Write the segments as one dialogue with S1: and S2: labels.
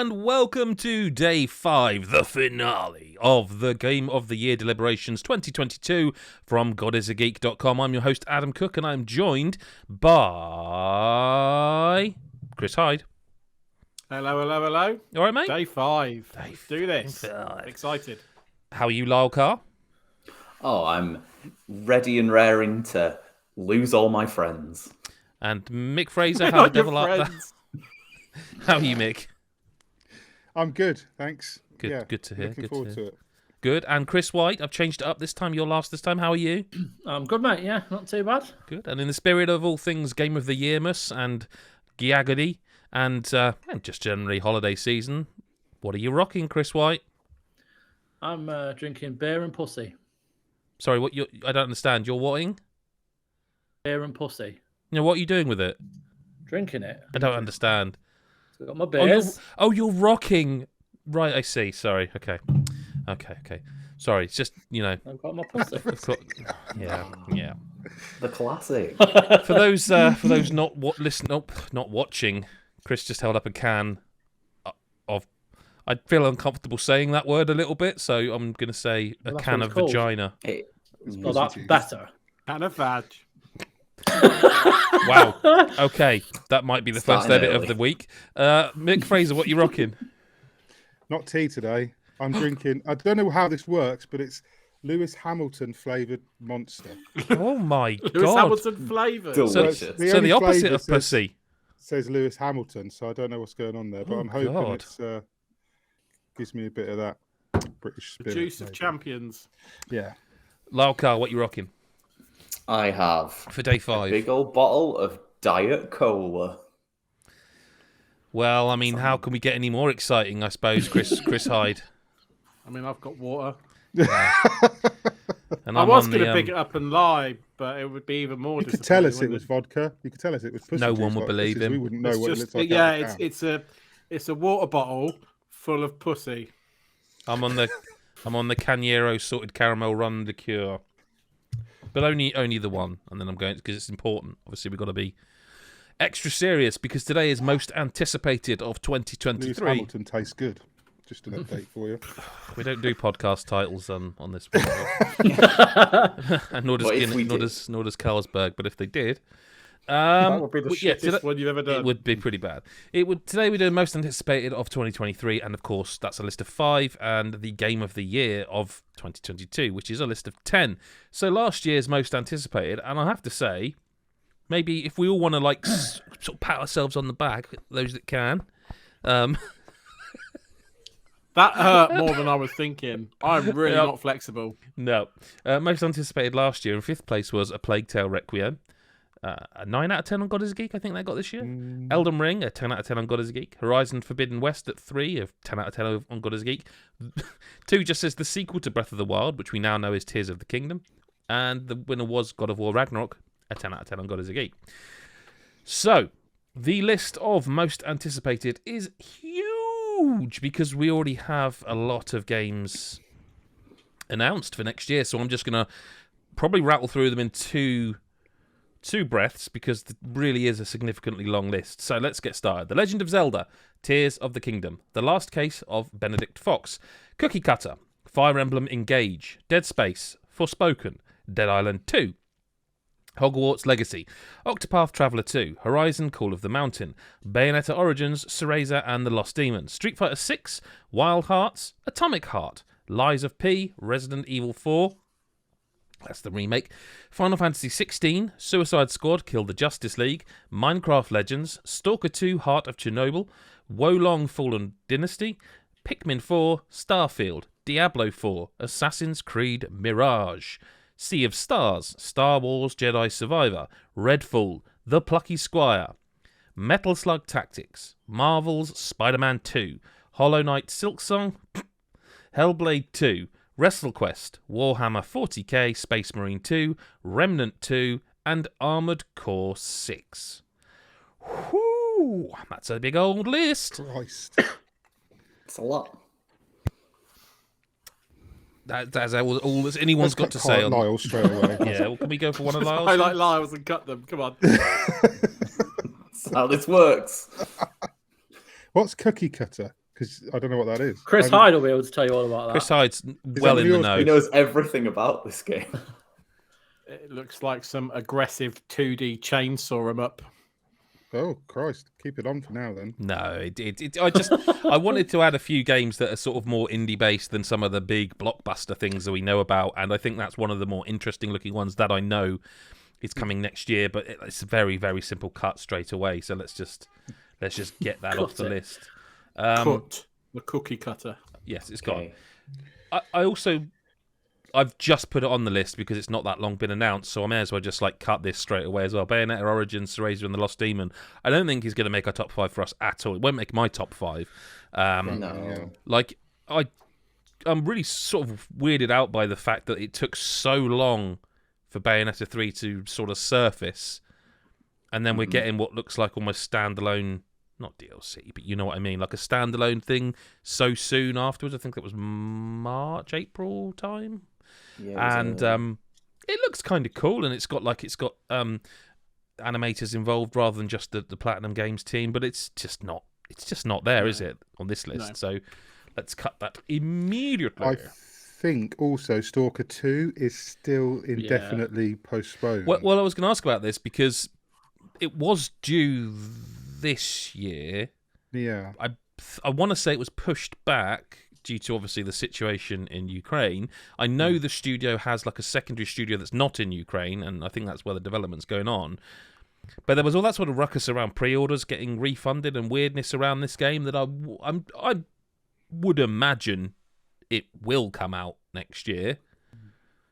S1: and welcome to Day 5, the finale of the Game of the Year Deliberations 2022 from GOTYsageek.com. I'm your host, Adam Cook, and I'm joined by Chris Hyde.
S2: Hello, hello, hello.
S1: You all right, mate?
S2: Day 5. Let's do this. I'm excited.
S1: How are you, Lyle Carr?
S3: Oh, I'm ready and raring to lose all my friends.
S1: And Mick Fraser, how the devil art that? How are you, Mick?
S4: I'm good, thanks.
S1: Good,
S4: yeah,
S1: good to hear.
S4: Looking
S1: Good
S4: forward
S1: to
S4: to
S1: hear.
S4: it.
S1: Good. And Chris White, I've changed it up this time. You're last this time. How are you?
S5: I'm good, mate. Yeah, not too bad.
S1: Good. And in the spirit of all things Game of the Yearmas and GOTY and just generally holiday season, what are you rocking, Chris White?
S5: I'm drinking beer and pussy.
S1: Sorry, what? I don't understand. You're whating?
S5: Beer and pussy.
S1: What are you doing with it?
S5: Drinking it.
S1: I don't understand.
S5: So I've got my beers.
S1: You're rocking. Right, I see. Sorry. Okay. Sorry, it's just,
S5: I've got my pussy.
S1: Yeah.
S3: The classic.
S1: For those not watching, Chris just held up a can of. I feel uncomfortable saying that word a little bit, so I'm going to say a can of vagina.
S5: Well, that's better.
S2: Can of vag.
S1: Wow. Okay, that might be the first edit of
S3: early.
S1: the week. Mick Fraser, what you rocking?
S4: Not tea today. I'm drinking. I don't know how this works, but it's Lewis Hamilton flavoured Monster.
S1: Oh my
S2: Lewis
S1: god!
S2: Hamilton flavours.
S3: Delicious.
S4: The
S1: So
S4: only
S1: the opposite
S4: flavour
S1: of pussy.
S4: says Lewis Hamilton, so I don't know what's going on there, but
S1: Oh,
S4: I'm hoping
S1: God.
S4: it's gives me a bit of that British
S2: The
S4: spirit.
S2: juice of
S4: maybe.
S2: champions.
S4: Yeah.
S1: Lyle Carr, what you rocking
S3: I have
S1: for Day
S3: a
S1: 5?
S3: big old bottle of Diet Cola.
S1: Well, I mean, how can we get any more exciting? I suppose, Chris Hyde.
S2: I mean, I've got water.
S1: And
S2: I
S1: I'm
S2: was
S1: on
S2: going
S1: the,
S2: to pick it up and lie, but it would be even more.
S4: You could tell us it
S2: disappointing,
S4: was
S2: wouldn't
S4: vodka. You could tell us it was pussy
S1: No
S4: juice
S1: one would
S4: like
S1: believe
S4: this is.
S1: him.
S4: We wouldn't know
S2: It's
S4: what
S2: just,
S4: it looks like.
S2: yeah,
S4: out of the can.
S2: it's a water bottle full of pussy.
S1: I'm on the Cañero sorted caramel rum liqueur, but only the one, and then I'm going because it's important. Obviously, we've got to be extra serious because today is most anticipated of
S4: Lewis
S1: 2023.
S4: Hamilton tastes good. Just an update for you.
S1: We don't do podcast titles on this one, and nor does
S3: What if we
S1: nor
S3: did?
S1: does Carlsberg. But if they did,
S2: That would be the
S1: yeah,
S2: shittest one you've ever done.
S1: it would be pretty bad. Today we're doing most anticipated of 2023, and of course that's a list of 5, and the Game of the Year of 2022, which is a list of 10. So last year's most anticipated, and I have to say, maybe if we all want to sort of pat ourselves on the back, those that can.
S2: That hurt more than I was thinking. I'm really
S1: Yep.
S2: not flexible.
S1: No. Most anticipated last year in 5th place was A Plague Tale Requiem. A 9 out of 10 on God is a Geek, I think they got this year. Elden Ring, a 10 out of 10 on God is a Geek. Horizon Forbidden West at 3, of 10 out of 10 on God is a Geek. 2 just says the sequel to Breath of the Wild, which we now know is Tears of the Kingdom. And the winner was God of War Ragnarok, a 10 out of 10 on God is a Geek. So, the list of most anticipated is huge because we already have a lot of games announced for next year. So I'm just going to probably rattle through them in two breaths because it really is a significantly long list. So let's get started. The Legend of Zelda, Tears of the Kingdom, The Last Case of Benedict Fox, Cookie Cutter, Fire Emblem Engage, Dead Space, Forspoken, Dead Island 2, Hogwarts Legacy, Octopath Traveler 2, Horizon Call of the Mountain, Bayonetta Origins, Cereza and the Lost Demon, Street Fighter 6, Wild Hearts, Atomic Heart, Lies of P, Resident Evil 4, that's the remake, Final Fantasy 16, Suicide Squad, Kill the Justice League, Minecraft Legends, Stalker 2, Heart of Chernobyl, Wolong Fallen Dynasty, Pikmin 4, Starfield, Diablo 4, Assassin's Creed Mirage, Sea of Stars, Star Wars Jedi Survivor, Redfall, The Plucky Squire, Metal Slug Tactics, Marvel's Spider-Man 2, Hollow Knight Silksong, Hellblade 2, WrestleQuest, Warhammer 40k, Space Marine 2, Remnant 2, and Armored Core 6. Whew, that's a big old list.
S4: Christ.
S3: It's a lot.
S1: That's all that anyone's got to
S4: Let's
S1: say
S4: cut
S1: on
S4: Lyle straight away.
S1: Yeah, well, can we go for one of Lyle's?
S2: I like Lyles and cut them. Come on.
S3: That's how this works.
S4: What's Cookie Cutter? because I don't know what that is.
S5: Chris
S4: I haven't-
S5: Hyde will be able to tell you all about that.
S1: Chris Hyde's
S4: that
S1: well
S4: one
S1: in the
S4: of yours,
S1: know.
S3: He knows everything about this game.
S2: It looks like some aggressive 2D chainsaw 'em up.
S4: Oh Christ! Keep it on for now then.
S1: No, I wanted to add a few games that are sort of more indie based than some of the big blockbuster things that we know about, and I think that's one of the more interesting looking ones that I know is coming next year. But it's a very, very simple cut straight away. So let's just get that off the list.
S2: Cut the cookie cutter.
S1: Yes, it's
S3: Okay.
S1: gone. I've just put it on the list because it's not that long been announced, so I may as well just cut this straight away as well. Bayonetta Origins, Cereza and the Lost Demon. I don't think he's going to make our top 5 for us at all. It won't make my top 5.
S3: No.
S1: I'm really sort of weirded out by the fact that it took so long for Bayonetta 3 to sort of surface, and then we're getting what looks like almost standalone, not DLC, but you know what I mean, like a standalone thing so soon afterwards. I think that was March, April time.
S3: Yeah,
S1: And it looks kind of cool, and it's got animators involved rather than just the Platinum Games team, but it's just not there, is it, on this list?
S2: No.
S1: So let's cut that immediately.
S4: I think also Stalker 2 is still indefinitely postponed.
S1: Well, I was going to ask about this because it was due this year.
S4: Yeah.
S1: I want to say it was pushed back due to obviously the situation in Ukraine. I know the studio has a secondary studio that's not in Ukraine, and I think that's where the development's going on. But there was all that sort of ruckus around pre-orders getting refunded and weirdness around this game that I would imagine it will come out next year.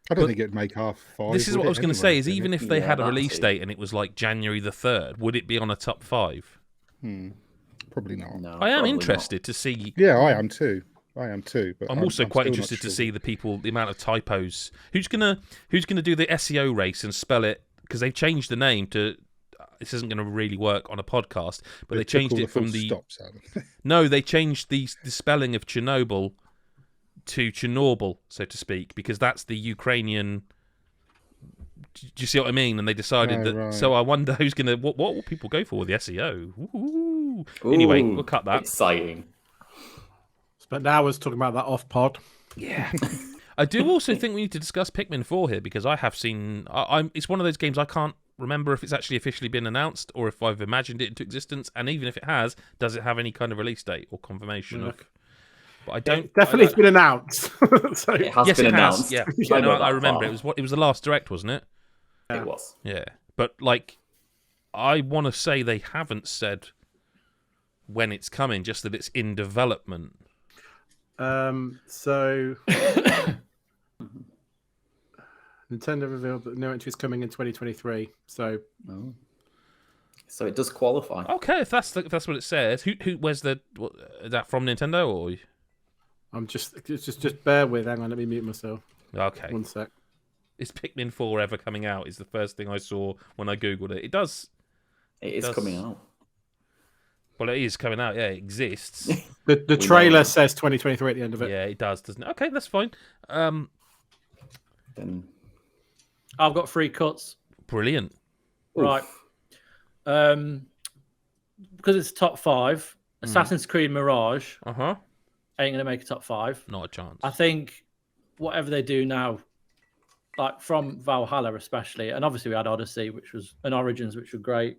S4: I don't think it'd make half 5.
S1: This is what I was going to say, is even if they had a
S3: that's
S1: release
S3: it.
S1: date and it was January the 3rd, would it be on a top 5?
S4: Probably not.
S3: No,
S1: I am
S3: probably
S1: interested to see.
S4: Yeah, I am too. But
S1: I'm also quite
S4: still not
S1: interested to
S4: sure.
S1: see the amount of typos. Who's gonna do the SEO race and spell it? Because they've changed the name to. This isn't going to really work on a podcast, but they
S4: took
S1: changed
S4: all
S1: it from
S4: full
S1: the.
S4: stops out of it.
S1: No, they changed the spelling of Chernobyl to Chernobyl, so to speak, because that's the Ukrainian. Do you see what I mean? And they decided that.
S4: Right.
S1: So I wonder who's going to. What will people go for with the SEO? Ooh. Anyway,
S3: Ooh,
S1: we'll cut that.
S3: Exciting.
S2: Spent hours talking about that off pod.
S1: Yeah. I do also think we need to discuss Pikmin 4 here because I have seen. It's one of those games I can't remember if it's actually officially been announced or if I've imagined it into existence. And even if it has, does it have any kind of release date or confirmation of? But I don't.
S2: Definitely, it's been announced. So,
S3: It has
S1: Yes,
S3: been
S1: it
S3: announced.
S1: has. Yeah,
S3: I
S1: I,
S3: know
S1: I
S3: that
S1: remember
S3: far.
S1: it was the last direct, wasn't it?
S3: It was.
S1: Yeah, but I want to say they haven't said when it's coming, just that it's in development.
S2: so Nintendo revealed that no entry is coming in 2023. So
S3: So it does qualify.
S1: Okay, if that's what it says. Where's is that from Nintendo or?
S2: I'm just bear with. Hang on, let me mute myself.
S1: Okay.
S2: 1 sec.
S1: Is Pikmin 4 ever coming out? Is the first thing I saw when I googled it. It does.
S3: It is coming out.
S1: Well, it is coming out. Yeah, it exists.
S2: The trailer says 2023 at the end of it.
S1: Yeah, it does, doesn't it? Okay, that's fine.
S3: Then
S5: I've got 3 cuts.
S1: Brilliant.
S5: Right. Because it's top 5, Assassin's Creed Mirage
S1: Uh-huh.
S5: ain't going to make a top 5.
S1: Not a chance.
S5: I think whatever they do now, like from Valhalla especially, and obviously we had Odyssey, and Origins, which were great.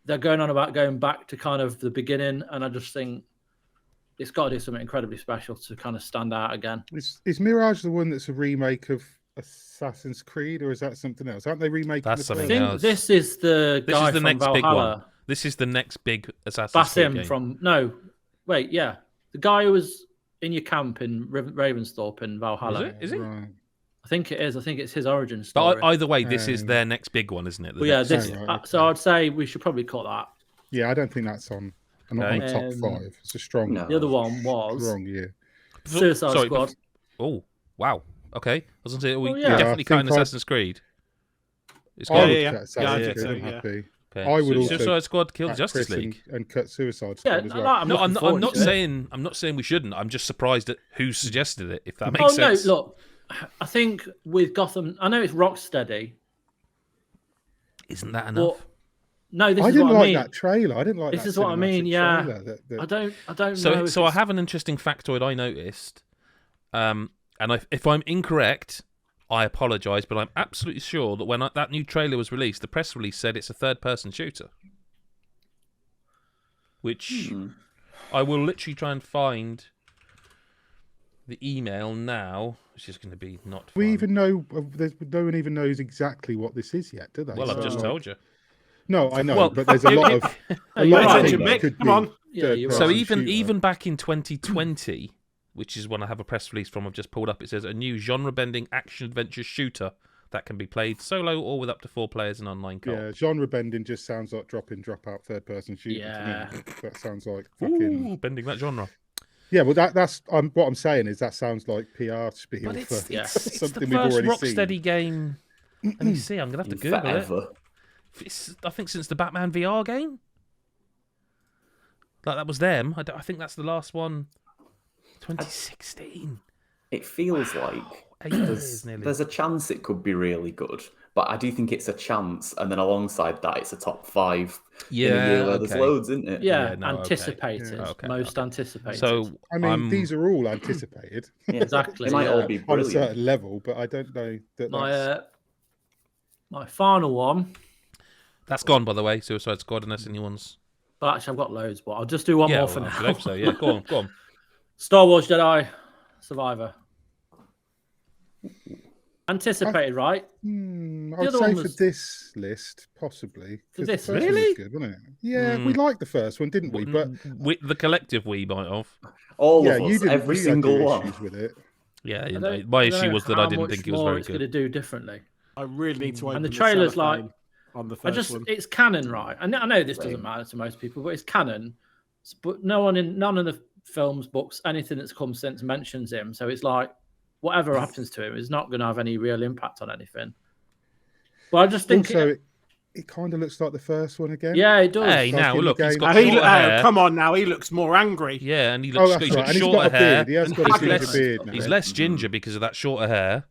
S5: They're going on about going back to kind of the beginning, and I just think it's got to do something incredibly special to kind of stand out again.
S4: Is Mirage the one that's a remake of Assassin's Creed, or is that something else? Aren't they remaking?
S1: That's
S4: the
S1: something
S4: first?
S5: I think
S1: else.
S5: this is the
S1: This
S5: guy
S1: is the
S5: from
S1: next
S5: Valhalla.
S1: big one. This is the next big Assassin's Creed
S5: Basim
S1: game.
S5: from the guy who was in your camp in Ravensthorpe in Valhalla.
S1: Is it?
S4: Right.
S5: I think it is. I think it's his origin
S1: But
S5: story.
S1: either way, this is their next big one, isn't it? The
S5: But yeah,
S1: next-
S5: this.
S4: Oh, right,
S5: So I'd say we should probably cut that.
S4: Yeah, I don't think that's on. I'm not on the top
S5: Okay.
S4: 5. It's a strong,
S3: No.
S5: The other one was
S4: strong year.
S5: Suicide
S1: Sorry,
S5: Squad.
S1: Oh, wow. Okay. I was going to say, we
S5: Well, yeah.
S1: definitely
S4: I
S1: cutting
S4: think
S1: Assassin's Creed. It's
S4: I
S1: got
S4: would
S2: yeah.
S4: cut
S2: Yeah,
S4: Assassin's
S2: I
S4: Creed,
S2: think so,
S4: I'm
S2: yeah.
S4: happy.
S1: okay.
S4: I would also
S1: Suicide Squad killed
S4: back
S1: Justice
S4: Chris
S1: League.
S4: and cut Suicide
S5: Yeah,
S4: Squad as
S5: no,
S4: well.
S5: I'm
S1: No,
S5: looking
S1: I'm
S5: forward
S1: not
S5: to it.
S1: saying we shouldn't. I'm just surprised at who suggested it. If that makes sense.
S5: No, look, I think with Gotham, I know it's Rocksteady,
S1: Isn't that
S5: but
S1: enough?
S5: No, this
S4: I
S5: is
S4: didn't
S5: what
S4: like
S5: I mean.
S4: that trailer. I didn't like
S5: This
S4: that
S5: is what I mean,
S4: cinematic
S5: yeah.
S4: trailer that-
S5: I don't
S1: So,
S5: know. if
S1: so I
S5: it's-
S1: have an interesting factoid I noticed, and if I'm incorrect, I apologise, but I'm absolutely sure that when that new trailer was released, the press release said it's a third-person shooter, which I will literally try and find the email now, which is going to be not fun.
S4: We even know no one even knows exactly what this is yet, do they?
S1: Well, I've
S4: So,
S1: just
S4: like-
S1: told you.
S4: No, I know,
S1: Well,
S4: but there's a lot of
S5: No,
S4: a
S5: you're
S4: lot
S5: right.
S4: of
S2: Attention,
S4: things
S2: Mick,
S4: could
S2: come
S4: be
S2: on.
S5: Yeah, you're
S1: So
S4: third-person
S1: even
S4: shooter.
S1: even back in 2020, which is when I have a press release from, I've just pulled up. It says a new genre-bending action-adventure shooter that can be played solo or with up to 4 players in online co-op.
S4: Yeah, genre bending just sounds like drop in, drop out, third person shooter
S5: Yeah.
S4: to me. That sounds like fucking
S1: Ooh, bending that genre.
S4: yeah. Well, that's what I'm saying is that sounds like PR spiel
S1: But
S4: for
S1: it's the
S4: something we've
S1: first
S4: already
S1: Rocksteady
S4: seen.
S1: game. Let me see. I'm gonna have to Google it.
S3: Forever.
S1: I think since the Batman VR game. Like that was them. I think that's the last one. 2016.
S3: It feels like
S1: 8 years nearly.
S3: there's a chance it could be really good, but I do think it's a chance, and then alongside that, it's a top 5 in a year where there's
S1: okay.
S3: loads, isn't it?
S5: Yeah,
S1: Yeah, no, okay.
S5: anticipated.
S1: Yeah. Okay,
S5: Most anticipated.
S1: So
S4: I mean,
S1: I'm-
S4: these are all anticipated
S3: Yeah,
S5: Exactly,
S3: They might
S5: yeah.
S3: all be
S4: on a
S3: brilliant.
S4: certain level, but I don't know that. That's...
S5: my final one.
S1: That's gone, by the way. Suicide Squad, unless anyone's.
S5: But actually, I've got loads. But I'll just do one
S1: Yeah,
S5: more for
S1: well,
S5: now.
S1: I hope so. Yeah, go on, go on.
S5: Star Wars Jedi Survivor. Anticipated, right?
S4: I
S5: The
S4: would
S5: other
S4: say
S5: one
S4: for
S5: was-
S4: this list, possibly. 'cause the
S5: this
S4: first one
S1: really?
S4: was good, wasn't it? Yeah, we liked the first one, didn't we? But
S1: The collective we might have.
S3: All
S4: yeah,
S3: of
S4: you
S3: us,
S4: didn't.
S3: every
S4: you
S3: single
S4: had your
S3: one.
S4: issues with it.
S1: Yeah,
S5: I
S1: my
S5: don't
S1: issue
S5: know
S1: was that I
S5: how
S1: didn't
S5: much
S1: think it was
S5: more
S1: very
S5: it's going
S1: good.
S5: to do differently.
S2: I really need to open
S5: And the trailer's
S2: cellophane
S5: like,
S2: on the
S5: I
S2: first one.
S5: it's canon, right? And I know this doesn't
S3: Same.
S5: matter to most people, but it's canon. But none of the films, books, anything that's come since mentions him. So it's like whatever happens to him is not going to have any real impact on anything. But I just think,
S4: Also, it kind of looks like the first one again.
S5: yeah, it does.
S1: Hey,
S4: Like
S1: now
S4: in the
S1: look, he's
S4: game.
S1: got
S2: Now he,
S1: shorter hair.
S2: come on now, he looks more angry.
S1: Yeah, and he
S4: Oh,
S1: looks.
S4: that's
S1: he's
S4: right.
S1: got
S4: And he's
S1: shorter
S4: got a
S1: hair.
S4: beard. He has got a
S1: He's
S4: ginger
S1: less,
S4: beard now.
S1: he's less ginger because of that shorter hair.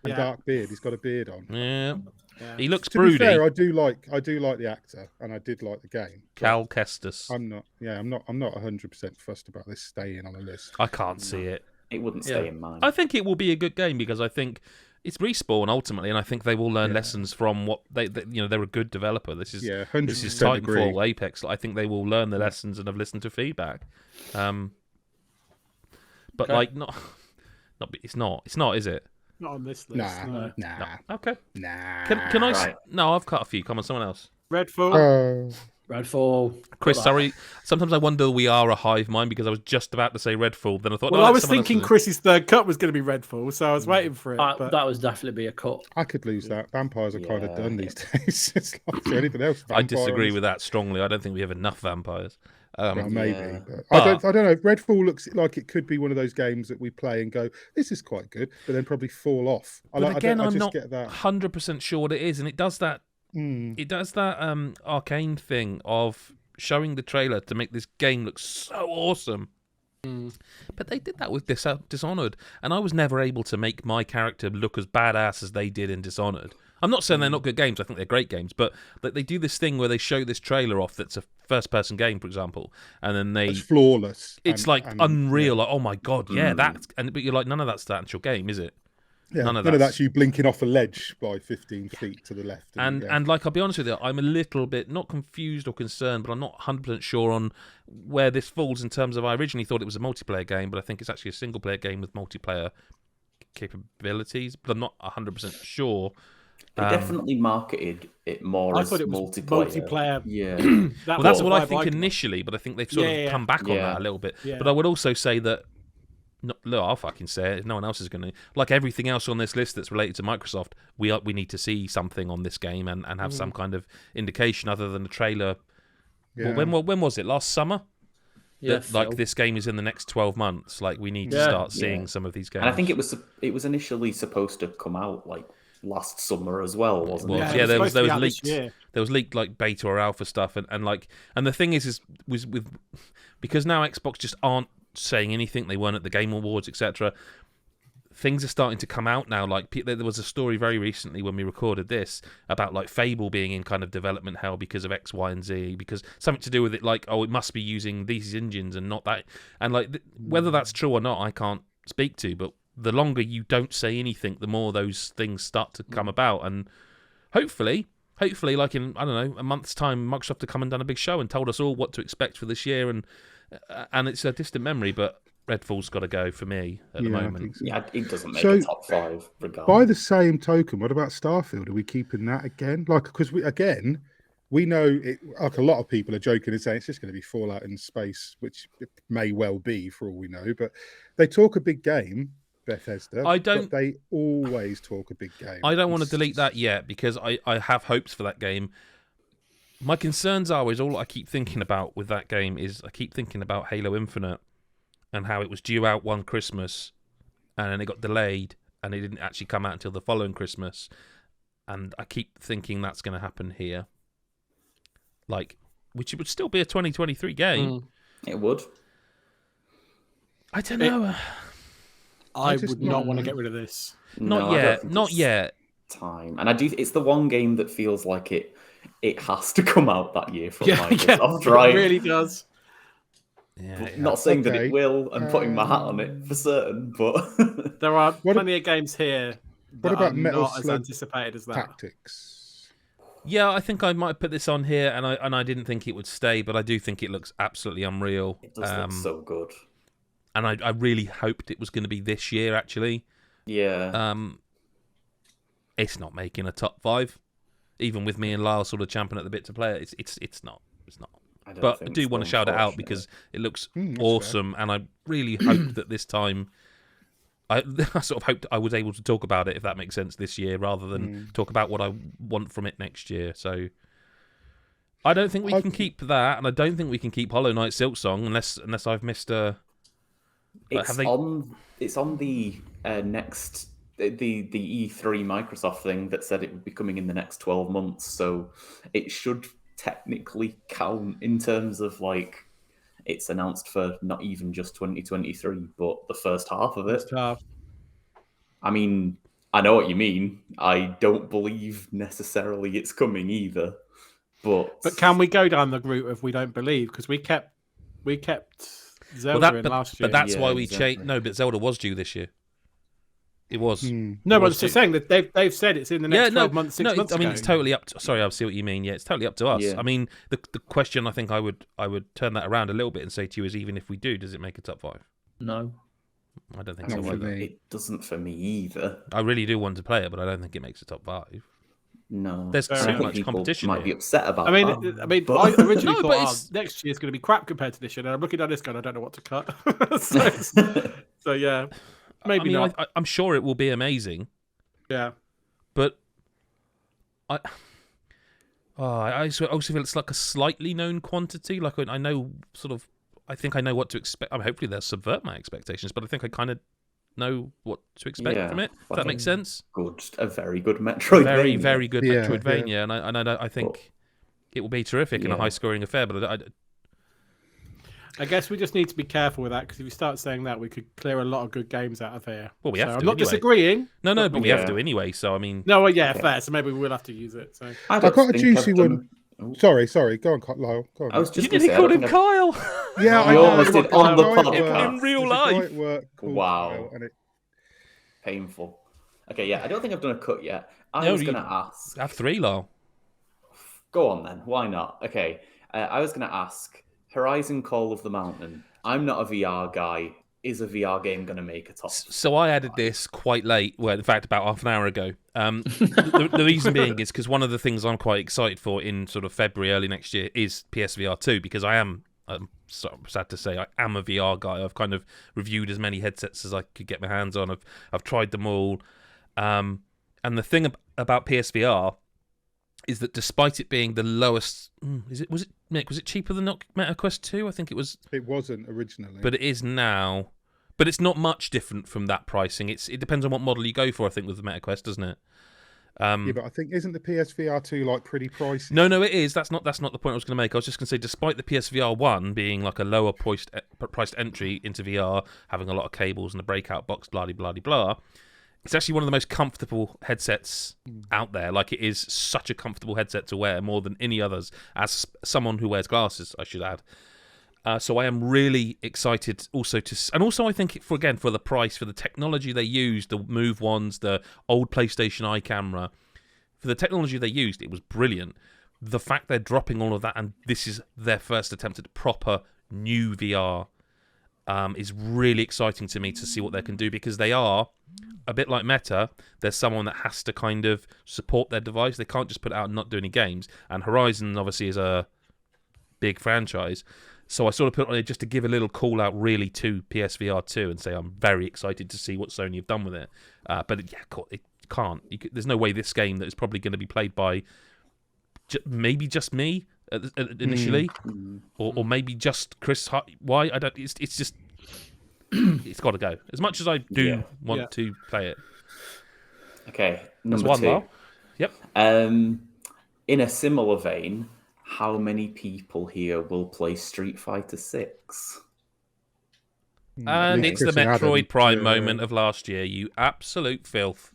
S4: And
S2: Yeah.
S4: dark beard. He's got a beard on.
S1: Yeah,
S2: Yeah.
S1: he looks
S4: To
S1: broody.
S4: be fair, I do like the actor, and I did like the game. but
S1: Cal Kestis.
S4: I'm not 100% fussed about this staying on a list.
S1: I can't see it.
S3: It wouldn't
S5: Yeah.
S3: stay in mine.
S1: I think it will be a good game because I think it's Respawn ultimately, and I think they will learn lessons from what they're a good developer. This is
S4: Yeah, 100%
S1: this is
S4: agree.
S1: Titanfall, Apex. I think they will learn the lessons and have listened to feedback. But
S5: Okay.
S1: like it's not, is it?
S2: Not on this list.
S4: Nah,
S2: no.
S4: nah,
S1: Okay.
S4: nah.
S1: Can I?
S3: Right.
S1: No, I've cut a few. Come on, someone else.
S2: Redfall.
S5: Redfall.
S1: Chris,
S5: Got that.
S1: sorry. Sometimes I wonder we are a hive mind because I was just about to say Redfall. Then I thought,
S2: Well,
S1: no,
S2: I
S1: let
S2: was
S1: someone else
S2: thinking
S1: do it.
S2: Chris's third cut was going to be Redfall, so I was waiting for it. But
S5: That was definitely be a cut.
S4: I could lose that. Vampires are kind of
S3: Yeah,
S4: done
S3: yeah.
S4: these days. It's like, is there anything else?
S1: I disagree
S4: Vampires?
S1: with that strongly. I don't think we have enough vampires.
S4: Well, maybe,
S3: Yeah.
S4: but
S1: But-
S4: I don't know. Redfall looks like it could be one of those games that we play and go, "This is quite good," but then probably fall off.
S1: But again,
S4: I
S1: I'm
S4: just
S1: not
S4: get that.
S1: 100% sure what it is, and it does that. It does that arcane thing of showing the trailer to make this game look so awesome. But they did that with Dishonored, and I was never able to make my character look as badass as they did in Dishonored. I'm not saying they're not good games. I think they're great games, but they do this thing where they show this trailer off that's a first-person game, for example, and then
S4: It's flawless.
S1: it's
S4: and-
S1: like
S4: and-
S1: unreal. Like, oh my god, yeah, but you're like, none of that's the actual game, is it?
S4: Yeah,
S1: none of
S4: that's
S1: that's-
S4: you blinking off a ledge by 15 feet to the left.
S1: And like, I'll be honest with you, I'm a little bit not confused or concerned, but I'm not 100% sure on where this falls in terms of. I originally thought it was a multiplayer game, but I think it's actually a single-player game with multiplayer capabilities. But I'm not 100% sure.
S3: They definitely marketed it more
S2: I
S3: as
S2: thought it was
S3: multiplayer. Yeah.
S1: Well, that's
S2: was
S1: what I
S2: the vibe
S1: think
S2: got.
S1: initially, but I think they've sort of come back on
S3: Yeah.
S1: that a little bit.
S2: Yeah.
S1: But I would also say that. No, look, I'll fucking say it. If no one else is going to, like everything else on this list that's related to Microsoft, we need to see something on this game and have some kind of indication other than the trailer.
S4: Yeah.
S1: Well, when was it? Last summer.
S5: Yeah,
S1: That, like
S5: Phil.
S1: this game is in the next 12 months. Like we need to
S5: Yeah.
S1: start seeing
S3: Yeah.
S1: some of these games.
S3: And I think it was initially supposed to come out like last summer as well, wasn't
S1: Well,
S3: it?
S1: yeah,
S2: it
S1: there
S2: was
S1: was
S2: supposed to be out
S1: leaked.
S2: this year.
S1: There was leaked like beta or alpha stuff, and the thing is with because now Xbox just aren't saying anything. They weren't at the Game Awards, etc. things are starting to come out now. Like there was a story very recently when we recorded this about like Fable being in kind of development hell because of X, Y, and Z, because something to do with it, like, oh, it must be using these engines and not that. And like whether that's true or not, I can't speak to. But the longer you don't say anything, the more those things start to come about. And hopefully, like in, I don't know, a month's time, Microsoft have come and done a big show and told us all what to expect for this year. And it's a distant memory, but Redfall's got to go for me at the moment.
S3: So. Yeah, it doesn't make a top 5 regardless.
S4: By the same token, what about Starfield? Are we keeping that again? Like, because we know it, like a lot of people are joking and saying it's just going to be Fallout in space, which it may well be for all we know. But they talk a big game, Bethesda. But they always talk a big game.
S1: I don't want to delete that yet because I have hopes for that game. My concerns are all I keep thinking about with that game is I keep thinking about Halo Infinite and how it was due out one Christmas and then it got delayed and it didn't actually come out until the following Christmas. And I keep thinking that's going to happen here. Like, which it would still be a 2023 game.
S3: It would.
S1: I don't know.
S2: I would not want to get rid of this.
S1: Not yet.
S3: Time. And I do. It's the one game that feels like it has to come out that year from Microsoft, right?
S2: It really does.
S1: Yeah,
S3: Not saying that it will, and putting my hat on it for certain, but
S2: there are plenty of games here that
S4: what about
S2: are
S4: Metal
S2: not as
S4: Slug
S2: anticipated as that.
S4: Tactics?
S1: Yeah, I think I might put this on here, and I didn't think it would stay, but I do think it looks absolutely unreal.
S3: It does look so good.
S1: And I really hoped it was going to be this year, actually.
S3: Yeah.
S1: It's not making a top 5, even with me and Lyle sort of champing at the bit to play it. It's not. But I do want to shout it out because it looks awesome, and I really hope that this time, I sort of hoped I was able to talk about it, if that makes sense, this year rather than talk about what I want from it next year. So I don't think we can keep that, and I don't think we can keep Hollow Knight Silksong unless I've missed a.
S3: It's on the next the E3 Microsoft thing that said it would be coming in the next 12 months, so it should technically count in terms of like it's announced for not even just 2023, but the first half of it. I mean, I know what you mean. I don't believe necessarily it's coming either, but
S2: can we go down the route of we don't believe, because we kept Zelda in last year.
S1: But that's why we changed. No, but Zelda was due this year. It was.
S2: No, but I was just saying that they've said it's in the next 12 months, 6 months.
S1: I mean, it's totally up to. Sorry, I see what you mean. Yeah, it's totally up to us.
S3: Yeah.
S1: I mean, the question I think I would turn that around a little bit and say to you is, even if we do, does it make a top 5?
S5: No.
S1: I don't think
S4: Not
S1: so
S4: for
S1: either.
S4: me.
S3: it doesn't for me either.
S1: I really do want to play it, but I don't think it makes a top 5.
S3: No,
S1: There's
S2: Fair
S1: so
S2: enough.
S1: much competition.
S3: Might be
S1: here.
S3: upset about.
S2: I mean,
S3: but...
S2: I originally
S1: No, but
S2: thought
S1: it's-
S2: next year's going to be crap compared to this year, and I'm looking at this going, I don't know what to cut. so yeah, maybe not.
S1: I'm sure it will be amazing,
S2: Yeah.
S1: but I also feel it's like a slightly known quantity. Like I know I think I know what to expect. Hopefully they'll subvert my expectations, but I think I kind of know what to expect from it. If that makes sense.
S3: A very good Metroidvania.
S1: Very, very good
S4: Yeah,
S1: Metroidvania, and I think it will be terrific and a high-scoring affair. But
S2: I guess we just need to be careful with that, because if we start saying that, we could clear a lot of good games out of here.
S1: Well, we have to
S2: I'm not
S1: anyway.
S2: disagreeing.
S1: No, but we have to anyway. So I mean,
S2: No, well, yeah, fair. So maybe we will have to use it. So
S4: I got a juicy one. Sorry. Go on, Lyle. Go on.
S3: I was just
S1: you
S3: gonna
S1: nearly
S3: say,
S1: called him Kyle.
S4: Yeah, I
S3: You
S4: know.
S3: almost did on the podcast.
S1: In real
S4: There's a
S1: life.
S4: guy at work called
S3: Wow.
S4: Kyle, and
S3: Painful. Okay, yeah, I don't think I've done a cut yet. I
S1: No,
S3: was
S1: you-
S3: going to ask.
S1: I have 3, Lyle.
S3: Go on then. Why not? Okay, I was going to ask Horizon Call of the Mountain. I'm not a VR guy. Is a VR game going to make a top?
S1: So I added this quite late. Well, in fact, about half an hour ago. The reason being is because one of the things I'm quite excited for in sort of February, early next year, is PSVR 2, because I'm sad to say, I am a VR guy. I've kind of reviewed as many headsets as I could get my hands on. I've tried them all. And the thing about PSVR is that despite it being the lowest, was it cheaper than Meta Quest 2? I think it was.
S4: it wasn't originally.
S1: But it is now. But it's not much different from that pricing. It depends on what model you go for, I think, with the Meta Quest, doesn't it?
S4: Yeah, but I think isn't the PSVR 2 like pretty pricey?
S1: No, it is. That's not the point I was going to make. I was just going to say, despite the PSVR 1 being like a lower priced entry into VR, having a lot of cables and a breakout box, blah blah blah, it's actually one of the most comfortable headsets out there. Like, it is such a comfortable headset to wear, more than any others. As someone who wears glasses, I should add. So I am really excited also and also I think for the price, for the technology they used, the Move ones, the old PlayStation Eye camera, for the technology they used, it was brilliant. The fact they're dropping all of that and this is their first attempt at proper new VR is really exciting to me to see what they can do, because they are a bit like Meta. There's someone that has to kind of support their device. They can't just put it out and not do any games. And Horizon obviously is a big franchise. So I sort of put it on it just to give a little call out really to PSVR 2 and say I'm very excited to see what Sony have done with it. But it can't. There's no way this game that is probably going to be played by maybe just me initially, or maybe just Chris. Why? I don't. It's just it's got to go. As much as I do want to play it.
S3: Okay, number 2.
S1: Bar. Yep.
S3: In a similar vein, how many people here will play Street Fighter 6?
S1: And it's the Metroid Prime moment of last year. You absolute filth.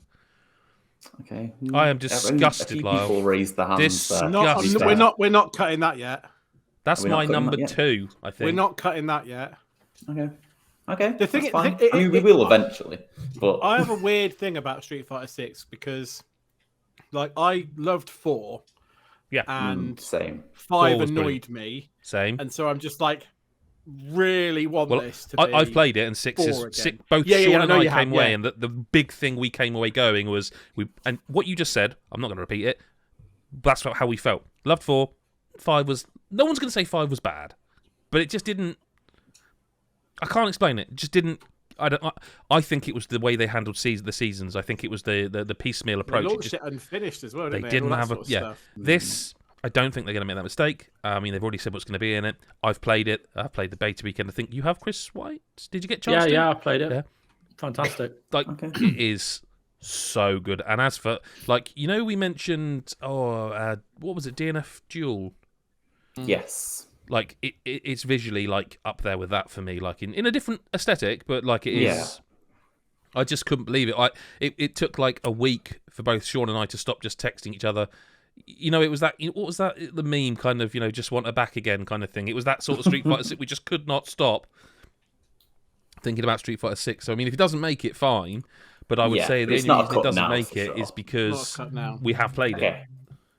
S3: Okay.
S1: I am disgusted, Lyle.
S3: People raised their hands.
S1: Disgusted.
S2: We're not cutting that yet.
S1: That's my number 2, I think.
S2: We're not cutting that yet.
S3: Okay.
S2: The thing,
S3: we will eventually. But
S2: I have a weird thing about Street Fighter 6 because, like, I loved 4.
S1: Yeah.
S2: And
S3: same.
S2: 5 annoyed me.
S1: Same.
S2: And so I'm just like, really want this to be.
S1: I've played it, and 6 is both Sean and I came away, and the big thing we came away going was and what you just said. I'm not going to repeat it. That's how we felt. Loved 4. 5 was. No one's going to say 5 was bad, but it just didn't. I can't explain it. It just didn't. I think it was the way they handled the seasons. I think it was the piecemeal approach.
S2: They launched it unfinished as well.
S1: They didn't have this. I don't think they're going to make that mistake. I mean, they've already said what's going to be in it. I've played it. I've played the beta weekend. I think you have, Chris White. Did you get a chance?
S5: Yeah, I played it.
S1: Yeah.
S5: Fantastic.
S1: It is so good. And as for we mentioned what was it? DNF Duel.
S3: Yes.
S1: Like it's visually up there with that for me, in a different aesthetic, but it is. Yeah. I just couldn't believe it. It took a week for both Sean and I to stop just texting each other. It was that. What was that? The meme kind of just want her back again kind of thing. It was that sort of Street Fighter 6. We just could not stop thinking about Street Fighter 6. So I mean, if it doesn't make it, fine. But I would say the only reason it doesn't make it is because we have played it.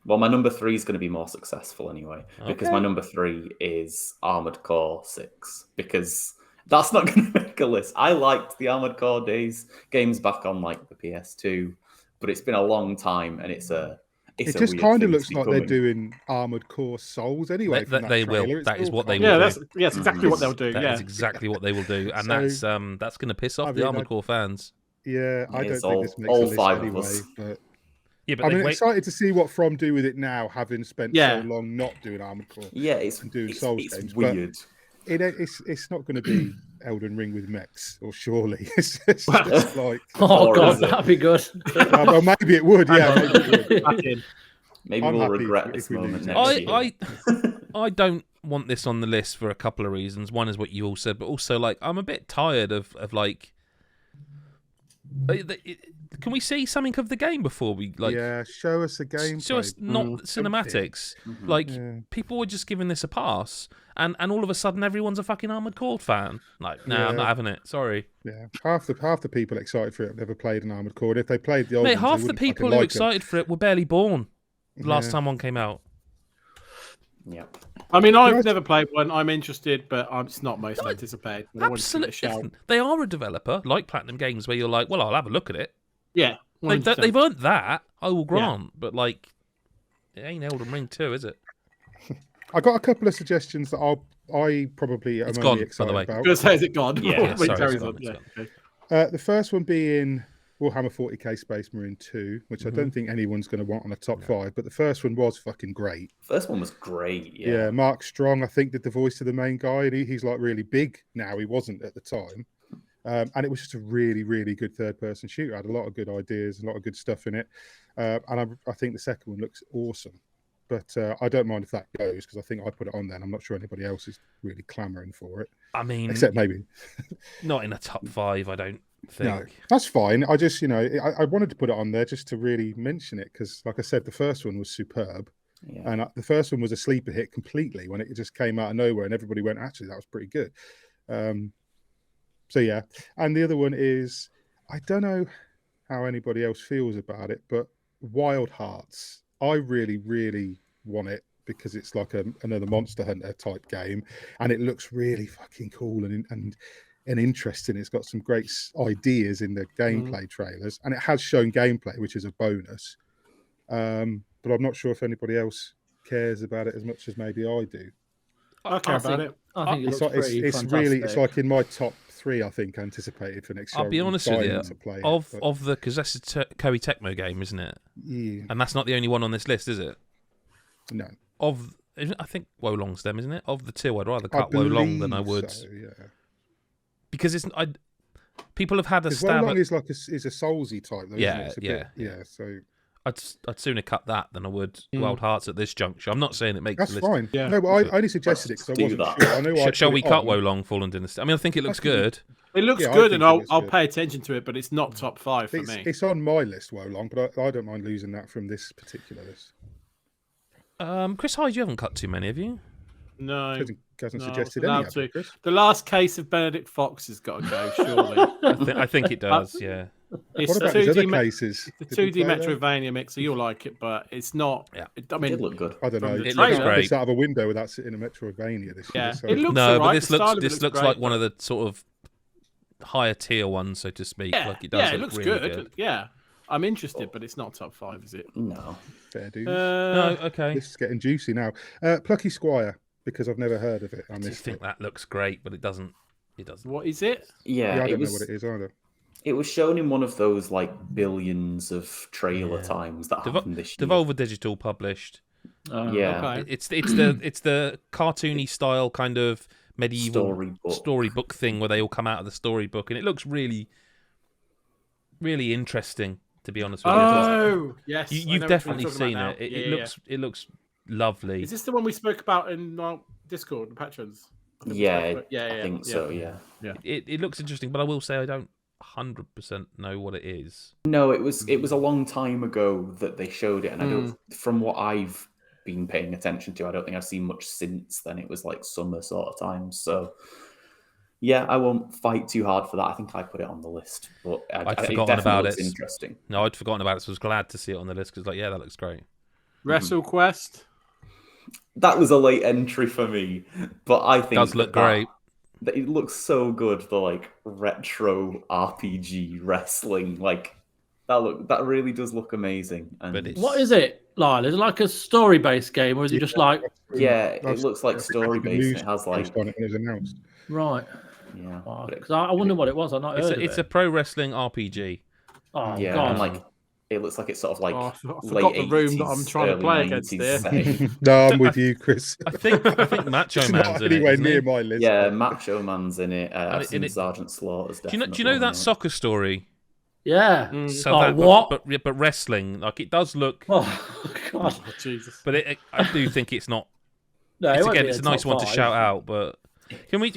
S3: Well, my number 3 is going to be more successful anyway, because my number 3 is Armored Core 6, because that's not going to make a list. I liked the Armored Core games back on the PS2, but it's been a long time, and it just
S4: kind of looks like they're doing Armored Core Souls anyway.
S1: They will. That is what they will do.
S2: That's exactly what they'll do.
S1: That is exactly what they will do, and that's going to piss off the Armored Core fans.
S4: Yeah, I don't think this makes a list anyway, but.
S1: Yeah, but
S4: I'm excited to see what From do with it now, having spent so long not doing Armored Core.
S3: Yeah,
S4: and doing Souls games.
S3: Weird.
S4: But it's not going to be Elden Ring with mechs, or surely it's just
S5: God, that'd be good.
S4: Well, maybe it would. Yeah,
S3: maybe we'll regret this moment next year.
S1: I don't want this on the list for a couple of reasons. One is what you all said, but also I'm a bit tired of can we see something of the game before we
S4: show us the game?
S1: Show us not cinematics. People were just giving this a pass, and all of a sudden everyone's a fucking Armored Core fan. I'm not having it. Sorry.
S4: Yeah, half the people excited for it have never played an Armored Core. And if they played the old,
S1: half the people who were excited for it were barely born the last time one came out.
S3: Yeah.
S2: I mean, I've never played one. I'm interested, but it's not most anticipated.
S1: Absolutely. They are a developer, like Platinum Games, where you're like, well, I'll have a look at it.
S2: Yeah.
S1: They've earned that, I will grant, but it ain't Elden Ring 2, is it?
S4: I got a couple of suggestions that I probably am only excited about.
S2: I was going to say, is it gone?
S1: Yeah, sorry,
S4: the first one being Warhammer 40k Space Marine 2, which I don't think anyone's going to want on a top 5, but the first one was fucking great.
S3: First one was great,
S4: yeah. Mark Strong, I think, did the voice of the main guy, and he's really big now. He wasn't at the time. And it was just a really, really good third-person shooter. It had a lot of good ideas, a lot of good stuff in it. And I think the second one looks awesome. But I don't mind if that goes, because I think I put it on there, and I'm not sure anybody else is really clamouring for it.
S1: I mean,
S4: except maybe
S1: not in a top 5, I don't think.
S4: No, that's fine. I just, I wanted to put it on there just to really mention it, because, like I said, the first one was superb.
S3: Yeah.
S4: And the first one was a sleeper hit completely when it just came out of nowhere, and everybody went, actually, that was pretty good. So, yeah. And the other one is, I don't know how anybody else feels about it, but Wild Hearts. I really, really want it because it's like another Monster Hunter type game, and it looks really fucking cool and interesting. It's got some great ideas in the gameplay trailers, and it has shown gameplay, which is a bonus. But I'm not sure if anybody else cares about it as much as maybe I do.
S2: I care about it.
S5: I think it looks pretty fantastic.
S4: Really, it's like in my top 3, I think, anticipated for next year.
S1: I'll be honest with you, of the, because that's a Koei Tecmo game, isn't it?
S4: Yeah.
S1: And that's not the only one on this list, is it?
S4: No.
S1: I think Wolong's them, isn't it? Of the two, I'd rather cut Wolong than I would.
S4: So, yeah.
S1: Because people have had a stab.
S4: Wolong is like is a Soulsy type, though.
S1: Yeah,
S4: isn't it? Yeah. So
S1: I'd sooner cut that than I would Wild Hearts at this juncture. I'm not saying it makes
S4: that's
S1: the list.
S4: fine.
S2: Yeah.
S4: No, but I only suggested it because I wasn't sure. I know
S1: Shall we cut Wolong Fallen Dynasty? I mean, I think it looks good.
S2: It looks good, and I'll pay attention to it, but it's not top 5 for me.
S4: It's on my list, Wolong, but I don't mind losing that from this particular list.
S1: Chris Hyde, you haven't cut too many, have you?
S2: No.
S4: Hasn't suggested any. Chris.
S2: The last case of Benedict Fox has got to go, surely.
S1: I think it does, yeah.
S4: What about his other cases?
S2: The 2D Metroidvania mixer, you'll like it, but it's not.
S1: Yeah.
S2: I mean,
S3: it looked good.
S4: I don't know.
S1: It looks great.
S4: It's out of a window without sitting in a Metroidvania this year.
S2: Yeah,
S4: So.
S2: it looks
S1: no,
S2: right.
S1: but this looks like one of the sort of higher tier ones, so to speak.
S2: Yeah,
S1: like it does.
S2: it looks
S1: really
S2: good. Yeah, I'm interested, but it's not top 5, is it?
S3: No.
S4: Fair dues.
S1: No, okay.
S4: This is getting juicy now. Plucky Squire, because I've never heard of it. I
S1: just think that looks great, but it doesn't. It doesn't.
S2: What is it?
S3: Yeah,
S4: I don't know what it is either.
S3: It was shown in one of those like billions of trailer times that happened this year.
S1: Devolver Digital published.
S3: Yeah,
S2: okay.
S1: It's the cartoony style kind of medieval storybook thing where they all come out of the storybook, and it looks really, really interesting. To be honest with you,
S2: Oh, yes,
S1: you've definitely seen it. It looks lovely.
S2: Is this the one we spoke about in Discord, the patrons?
S3: I think so. Yeah.
S1: It looks interesting, but I will say I don't 100% know what it is.
S3: No, it was a long time ago that they showed it, and I don't. From what I've been paying attention to, I don't think I've seen much since then. It was like summer sort of time, so. Yeah, I won't fight too hard for that. I think I put it on the list, but
S1: I'd forgotten about it.
S3: Interesting.
S1: No, I'd forgotten about it, so I was glad to see it on the list because, that looks great.
S2: WrestleQuest.
S3: That was a late entry for me, but I think
S1: it does look great.
S3: It looks so good. The retro RPG wrestling, that really does look amazing. And
S5: what is it, Lyle? Is it like a story-based game, or is it just like?
S3: Yeah, it looks like story-based. It has
S4: on it when it was announced.
S5: Right.
S3: Yeah.
S5: Because I wonder what it was. I've not heard of it.
S1: It's a pro wrestling RPG.
S5: Oh,
S3: yeah,
S5: God.
S3: and it looks like it's sort of like
S2: I forgot the room that I'm trying to play against there.
S4: No, I'm with you, Chris.
S1: I think Macho Man's in it.
S4: Anyway, near my list.
S3: Yeah, Macho Man's in it. I've seen Sergeant Slaughter's definitely.
S1: Do you know that soccer story?
S5: Yeah.
S1: So
S5: what?
S1: But wrestling, it does look.
S5: Oh God.
S2: Oh, Jesus.
S1: But I do think it's not.
S5: No,
S1: it's a nice one to shout out. But can we?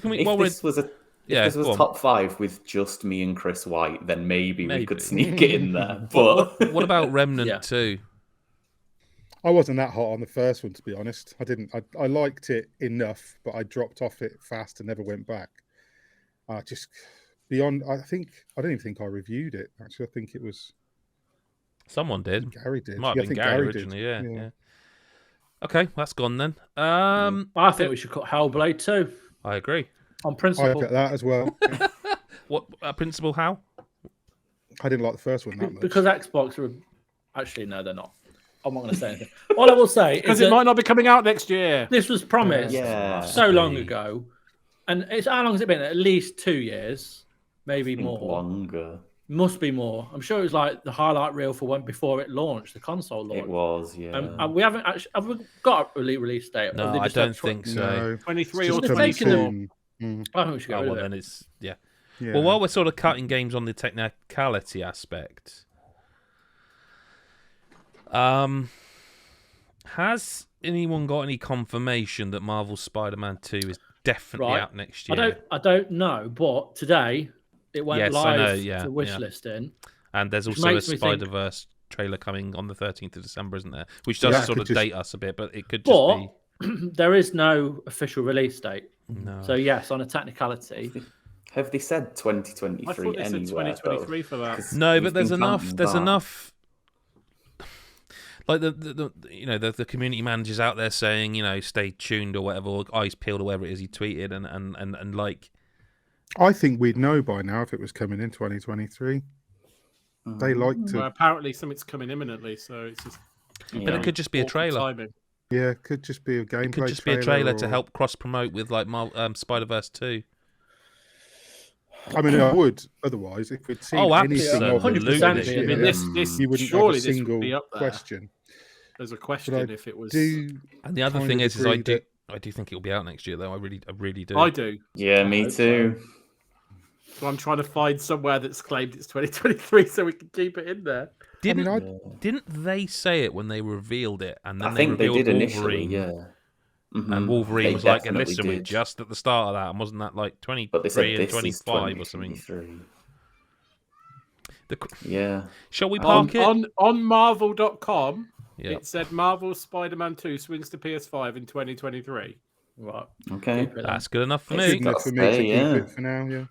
S3: If this was top 5 with just me and Chris White, then maybe we could sneak it in there. But
S1: what about Remnant 2?
S4: I wasn't that hot on the first one, to be honest. I liked it enough, but I dropped off it fast and never went back. I don't even think I reviewed it. Actually, I think it was
S1: someone did.
S4: Gary did.
S1: Might have been Gary originally. Yeah. Okay, that's gone then.
S5: I think we should cut Hellblade 2.
S1: I agree.
S5: On principle.
S4: I get that as well.
S1: What principle? How?
S4: I didn't like the first one that much.
S5: Because Xbox are actually no, they're not. I'm not going to say anything. All I will say
S2: because
S5: is
S2: it might not be coming out next year.
S5: This was promised so long ago, and how long has it been? At least 2 years, maybe more.
S3: Longer.
S5: Must be more. I'm sure it was like the highlight reel for when before it launched, the console launch.
S3: It was, yeah.
S5: And we haven't actually. Have we got a release date?
S1: No, I don't think so.
S2: 23 or 24.
S5: I think we should go with it.
S1: Then it's
S4: Yeah.
S1: Well, while we're sort of cutting games on the technicality aspect, has anyone got any confirmation that Marvel's Spider-Man 2 is definitely out next year?
S5: I don't know, but today it went live to wish listing.
S1: And there's also a Spider-Verse trailer coming on the 13th of December, isn't there? Which does sort of date us a bit, but it could just be...
S5: there is no official release date.
S1: No.
S5: So, yes, on a technicality...
S3: Have they said 2023
S2: I thought they said 2023 for that.
S1: No, but there's enough... Like the community managers out there saying, stay tuned or whatever, or eyes peeled or whatever it is he tweeted, and like...
S4: I think we'd know by now if it was coming in 2023. They like to...
S2: Well, apparently something's coming imminently, so it's just...
S1: But it could just be a trailer.
S2: Timing.
S4: Yeah, it could just be a gameplay.
S1: It could just be a trailer to help cross-promote with like Spider-Verse 2.
S4: I mean, I would otherwise if we'd seen anything of it.
S5: 100%.
S2: I mean, this
S4: you wouldn't
S2: surely
S4: have a
S2: this
S4: single
S2: would be up there.
S4: question.
S2: There's a question if it was.
S1: And the other thing is I do think it'll be out next year, though. I really do.
S2: I do.
S3: Yeah, me too.
S2: So I'm trying to find somewhere that's claimed it's 2023 so we can keep it in there.
S1: Didn't they say it when they revealed it? And then
S3: I think they did
S1: Wolverine,
S3: initially, yeah.
S1: And Wolverine was like, and listen, we're just at the start of that. And wasn't that like 23 and 25 or something?
S3: Yeah.
S1: Shall we park it?
S2: On Marvel.com,
S1: Yeah.
S2: It said Marvel's Spider-Man 2 swings to PS5 in 2023.
S5: Right.
S3: Okay.
S1: That's good enough for me.
S4: Good enough for me to keep it for now, yeah.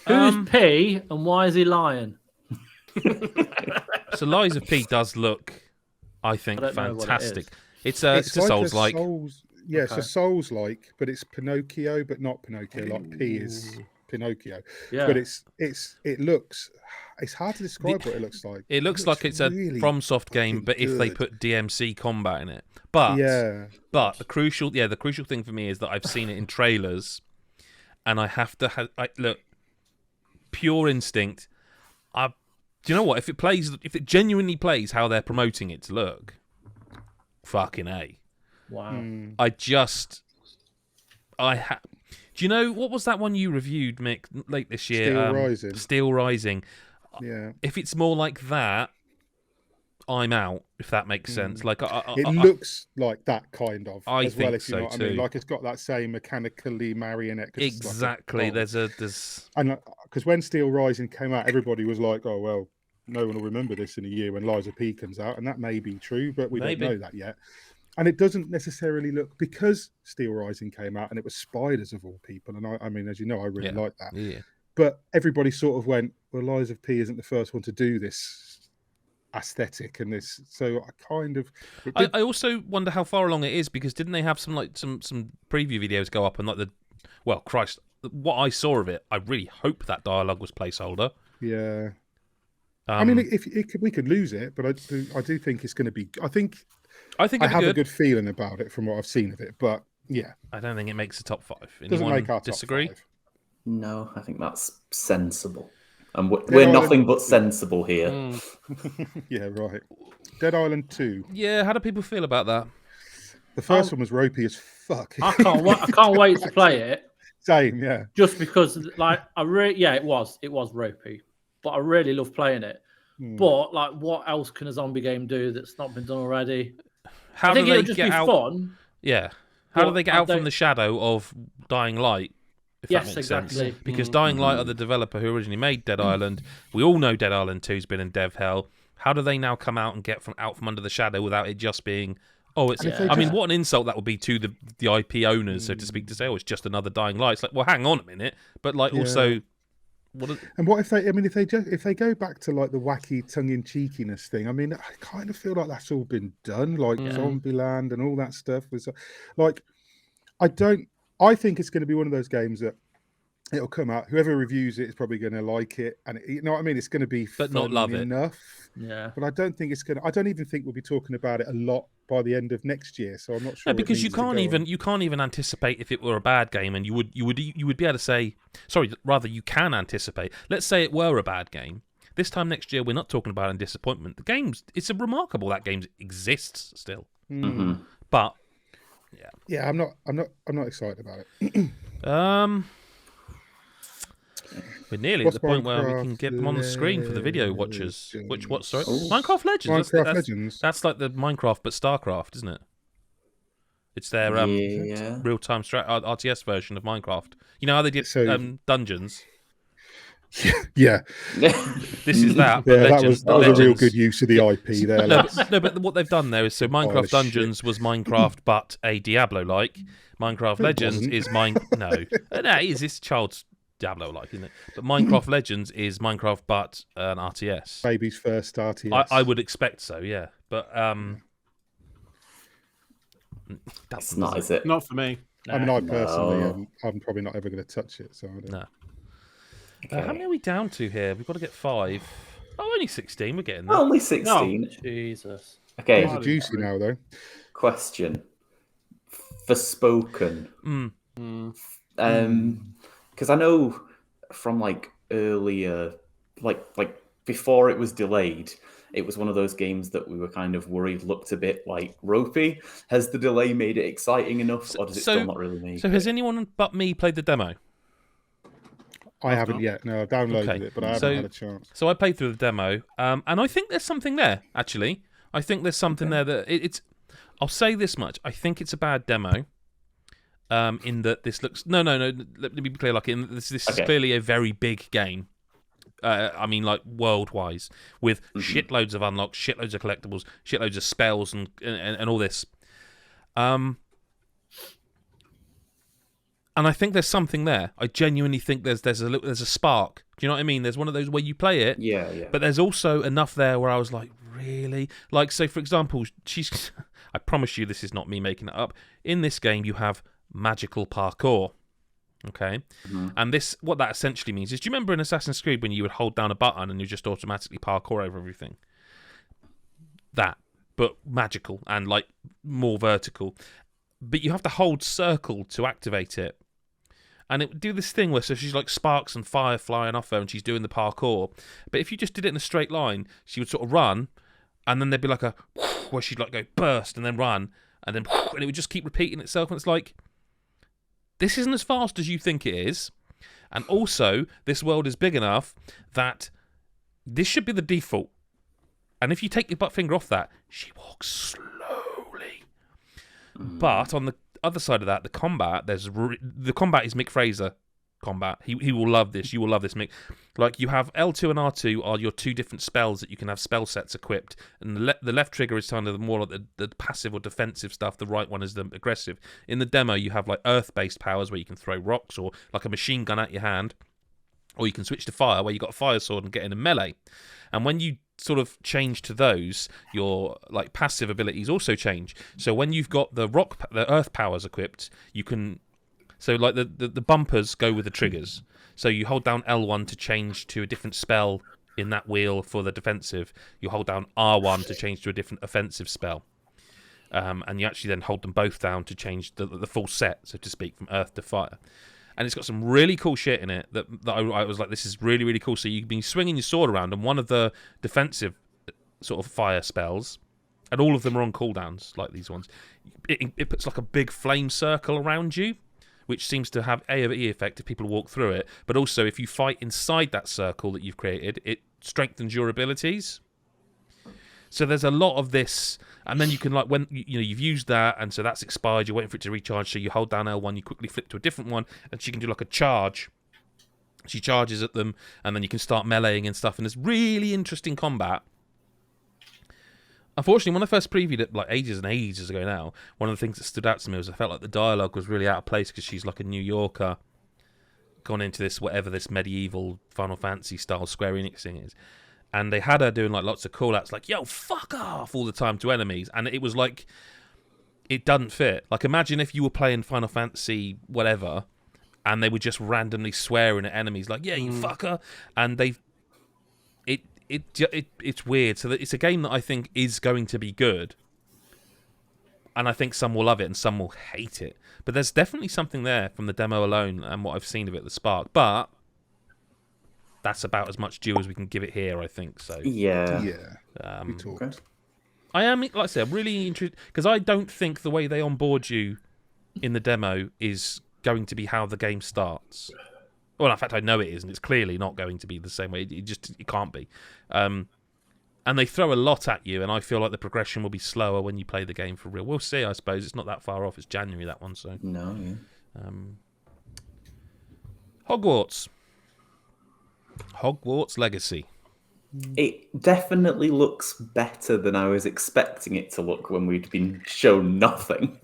S5: Who's P and why is he lying?
S1: So Lies of P does look, I think, fantastic. It's a Souls-like.
S4: Yeah, it's a Souls-like, but it's Pinocchio, but not Pinocchio. Like P is Pinocchio.
S5: Yeah.
S4: But it looks. It's hard to describe what it looks like.
S1: It looks like it's really a FromSoft game, but if they put DMC combat in it. But the crucial thing for me is that I've seen it in trailers, and I have to look. Pure instinct. Do you know what? If it genuinely plays how they're promoting it to look, fucking A.
S5: Wow.
S1: Do you know what was that one you reviewed, Mick, late this year? Steel Rising.
S4: Yeah.
S1: If it's more like that, I'm out. If that makes sense. Like
S4: it looks like that kind of.
S1: I
S4: as
S1: think
S4: well, if you
S1: so
S4: know what
S1: too.
S4: I mean. Like it's got that same mechanically marionette.
S1: Exactly.
S4: Like
S1: there's
S4: and because when Steel Rising came out, everybody was like, "Oh well, no one will remember this in a year when Lies of P comes out," and that may be true, but we don't know that yet. And it doesn't necessarily look, because Steel Rising came out and it was spiders of all people, and I mean, as you know, I really like that.
S1: Yeah.
S4: But everybody sort of went, "Well, Lies of P isn't the first one to do this aesthetic and this," so I kind of.
S1: I also wonder how far along it is, because didn't they have some preview videos go up and what I saw of it, I really hope that dialogue was placeholder.
S4: Yeah. I mean, we could lose it, but I do think it's going to be. I have a good feeling about it from what I've seen of it, but yeah,
S1: I don't think it makes the top 5.
S4: Doesn't make our
S1: disagree?
S4: Top 5.
S3: No, I think that's sensible, and we're nothing but sensible here.
S4: Yeah, right. Dead Island 2.
S1: Yeah, how do people feel about that?
S4: The first one was ropey as fuck.
S5: I can't wait to play it.
S4: Same, yeah.
S5: Just because, it was ropey, but I really love playing it. But like, what else can a zombie game do that's not been done already?
S1: How do they get out?
S5: Fun.
S1: Yeah. How do they get out from the shadow of Dying Light? If that makes
S5: exactly.
S1: sense. Because Dying Light are the developer who originally made Dead Island. We all know Dead Island 2's been in dev hell. How do they now come out and get out from under the shadow without it just being? Oh, it's. I mean, what an insult that would be to the IP owners, so to speak, to say, "Oh, it's just another Dying Light." It's like, well, hang on a minute, but like also.
S4: And what if they go back to like the wacky tongue-in-cheekiness thing? I mean, I kind of feel like that's all been done, like Zombieland and all that stuff. Was like, I think it's going to be one of those games that it'll come out. Whoever reviews it is probably going to like it, and you know what I mean. It's going to be
S1: but not love
S4: enough.
S5: Yeah,
S4: but I don't think it's going to. I don't even think we'll be talking about it a lot by the end of next year. So I'm not sure.
S1: No, because you can't even anticipate if it were a bad game, and you would be able to say, sorry, rather you can anticipate. Let's say it were a bad game. This time next year, we're not talking about in disappointment. The game's remarkable that game exists still. But
S4: yeah, I'm not excited about it.
S1: We're nearly at the point where we can get them on the screen for the video watchers. What? Sorry,
S3: Ooh.
S1: Minecraft Legends.
S4: Minecraft Legends.
S1: That's like the Minecraft but StarCraft, isn't it? It's their real-time RTS version of Minecraft. You know how they did dungeons?
S4: Yeah.
S1: This is that.
S4: Yeah,
S1: Legends,
S4: that was a real good use of the IP there.
S1: No, but what they've done there is Minecraft Dungeons was Minecraft, but a Diablo-like. Minecraft Legends is No, it is. It's child's Diablo-like, isn't it? But Minecraft Legends is Minecraft, but an RTS.
S4: Baby's first RTS.
S1: I would expect so, yeah. But
S3: that's not, is it?
S2: Not for me.
S4: I mean, I personally, I'm probably not ever going to touch it. So I don't.
S1: No. Okay. How many are we down to here? We've got to get 5. Oh, only 16. We're getting there.
S3: Only 16.
S5: No. Jesus.
S3: Okay.
S4: These are juicy now, though.
S3: Question. Forspoken. Because I know from like earlier, like before it was delayed, it was one of those games that we were kind of worried looked a bit like ropey. Has the delay made it exciting enough, or does it still not really make it?
S1: So has anyone but me played the demo?
S4: I haven't yet. No, I've downloaded it, but I haven't had a chance.
S1: So I played through the demo, and I think there's something there, actually. I think there's something there that it's... I'll say this much. I think it's a bad demo, in that this looks... No. Let me be clear. Like, this is clearly a very big game. I mean, like, world-wise, with shitloads of unlocks, shitloads of collectibles, shitloads of spells, and all this. And I think there's something there. I genuinely think there's a spark. Do you know what I mean? There's one of those where you play it,
S3: yeah.
S1: But there's also enough there where I was like, really? Like, so for example, I promise you this is not me making it up. In this game, you have magical parkour. Okay, and what that essentially means is, do you remember in Assassin's Creed when you would hold down a button and you just automatically parkour over everything? That, but magical and like more vertical. But you have to hold circle to activate it. And it would do this thing where, so she's like sparks and fire flying off her and she's doing the parkour. But if you just did it in a straight line, she would sort of run, and then there'd be like a where she'd like go burst and then run, and then and it would just keep repeating itself. And it's like, this isn't as fast as you think it is. And also, this world is big enough that this should be the default. And if you take your butt finger off that, she walks slowly. But on the other side of that, the combat is Mick Fraser combat. He will love this. You will love this, Mick. Like, you have L2 and R2 are your two different spells that you can have spell sets equipped, and the left trigger is kind of more like the passive or defensive stuff. The right one is the aggressive. In the demo, you have like earth-based powers where you can throw rocks or like a machine gun at your hand, or you can switch to fire where you got a fire sword and get in a melee. And when you sort of change to those, your like passive abilities also change. So when you've got the earth powers equipped, you can. So like the bumpers go with the triggers. So you hold down L1 to change to a different spell in that wheel for the defensive. You hold down R1 to change to a different offensive spell. And you actually then hold them both down to change the full set, so to speak, from earth to fire. And it's got some really cool shit in it that I was like, this is really, really cool. So you can be swinging your sword around, and one of the defensive sort of fire spells, and all of them are on cooldowns, like these ones, it puts like a big flame circle around you, which seems to have A over E effect if people walk through it. But also, if you fight inside that circle that you've created, it strengthens your abilities. So there's a lot of this, and then you can, like, when you've used that, and so that's expired, you're waiting for it to recharge, so you hold down L1, you quickly flip to a different one, and she can do like a charge. She charges at them, and then you can start meleeing and stuff, and there's really interesting combat. Unfortunately, when I first previewed it, like ages and ages ago now, one of the things that stood out to me was I felt like the dialogue was really out of place because she's like a New Yorker gone into this, whatever this medieval Final Fantasy style Square Enix thing is. And they had her doing like lots of call-outs like, yo, fuck off, all the time to enemies. And it was like, it doesn't fit. Like, imagine if you were playing Final Fantasy whatever, and they were just randomly swearing at enemies like, yeah, you fucker. And it's weird. So it's a game that I think is going to be good. And I think some will love it and some will hate it. But there's definitely something there from the demo alone and what I've seen of it, the spark. But that's about as much due as we can give it here, I think. So
S3: yeah.
S4: We talked.
S1: I am, like I said, I'm really interested because I don't think the way they onboard you in the demo is going to be how the game starts. Well, in fact, I know it isn't. It's clearly not going to be the same way. It can't be. And they throw a lot at you, and I feel like the progression will be slower when you play the game for real. We'll see, I suppose. It's not that far off. It's January, that one, so...
S3: No, yeah.
S1: Hogwarts Legacy.
S3: It definitely looks better than I was expecting it to look when we'd been shown nothing.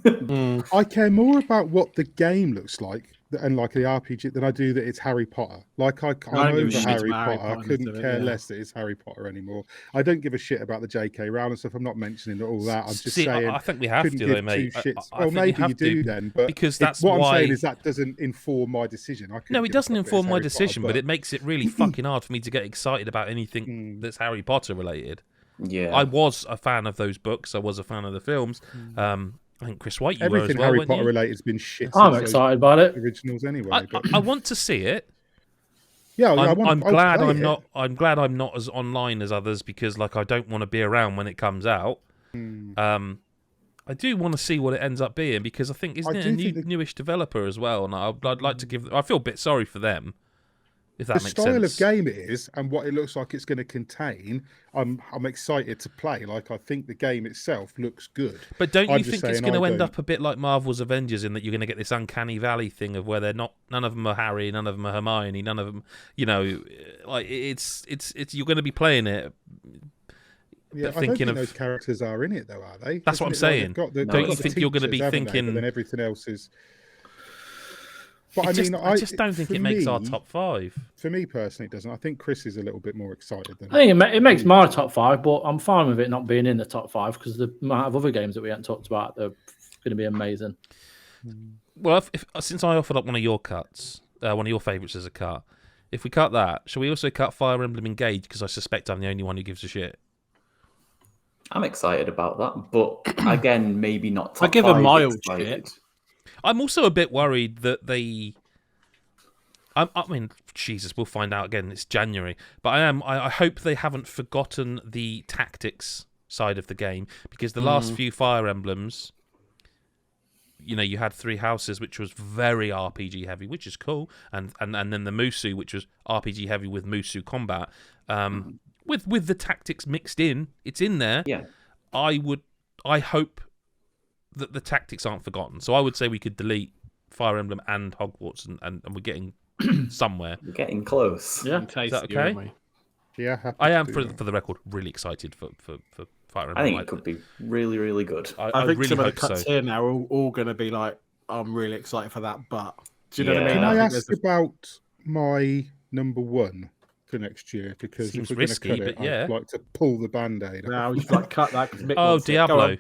S4: I care more about what the game looks like and like the RPG than I do that it's Harry Potter. Like I'm over Harry Potter. I couldn't care less that it's Harry Potter anymore. I don't give a shit about the J.K. Rowling stuff. I'm not mentioning all that. I'm just saying.
S1: I think we have to, though, mate.
S4: Well, maybe you do then, but
S1: because that's
S4: what
S1: why...
S4: I'm saying is that doesn't inform my decision.
S1: No, it doesn't inform my decision, but it makes it really fucking hard for me to get excited about anything that's Harry Potter related.
S3: Yeah,
S1: I was a fan of those books. I was a fan of the films. I think Chris White, you were as well,
S4: Harry
S1: weren't
S4: Potter
S1: you?
S4: related has been shit.
S5: I'm excited about it.
S4: Originals anyway.
S1: I want to see it.
S4: Yeah,
S1: I'm glad I'm not. I'm glad I'm not as online as others because, like, I don't want to be around when it comes out. I do want to see what it ends up being because I think isn't it a newish developer as well, and I'd like to give. I feel a bit sorry for them. If that makes sense.
S4: The style of game it is and what it looks like it's going to contain, I'm excited to play. Like, I think the game itself looks good.
S1: But don't you think it's going to end up a bit like Marvel's Avengers in that you're going to get this uncanny valley thing of where they're not, none of them are Harry, none of them are Hermione, none of them, you know, like it's you're going to be playing it.
S4: Yeah, I don't think those characters are in it though, are they?
S1: That's what I'm saying. Don't you think you're going to be thinking?
S4: And everything else is. But
S1: I just don't think it makes our top 5.
S4: For me personally, it doesn't. I think Chris is a little bit more excited than
S5: I think it makes my top 5, but I'm fine with it not being in the top 5 because the amount of other games that we haven't talked about that are going to be amazing.
S1: Well, since I offered up one of your cuts, one of your favourites as a cut, if we cut that, shall we also cut Fire Emblem Engage? Because I suspect I'm the only one who gives a shit.
S3: I'm excited about that, but again, maybe not top 5.
S2: I give a mild shit.
S1: I'm also a bit worried that they... I mean, Jesus, we'll find out again. It's January. But I hope they haven't forgotten the tactics side of the game because the last few Fire Emblems, you know, you had 3 Houses, which was very RPG heavy, which is cool. And then the Musu, which was RPG heavy with Musu combat. With the tactics mixed in, it's in there.
S3: Yeah.
S1: I hope that the tactics aren't forgotten. So I would say we could delete Fire Emblem and Hogwarts, and we're getting somewhere.
S3: We're getting close.
S5: Yeah,
S1: is that okay?
S4: Yeah,
S1: I am for the record really excited for Fire Emblem.
S3: I think it could be really, really good.
S2: I think
S1: really
S2: some of the
S1: hope
S2: cuts
S1: so.
S2: here now are all going to be like, I'm really excited for that. But do you know what I mean?
S4: Can I
S2: think
S4: ask about my number 1 for next year? Because
S1: Seems
S4: if we're
S1: risky,
S4: going to cut it,
S1: but yeah.
S4: I'd like to pull the band-aid.
S2: No, we should like cut that.
S1: Oh, Diablo.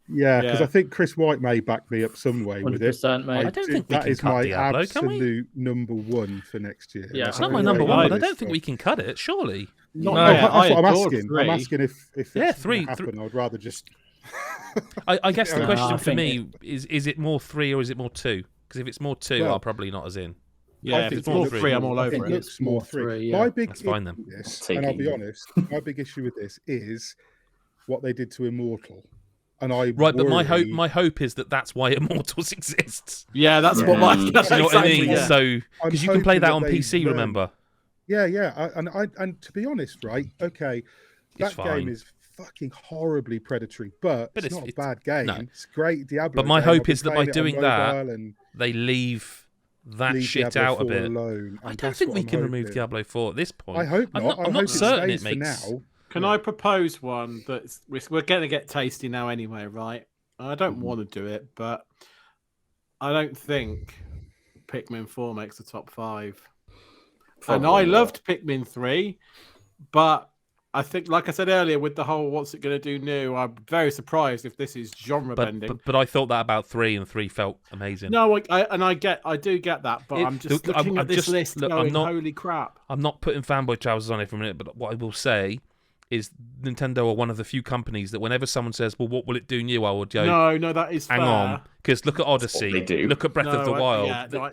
S4: Yeah, because I think Chris White may back me up some way with it.
S5: 100%, mate.
S1: I don't think we
S4: that
S1: can
S4: is
S1: cut
S4: my
S1: Diablo, can we?
S4: absolute number 1 for next year.
S5: Yeah.
S1: It's not my number 1, but I don't think we can cut it, surely.
S2: No,
S4: that's what I'm
S2: adored
S4: asking.
S2: 3.
S4: I'm asking if it's
S1: 3
S4: happen. I'd rather just.
S1: I guess the
S5: No,
S1: question
S5: I
S1: for
S5: think
S1: me is it more 3 or is it more 2? Because if it's more 2,
S4: Well,
S1: I'll probably not as in.
S2: Yeah, if it's more 3, I'm all
S4: I
S2: over
S4: think
S2: it.
S4: it looks more 3.
S5: yeah.
S4: My big
S1: That's fine then.
S4: issue with this,
S3: Take
S4: and I'll
S3: it.
S4: be honest, my big issue with this is what they did to Immortal. And
S1: Right, but my hope is that that's why Immortals exists.
S2: Yeah, that's what my. That's
S1: Do you know what I
S2: exactly,
S1: mean?
S2: yeah.
S1: So because you can play
S4: hoping
S1: that
S4: that
S1: on
S4: they
S1: PC,
S4: learn.
S1: remember?
S4: Yeah. And to be honest, right? Okay,
S1: It's
S4: that
S1: fine.
S4: game is fucking horribly predatory, but it's not a bad game.
S1: no.
S4: It's a great Diablo.
S1: But my
S4: game.
S1: hope
S4: I've been
S1: is that by
S4: playing it on
S1: doing that,
S4: mobile and
S1: They leave that
S4: leave
S1: shit
S4: Diablo
S1: out a
S4: 4
S1: bit.
S4: alone,
S1: I
S4: and
S1: don't
S4: that's
S1: think
S4: what
S1: we
S4: I'm
S1: can remove
S4: hoping.
S1: Diablo 4 at this point.
S4: I hope
S1: I'm
S4: not.
S1: not
S4: I hope
S1: certain
S4: it
S1: it
S4: stays
S1: makes.
S4: for now.
S2: Can I propose one that's we're going to get tasty now anyway, right? I don't want to do it, but I don't think Pikmin 4 makes the top 5. And I loved Pikmin 3, but I think, like I said earlier, with the whole what's it going to do new, I'm very surprised if this is genre bending.
S1: But I thought that about 3, and 3 felt amazing.
S2: No, I do get that, but I'm just looking at this list going, holy crap.
S1: I'm not putting fanboy trousers on it for a minute, but what I will say is Nintendo are one of the few companies that whenever someone says, well, what will it do new, I would go,
S2: No, that is
S1: hang
S2: fair.
S1: on. Because look at Odyssey,
S3: they do.
S1: look at Breath of the Wild.
S2: Yeah,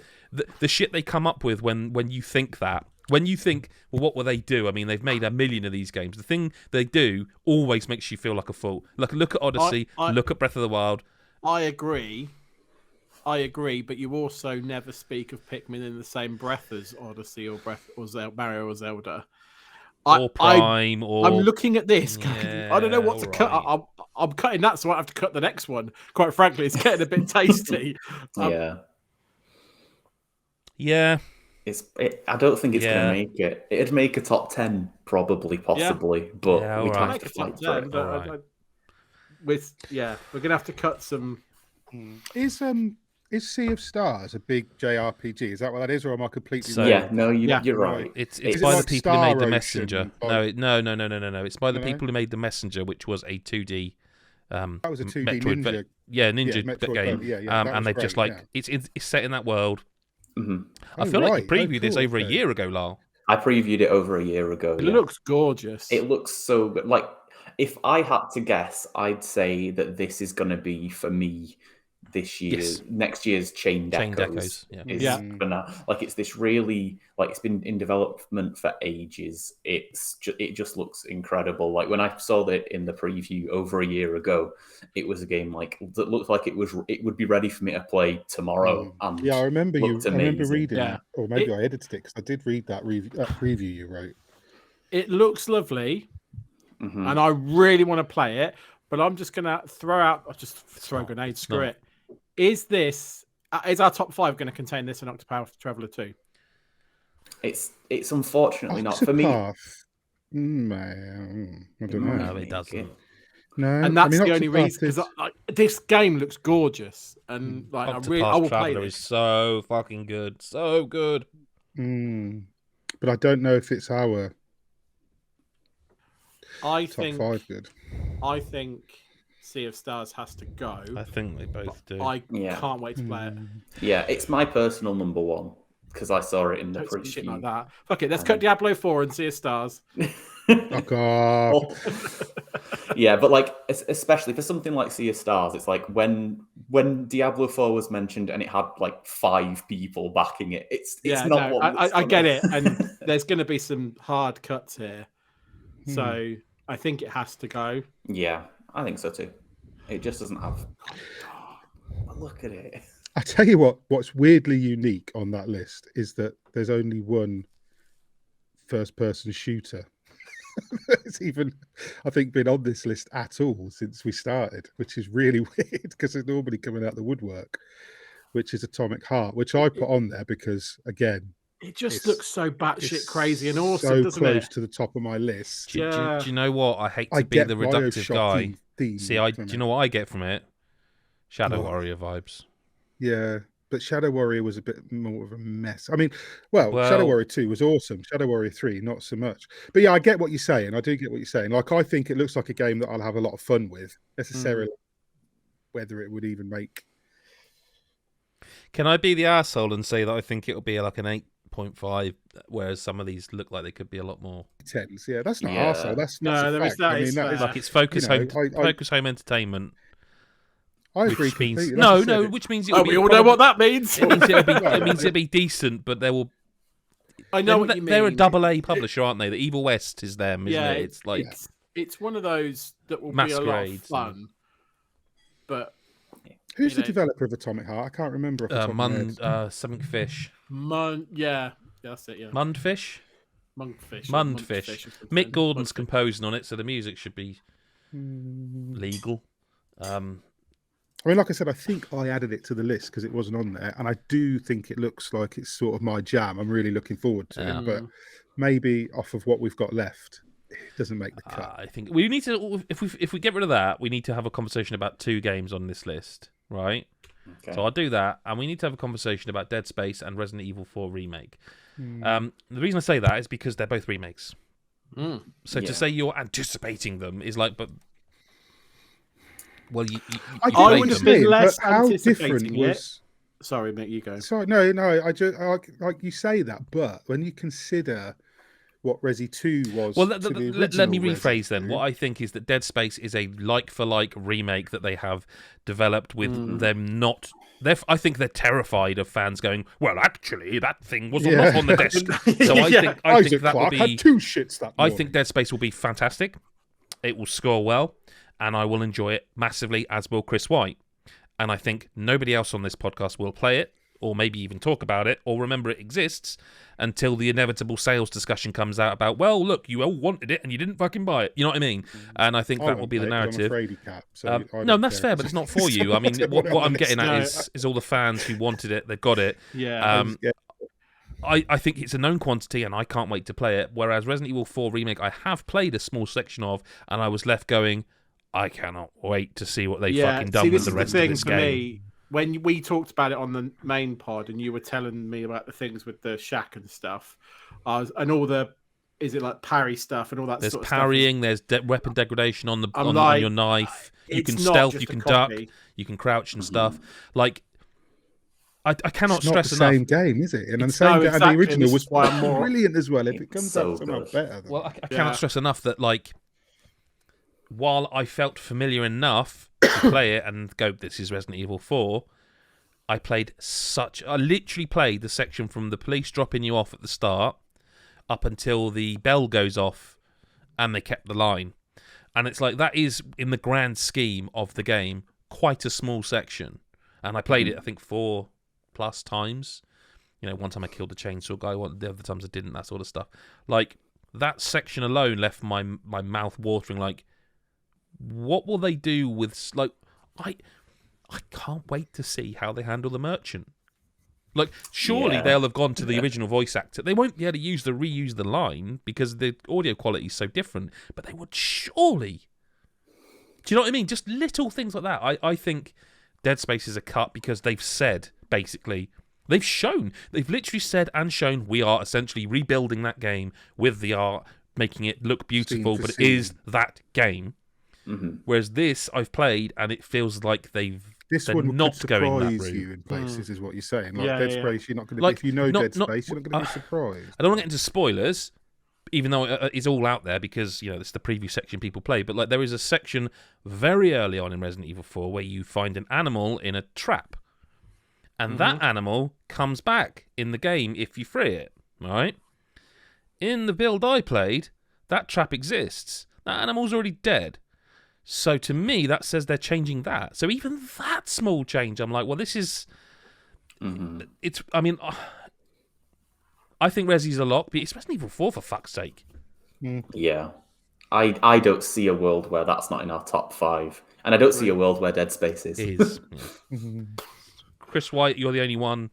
S1: The shit they come up with when you think that. When you think, well, what will they do? I mean, they've made a million of these games. The thing they do always makes you feel like a fool. Look at Odyssey, look at Breath of the Wild.
S2: I agree, I agree, but you also never speak of Pikmin in the same breath as Odyssey or Mario or Zelda.
S1: Or Prime, or...
S2: I'm looking at this.
S1: Yeah,
S2: I don't know what to cut.
S1: right.
S2: I'm cutting that, so I have to cut the next one. Quite frankly, it's getting a bit tasty.
S3: Yeah. I don't think it's going to make it. It'd make a top 10, probably, possibly, but we'd have to fight for it.
S2: We're gonna have to cut some.
S4: Is Sea of Stars a big JRPG? Is that what that is, or am I completely
S3: wrong? Yeah, no, you're right.
S1: It's by the people who made The Messenger. No. It's by the people who made The Messenger, which was a 2D.
S4: That was a 2D Ninja.
S1: Ninja game. And they've just it's set in that world.
S3: Mm-hmm.
S1: I feel like you previewed this over a year ago, Lyle.
S3: I previewed it over a year ago.
S2: It looks gorgeous.
S3: It looks so good. Like, if I had to guess, I'd say that this is going to be, for me, this year's next year's Chained Echoes. Like, it's this really, like, it's been in development for ages. It just looks incredible. Like, when I saw it in the preview over a year ago, it was a game that looked like it would be ready for me to play tomorrow. And
S4: I remember reading that, or maybe I edited it because I did read that preview you wrote.
S2: It looks lovely, and I really want to play it. But I'm just gonna throw grenades. Screw it. Is our top 5 going to contain this and Octopath Traveler 2?
S3: It's unfortunately not for me.
S4: I don't know.
S1: No, it doesn't.
S4: No,
S2: and that's the only reason, because this game looks gorgeous, and I will play this.
S1: Is so fucking good, so good.
S4: But I don't know if it's our top 5 good.
S2: I think Sea of Stars has to go.
S1: I think they both do.
S2: I can't wait to play it.
S3: Yeah, it's my personal number 1 because I saw it in the preview.
S2: Shit like that. Fuck it, let's cut Diablo 4 and Sea of Stars.
S4: Oh God.
S3: Yeah, but like, especially for something like Sea of Stars, it's like when Diablo 4 was mentioned and it had like 5 people backing it. It's not. No,
S2: I get it, and there's going to be some hard cuts here, so I think it has to go.
S3: Yeah, I think so too. It just doesn't have. But look at it.
S4: I tell you what's weirdly unique on that list is that there's only one first-person shooter. It's even, I think, been on this list at all since we started, which is really weird because it's normally coming out the woodwork, which is Atomic Heart, which I put on there because, again,
S2: it just looks so batshit crazy and awesome, doesn't it?
S4: So close to the top of my list.
S1: Do you know what? I hate to be the reductive guy. Do you know what I get from it? Shadow Warrior vibes.
S4: Yeah, but Shadow Warrior was a bit more of a mess. I mean, well, Shadow Warrior 2 was awesome. Shadow Warrior 3, not so much. But yeah, I get what you're saying. I do get what you're saying. Like, I think it looks like a game that I'll have a lot of fun with, necessarily. Whether it would even make...
S1: Can I be the arsehole and say that I think it'll be like an 8.5, whereas some of these look like they could be a lot more...
S4: 10s, yeah. That's not arsehole. That's
S2: there is that.
S4: I mean, that is
S1: like it's focus home entertainment.
S4: I agree.
S1: Which means which means
S2: we all know what that means.
S1: It means it'll be decent, but there will.
S2: I know what you mean.
S1: They're a AA publisher, aren't they? The Evil West is them, isn't it? It's like
S2: it's one of those that will be a lot of fun. But
S4: who's the developer of Atomic Heart? I can't remember.
S1: Something Fish.
S2: That's it. Yeah,
S1: Mundfish. Mick Gordon's composing on it, so the music should be legal.
S4: I mean, like I said, I think I added it to the list because it wasn't on there, and I do think it looks like it's sort of my jam. I'm really looking forward to it, but maybe off of what we've got left, it doesn't make the cut.
S1: I think we need to, if we get rid of that, we need to have a conversation about 2 games on this list, right? Okay. So I'll do that, and we need to have a conversation about Dead Space and Resident Evil 4 Remake. The reason I say that is because they're both remakes. So to say you're anticipating them is like, but... Well,
S2: I would have been less anticipating it. Sorry, mate, you go.
S4: Sorry, no. I just like you say that, but when you consider what Resi 2 was,
S1: well, let me rephrase then. What I think is that Dead Space is a like-for-like remake that they have developed with them not. I think they're terrified of fans going, well, actually, that thing was not on the desk. So I think that will be.
S4: Had 2 shits that morning.
S1: I think Dead Space will be fantastic. It will score well. And I will enjoy it massively, as will Chris White. And I think nobody else on this podcast will play it, or maybe even talk about it, or remember it exists until the inevitable sales discussion comes out about, well, look, you all wanted it and you didn't fucking buy it. You know what I mean? And I think that will be the narrative.
S4: I'm a fraidy cat, so
S1: no, that's fair, but it's not for you. I mean, what I'm getting at is all the fans who wanted it, they've got it.
S2: Yeah.
S1: I think it's a known quantity, and I can't wait to play it. Whereas Resident Evil 4 Remake, I have played a small section of, and I was left going, I cannot wait to see what they've fucking done with the rest of this game.
S2: Me, when we talked about it on the main pod, and you were telling me about the things with the shack and stuff, and all the, is it like parry stuff and all that?
S1: There's
S2: sort of
S1: parrying.
S2: Stuff.
S1: There's weapon degradation on your knife. You can stealth. You can duck. You can crouch and stuff. Like, I cannot stress enough.
S4: It's not the same game, is it? And the original was brilliant as well. If it comes out somehow better.
S1: Well, I cannot stress enough that, like, while I felt familiar enough to play it and go, this is Resident Evil 4, I literally played the section from the police dropping you off at the start up until the bell goes off, and they kept the line. And it's like, that is, in the grand scheme of the game, quite a small section. And I played it, I think, 4+ times. You know, one time I killed the chainsaw guy, the other times I didn't, that sort of stuff. Like, that section alone left my mouth watering, like, what will they do with, like, I can't wait to see how they handle the merchant. Like, surely they'll have gone to the original voice actor. They won't be able to reuse the line because the audio quality is so different, but they would surely. Do you know what I mean? Just little things like that. I think Dead Space is a cut because they've said, basically, they've literally said and shown, we are essentially rebuilding that game with the art, making it look beautiful, but it is that game.
S3: Mm-hmm.
S1: Whereas this, I've played, and it feels like they're not going that route.
S4: You in places, is what you're saying. Like Dead Space, you're not going to. If you know Dead Space, you're not going to be surprised.
S1: I don't want to get into spoilers, even though it's all out there because it's the preview section people play. But like, there is a section very early on in Resident Evil 4 where you find an animal in a trap, and that animal comes back in the game if you free it. Right? In the build I played, that trap exists. That animal's already dead. So to me, that says they're changing that. So even that small change, I'm like, well, this is... It's. I mean, I think Resi's a lock, but it's Resident Evil 4, for fuck's sake.
S3: Yeah. I don't see a world where that's not in our top 5. And I don't see a world where Dead Space is.
S1: Chris White, you're the only one.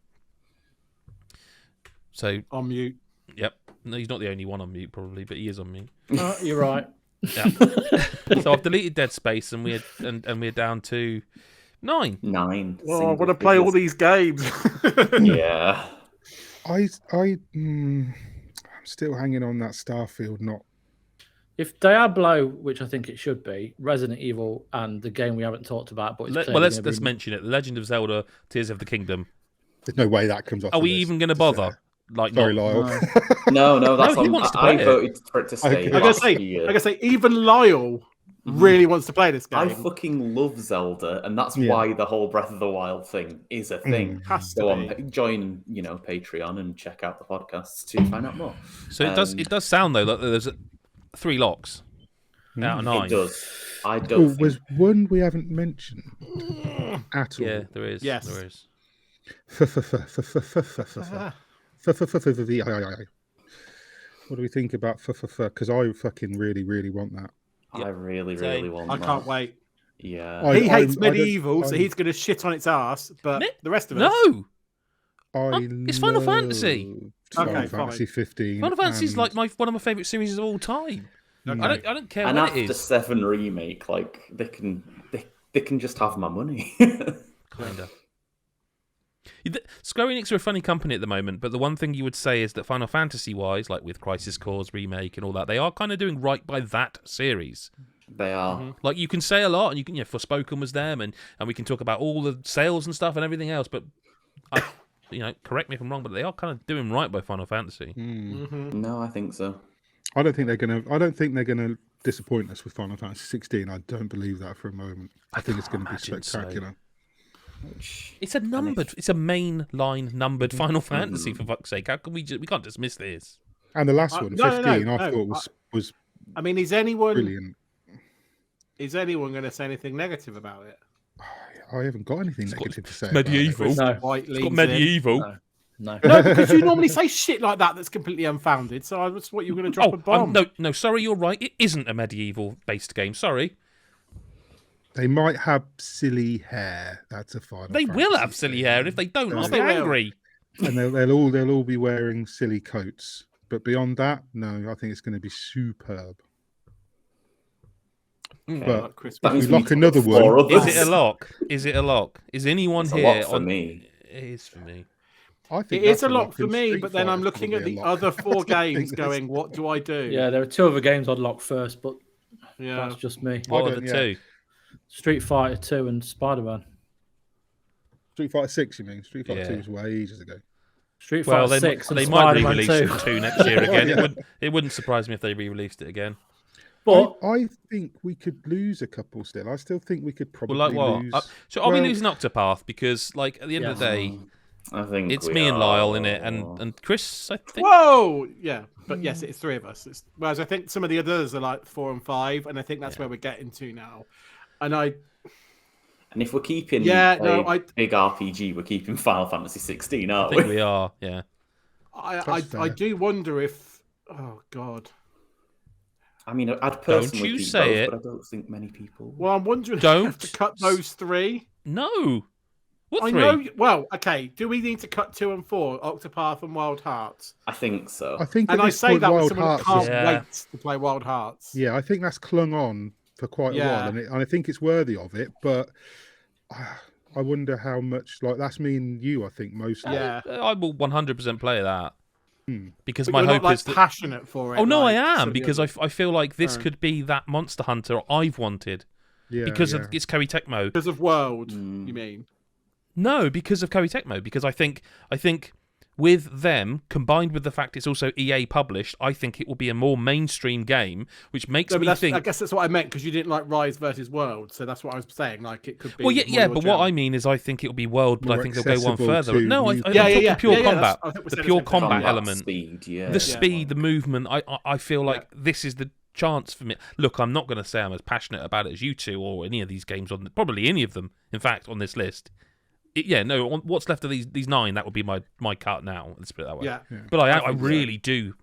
S1: So
S2: on mute.
S1: Yep. No, he's not the only one on mute, probably, but he is on mute.
S5: You're right.
S1: Yeah. So I've deleted Dead Space, and we're down to 9.
S3: 9.
S2: Well, I want to play all these games.
S3: Yeah.
S4: I'm still hanging on that Starfield. Not
S5: if Diablo, which I think it should be, Resident Evil, and the game we haven't talked about, but
S1: let's mention it: The Legend of Zelda: Tears of the Kingdom.
S4: There's no way that comes off.
S1: Are we even going to bother? Like,
S4: sorry, Lyle.
S3: No, that's
S1: he wants to play
S3: I voted for it to stay.
S2: I gotta say, even Lyle really wants to play this game.
S3: I fucking love Zelda, and that's why the whole Breath of the Wild thing is a thing. Join, Patreon and check out the podcasts to find out more.
S1: So it does sound though like there's 3 locks out of 9.
S3: It does. I don't.
S4: There's one we haven't mentioned at all.
S1: Yeah, there is.
S2: Yes,
S1: there is.
S4: What do we think about because I fucking really want that.
S3: I really want that.
S2: I can't wait.
S3: Yeah.
S2: He hates medieval, so he's going to shit on its ass, but the rest of us...
S1: No!
S4: It's
S1: Final Fantasy.
S4: Final Fantasy 15.
S1: Final Fantasy is like one of my favourite series of all time. Okay. I don't care
S3: and
S1: what
S3: after
S1: it is.
S3: 7 remake, like, they can just have my money.
S1: Kinda. Square Enix are a funny company at the moment, but the one thing you would say is that Final Fantasy-wise, like with Crisis Core's remake and all that, they are kind of doing right by that series.
S3: They are.
S1: Like, you can say a lot, and you can, Forspoken was them, and we can talk about all the sales and stuff and everything else, but, correct me if I'm wrong, but they are kind of doing right by Final Fantasy.
S3: No, I think so.
S4: I don't think they're gonna disappoint us with Final Fantasy 16. I don't believe that for a moment. I think it's going to be spectacular.
S1: So. It's a mainline numbered Final Fantasy, for fuck's sake. How can we can't dismiss this?
S4: And the last one, 15, I thought was.
S2: I mean, is anyone
S4: brilliant?
S2: Is anyone going to say anything negative about it?
S4: I haven't got anything negative to say.
S1: It's medieval.
S5: No.
S2: White
S1: It's got
S2: leans
S1: medieval.
S5: No.
S2: No, because you normally say shit like that that's completely unfounded. So I was thought you were going to drop a bomb.
S1: No, sorry, you're right. It isn't a medieval-based game. Sorry.
S4: They might have silly hair. That's a Final
S1: They
S4: Fantasy
S1: will have silly
S4: thing.
S1: hair. If they don't, I'll be
S2: They will.
S1: angry.
S4: And they'll all be wearing silly coats. But beyond that, no, I think it's going to be superb. But
S3: That
S4: if we
S3: means
S4: lock
S3: need
S4: another
S3: four
S4: one,
S3: others.
S1: Is it a lock? Is it a lock? Is anyone
S3: It's a
S1: here
S3: lock for me.
S1: It is for me.
S4: I think
S2: It is
S4: that's
S2: a lock for
S4: and
S2: me,
S4: Street
S2: but then I'm
S4: Fighter's
S2: looking at
S4: probably
S2: the
S4: a lock.
S2: other 4
S4: I
S2: games
S4: think there's-
S2: going, what do I do?
S5: Yeah, there are 2 other games I'd lock first, but
S2: Yeah.
S5: that's just me.
S1: What are
S4: don't-
S1: the
S4: yeah.
S1: two?
S5: Street Fighter 2 and Spider-Man.
S4: Street Fighter 6, you mean? Street Fighter
S1: Yeah.
S4: 2 was way ages ago.
S5: Street
S1: Well,
S5: Fighter
S1: they
S5: 6 and
S1: might
S5: Spider-Man
S1: re-release
S5: 2.
S1: 2 next year again.
S4: Yeah.
S1: It wouldn't surprise me if they re-released it again.
S5: But
S4: I think we could lose a couple still. I still think we could probably
S1: Well, like what?
S4: lose.
S1: So are we
S4: well-
S1: losing Octopath? Because, like, at the end of the day,
S3: I think
S1: it's
S3: we
S1: me and Lyle in
S3: are.
S1: it, and Chris, I think.
S2: Whoa! Yeah, but yes, it's 3 of us. Whereas I think some of the others are like 4 and 5, and I think that's where we're getting to now. And
S3: And if we're keeping
S2: I
S3: big RPG, we're keeping Final Fantasy 16,
S1: I
S3: aren't
S1: think
S3: we?
S1: we are, yeah.
S2: I
S4: fair.
S2: do wonder if. Oh God.
S3: I mean, I'd personally
S1: you
S3: keep
S1: say
S3: both,
S1: it.
S3: but I don't think many people.
S2: Well, I'm wondering if we have to
S1: Don't
S2: cut those 3.
S1: No. What
S2: I
S1: 3?
S2: know. Well, okay. Do we need to cut 2 and 4? Octopath and Wild Hearts.
S3: I think so.
S4: I think,
S2: And
S4: at
S2: I
S4: this
S2: say
S4: point,
S2: that with
S4: Wild
S2: someone that
S4: Hearts
S2: can't
S1: Yeah.
S2: wait to play Wild Hearts.
S4: Yeah, I think that's clung on for quite a
S2: Yeah.
S4: while, and I think it's worthy of it. But I wonder how much. Like that's me and you. I think mostly.
S2: Yeah.
S1: I will 100% play that. Because
S2: But
S1: my
S2: you're
S1: hope
S2: not, like,
S1: is that.
S2: passionate for it.
S1: Oh, no,
S2: like
S1: I
S2: some
S1: am,
S2: of the
S1: because I
S2: others.
S1: feel like this
S2: Oh.
S1: could be that Monster Hunter I've wanted.
S4: Yeah,
S1: Because
S4: yeah.
S1: of its Koei Tecmo.
S2: Because of World, you mean?
S1: No, because of Koei Tecmo. Because I think with them, combined with the fact it's also EA published, I think it will be a more mainstream game, which makes
S2: No, but
S1: me think.
S2: I guess that's what I meant, because you didn't like Rise versus World, so that's what I was saying. Like it could be.
S1: Well,
S2: more
S1: yeah,
S2: your
S1: but
S2: jam.
S1: what I mean is I think it'll be world, but
S4: More
S1: I think they'll go one
S4: accessible
S1: further.
S4: to
S1: No, I'm
S4: new-
S1: talking
S2: Yeah,
S1: pure
S2: yeah,
S1: combat.
S2: I think we're
S1: The
S2: saying
S1: pure
S2: the same thing.
S1: combat
S3: Combat
S1: element.
S3: speed, yeah.
S1: The speed, the movement. I feel like this is the chance for me. Look, I'm not going to say I'm as passionate about it as you two or any of these games on probably any of them. In fact, on this list, what's left of these 9, that would be my cut now. Let's put it that way.
S2: Yeah.
S1: But I
S2: think so.
S1: really do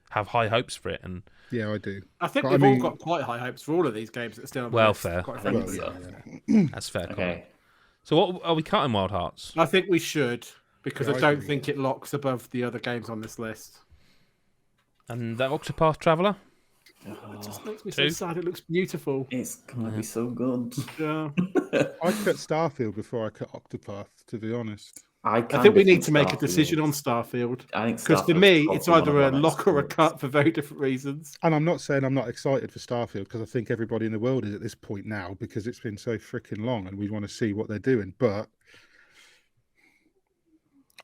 S1: have high hopes for it, and
S4: Yeah, I do.
S2: I think
S4: But
S2: we've
S4: I
S2: all
S4: mean-
S2: got quite high hopes for all of these games that are still on the
S1: Well,
S2: list,
S1: fair.
S2: quite
S3: I think
S2: frankly.
S3: so.
S1: that's fair.
S3: Okay.
S1: Comment. So what are we cutting? Wild Hearts?
S2: I think we should, because
S4: Yeah,
S2: I
S4: I
S2: don't
S4: agree.
S2: think it locks above the other games on this list.
S1: And that Octopath Traveler?
S2: It just makes me so
S1: 2?
S2: sad. It looks beautiful.
S3: It's gonna be so good.
S2: Yeah.
S4: I cut Starfield before I cut Octopath. To be honest.
S2: I think we need to make a decision on Starfield.
S3: I think
S2: Because for
S3: Starfield's
S2: me,
S3: probably
S2: it's
S3: one
S2: either
S3: of
S2: a
S3: my
S2: lock or a
S3: next
S2: cut for very different reasons.
S4: And I'm not saying I'm not excited for Starfield because I think everybody in the world is at this point now because it's been so freaking long and we want to see what they're doing. But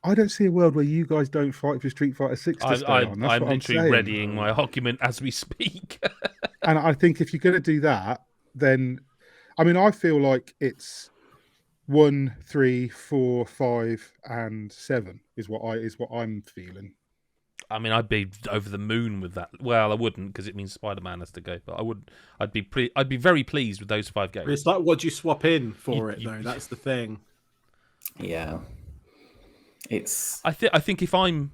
S4: I don't see a world where you guys don't fight for Street Fighter 6 to stay on. That's
S1: I'm
S4: what I'm
S1: literally
S4: saying.
S1: readying my argument as we speak.
S4: And I think if you're going to do that, then I mean, I feel like it's 1, 3, 4, 5, and 7 is what I'm feeling.
S1: I mean, I'd be over the moon with that. Well, I wouldn't because it means Spider-Man has to go. But I would. I'd be very pleased with those 5 games.
S2: It's like, what do you swap in for
S1: You-
S2: though? That's the thing.
S3: Yeah. It's
S1: I think if I'm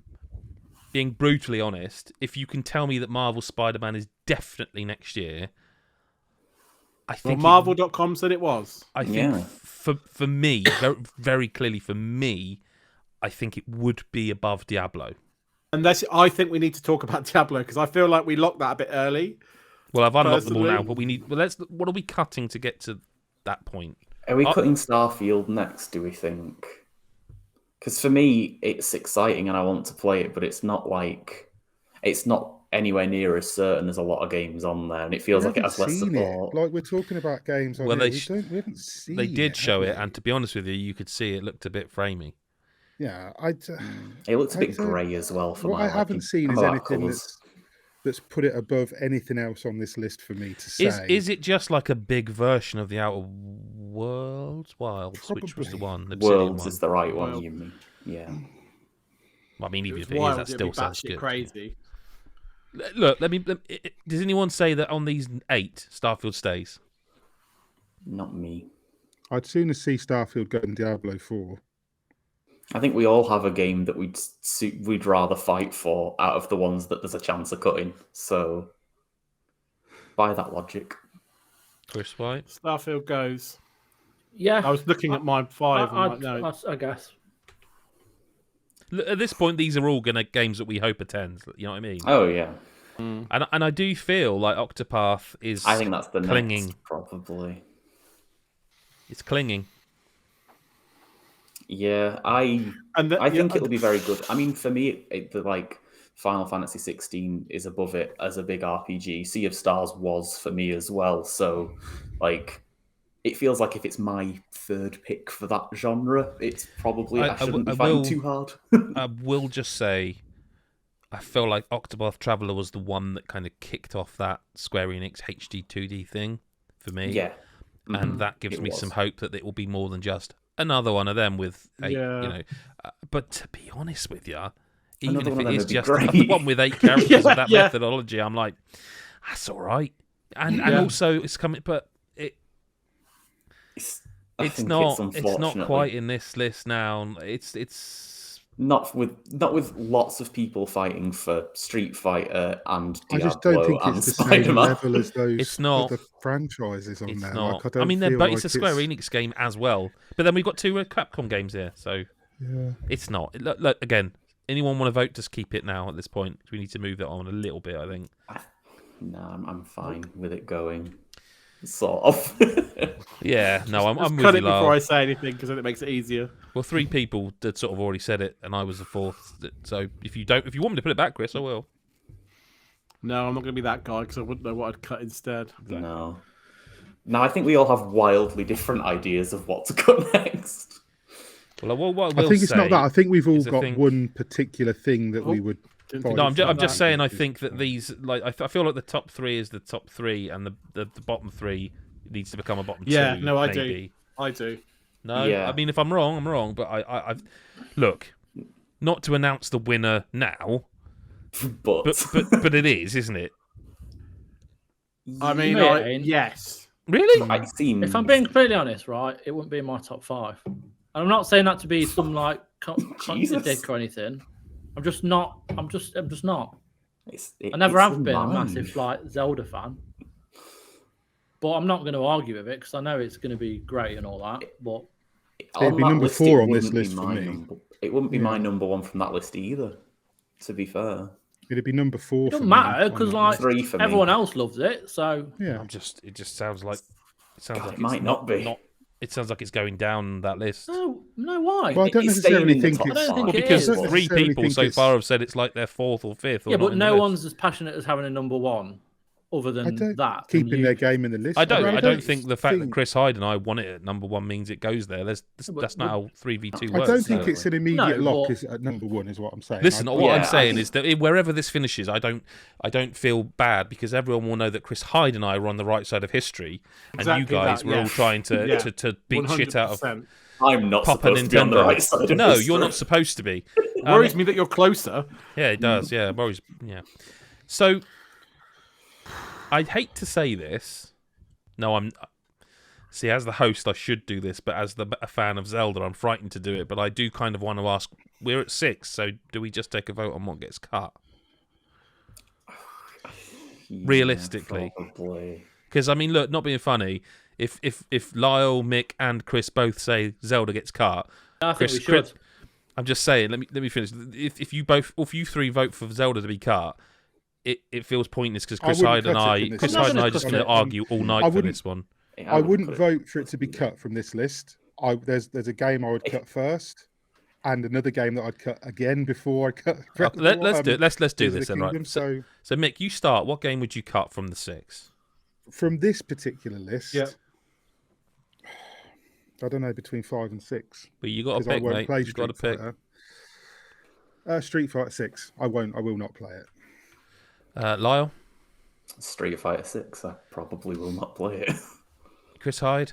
S1: being brutally honest, if you can tell me that Marvel Spider-Man is definitely next year, I
S2: Well,
S1: think
S2: Marvel.com said it was.
S1: I think
S3: Yeah.
S1: for me, very, very clearly for me, I think it would be above Diablo.
S2: And I think we need to talk about Diablo because I feel like we locked that a bit early.
S1: Well, I've unlocked them all
S2: Personally-
S1: now, but we need. Well, what are we cutting to get to that point?
S3: Are we cutting Starfield next, do we think? Because for me, it's exciting and I want to play it, but it's not anywhere near as certain as a lot of games on there, and it feels
S4: We
S3: like it has
S4: haven't
S3: less
S4: seen
S3: support.
S4: it. Like we're talking about games. On
S1: Well,
S4: here.
S1: they
S4: We haven't seen.
S1: They did
S4: it,
S1: show
S4: have
S1: it,
S4: we?
S1: and to be honest with you, you could see it looked a bit framey.
S4: Yeah,
S3: It looks a bit
S4: I don't-
S3: grey as well for
S4: what
S3: my
S4: I haven't
S3: liking.
S4: seen
S3: I'm
S4: is
S3: about
S4: anything
S3: colours.
S4: that's put it above anything else on this list for me to say.
S1: Is it just like a big version of the Outer Wilds, which was the
S4: Probably.
S1: one? The Obsidian
S3: Worlds
S1: one.
S3: is the right one,
S2: Well-
S3: you mean? Yeah.
S1: I mean, even
S2: If
S1: if
S2: it
S1: it
S2: was
S1: is,
S2: wild,
S1: that
S2: it'd
S1: still
S2: be
S1: sounds
S2: batshit
S1: good.
S2: crazy.
S1: Look, does anyone say that on these 8, Starfield stays?
S3: Not me.
S4: I'd sooner see Starfield go than Diablo 4.
S3: I think we all have a game that we'd rather fight for out of the ones that there's a chance of cutting. So, by that logic,
S1: Chris White.
S2: Starfield goes.
S5: Yeah.
S2: I was looking at my 5. and I'm like, no.
S5: I guess.
S1: At this point, these are all games that we hope attends. You know what I mean?
S3: oh yeah,
S1: And I do feel like Octopath is.
S3: I think that's the
S1: clinging.
S3: next probably.
S1: It's clinging.
S3: Yeah, I think it'll be very good. I mean, for me, like Final Fantasy 16 is above it as a big RPG. Sea of Stars was for me as well. So, like, it feels like if it's my third pick for that genre, it's probably I shouldn't be fighting too hard.
S1: I will just say, I feel like Octopath Traveler was the one that kind of kicked off that Square Enix HD 2D thing for me.
S3: Yeah,
S1: and that gives me some hope that it will be more than just another one of them with 8, you know. But to be honest with you, even if it is just another one with 8 characters of that methodology, I'm like, that's all right. And also it's coming, but it's not quite in this list now. It's
S3: not with lots of people fighting for Street Fighter and Diablo.
S4: I just don't think it's the same level as those
S1: it's not.
S4: other franchises on
S1: it's
S4: there.
S1: Not.
S4: Like,
S1: I mean, but it's a Square Enix game as well. But then we've got 2 Capcom games here, so it's not. Look, again, anyone want to vote? Just keep it now at this point. We need to move it on a little bit, I think.
S3: No, I'm fine with it going. Sort of.
S1: Yeah, no, I'm with
S2: cut
S1: you,
S2: it
S1: Lyle.
S2: before I say anything because then it makes it easier.
S1: Well, 3 people that sort of already said it, and I was the 4th. So if you want me to put it back, Chris, I will.
S2: No, I'm not going to be that guy because I wouldn't know what I'd cut instead.
S3: No, I think we all have wildly different ideas of what to cut next.
S1: Well, what
S4: I think it's not that. I think we've all got
S1: thing...
S4: one particular thing that we would.
S1: No, I'm just saying. I think that these, like, I feel like the top 3 is the top 3, and the bottom 3 needs to become a bottom 2.
S2: Yeah, no, I
S1: maybe.
S2: do. I do.
S1: No, I mean, if I'm wrong, I'm wrong. But I've look, not to announce the winner now, but it is, isn't it?
S2: I mean, yes.
S1: Really?
S5: If I'm being completely honest, right, it wouldn't be in my top 5. And I'm not saying that to be some like dick or anything. I'm just not. I'm just not. I never have been a massive like Zelda fan, but I'm not going to argue with it because I know it's going to be great and all that. But
S4: it'd be number 4 on this list for me.
S3: It wouldn't be my number 1 from that list either. To be fair,
S4: it'd be number 4.
S5: It doesn't matter because like everyone else loves it. So
S4: yeah,
S1: it just sounds like
S3: it might not be.
S1: It sounds like it's going down that list.
S5: No, why?
S4: Well, I don't necessarily think
S5: I don't think
S1: because
S5: it is.
S1: 3 people so far have said it's like their 4th or 5th.
S5: Yeah, but no one's as passionate as having a number 1 other than that.
S4: Keeping their game in the list.
S1: I don't think the fact that Chris Hyde and I want it at number 1 means it goes there. That's not how 3v2 works.
S4: I don't think it's an immediate lock at number 1 is what I'm saying.
S1: Listen, what I'm saying is that wherever this finishes, I don't feel bad because everyone will know that Chris Hyde and I were on the right side of history, and you guys were all trying to beat 100%. Shit out of.
S3: I'm not supposed to be on the right side of
S1: No,
S3: history.
S1: you're not supposed to be.
S2: It worries me that you're closer.
S1: Yeah, it does. Yeah, it worries. Yeah. So, I'd hate to say this. No, I'm. See, as the host, I should do this, but as a fan of Zelda, I'm frightened to do it. But I do kind of want to ask. We're at 6, so do we just take a vote on what gets cut? Realistically, because I mean, look, not being funny. If Lyle, Mick, and Chris both say Zelda gets cut,
S5: I think we should.
S1: I'm just saying. Let me finish. If you 3 vote for Zelda to be cut, it feels pointless because Chris Hyde and I just going to argue all night for this one.
S4: I wouldn't vote for it to be cut from this list. There's a game I would cut first, and another game that I'd cut again before I cut.
S1: Let's do it. Let's do this then, right?
S4: So
S1: Mick, you start. What game would you cut from the 6?
S4: From this particular list,
S2: yeah.
S4: I don't know, between 5 and 6.
S1: But you got to pick, mate. You've got to pick.
S4: Street Fighter 6. I will not play it.
S1: Lyle?
S3: Street Fighter 6. I probably will not play it.
S1: Chris Hyde?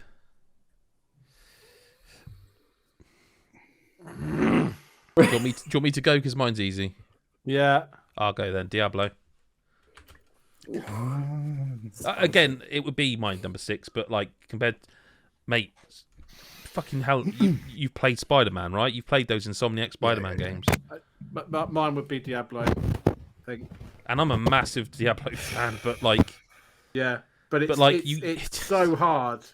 S1: Do you want me to go? Because mine's easy.
S2: Yeah.
S1: I'll go then. Diablo. Again, it would be my number 6, but like compared, mate, fucking hell, you've played Spider-Man, right? You've played those Insomniac Spider-Man games.
S2: But mine would be Diablo, I think.
S1: And I'm a massive Diablo fan, but like...
S2: Yeah, but it's so hard.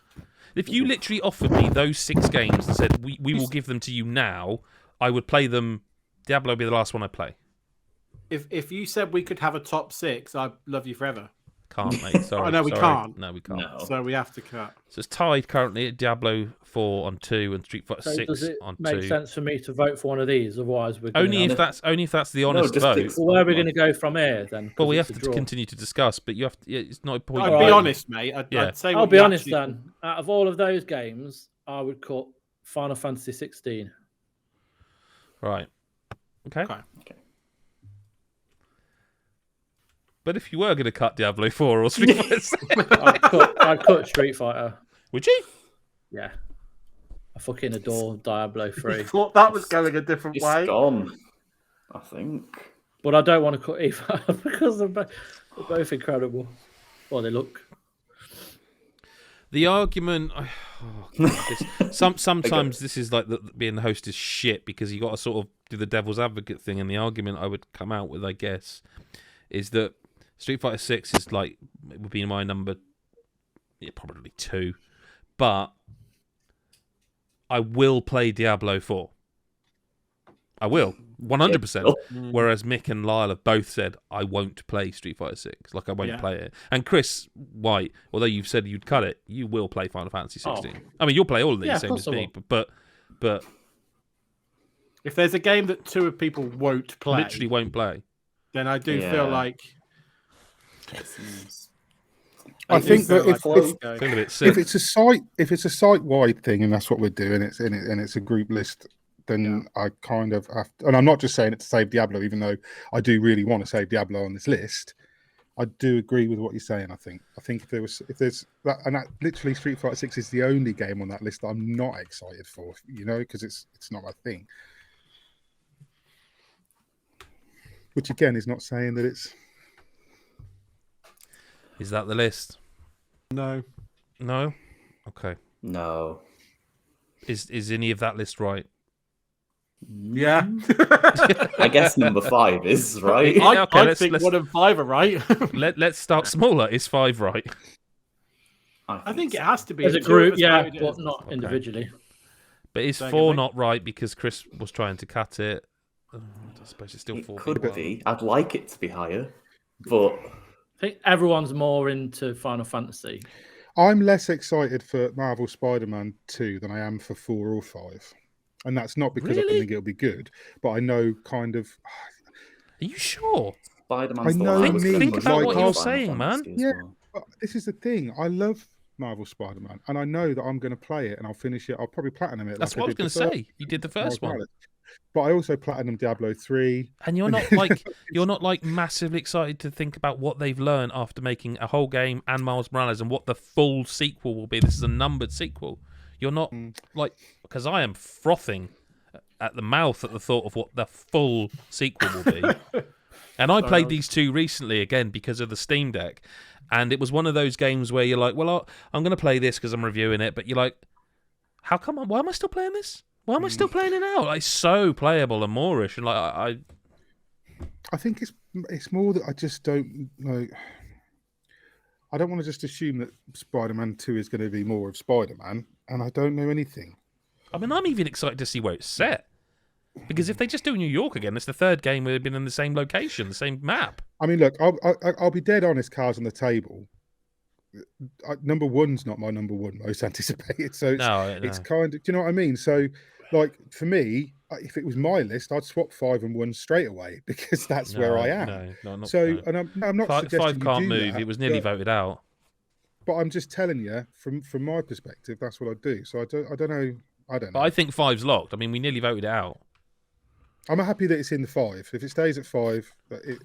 S1: If you literally offered me those 6 games and said, we will give them to you now, I would play them. Diablo would be the last one I play.
S2: If you said we could have a top 6, I'd love you forever.
S1: Can't, mate. Sorry.
S2: Oh, no, we can't.
S1: No, we can't.
S3: No.
S2: So we have to cut.
S1: So it's tied currently at Diablo 4 on 2 and Street Fighter 6
S5: does it
S1: on 2.
S5: make sense for me to vote for one of these? Otherwise, we're
S1: Only if that's the honest vote.
S5: Well, where are we going to go from here then?
S1: Well, we have to continue to discuss, but you have to. It's not a point.
S2: I'd be honest, mate. I'd say.
S5: I'll be honest then. Out of all of those games, I would cut Final Fantasy 16.
S1: Right. Okay. But if you were going to cut Diablo 4 or Street Fighter 6...
S5: I'd cut Street Fighter.
S1: Would you?
S5: Yeah. I fucking adore Diablo 3.
S2: I thought that was going a different
S3: It's
S2: way.
S3: gone, I think.
S5: But I don't want to cut either because they're both incredible. Well, they look.
S1: The argument... sometimes this is like being the host is shit because you got to sort of do the devil's advocate thing, and the argument I would come out with, I guess, is that Street Fighter 6 is like, it would be my number, probably 2, but I will play Diablo 4. I will, 100%. Whereas Mick and Lyle have both said, I won't play Street Fighter 6. Like, I won't play it. And Chris White, although you've said you'd cut it, you will play Final Fantasy 16. Oh. I mean, you'll play all of these, same as me, but
S2: if there's a game that 2 people won't play,
S1: literally won't play,
S2: then I do feel like...
S4: I think that if it's a site-wide thing, and that's what we're doing, and it's a group list, then I kind of have to, and I'm not just saying it to save Diablo, even though I do really want to save Diablo on this list. I do agree with what you're saying. I think if there's that, and that, literally Street Fighter 6 is the only game on that list that I'm not excited for, because it's not my thing. Which again is not saying that it's.
S1: Is that the list?
S2: No.
S1: No? Okay.
S3: No.
S1: Is any of that list right?
S2: Yeah.
S3: I guess number 5 is right.
S2: I think 1 and 5 are right.
S1: Let's start smaller. Is 5 right?
S2: I think it has to be.
S5: As a group, but not individually.
S1: But is 4 not right because Chris was trying to cut it? I suppose it's still 4.
S3: It could be. I'd like it to be higher, but...
S5: I think everyone's more into Final Fantasy.
S4: I'm less excited for Marvel Spider-Man 2 than I am for 4 or 5. And that's not because I don't think it'll be good, but I know kind of...
S1: Are you sure?
S3: Spider-Man's
S1: think about what you're saying, man.
S4: Yeah, but this is the thing. I love Marvel Spider-Man, and I know that I'm going to play it, and I'll finish it. I'll probably platinum it.
S1: That's what I was going to say. You did the first one.
S4: But I also platinum Diablo 3.
S1: And you're not like massively excited to think about what they've learned after making a whole game and Miles Morales and what the full sequel will be. This is a numbered sequel. You're not like, because I am frothing at the mouth at the thought of what the full sequel will be. And I played these 2 recently again because of the Steam Deck. And it was one of those games where you're like, well, I'm going to play this because I'm reviewing it. But you're like, how come? Why am I still playing this? Why am I still playing it now? Like, it's so playable and Moorish, and like
S4: I think it's more that I just don't know. I don't want to just assume that Spider-Man 2 is going to be more of Spider-Man, and I don't know anything.
S1: I mean, I'm even excited to see where it's set, because if they just do New York again, it's the 3rd game where they've been in the same location, the same map.
S4: I mean, look, I'll be dead honest. Cards on the table. Number 1's not my number 1 most anticipated, so it's kind of, do you know what I mean? So. Like, for me, if it was my list, I'd swap 5 and 1 straight away because that's where I am.
S1: No.
S4: And I'm not suggesting
S1: 5 can't
S4: you do
S1: move.
S4: that,
S1: it was nearly voted out.
S4: But I'm just telling you, from my perspective, that's what I do. So I don't know.
S1: But I think 5's locked. I mean, we nearly voted it out.
S4: I'm happy that it's in the 5. If it stays at 5,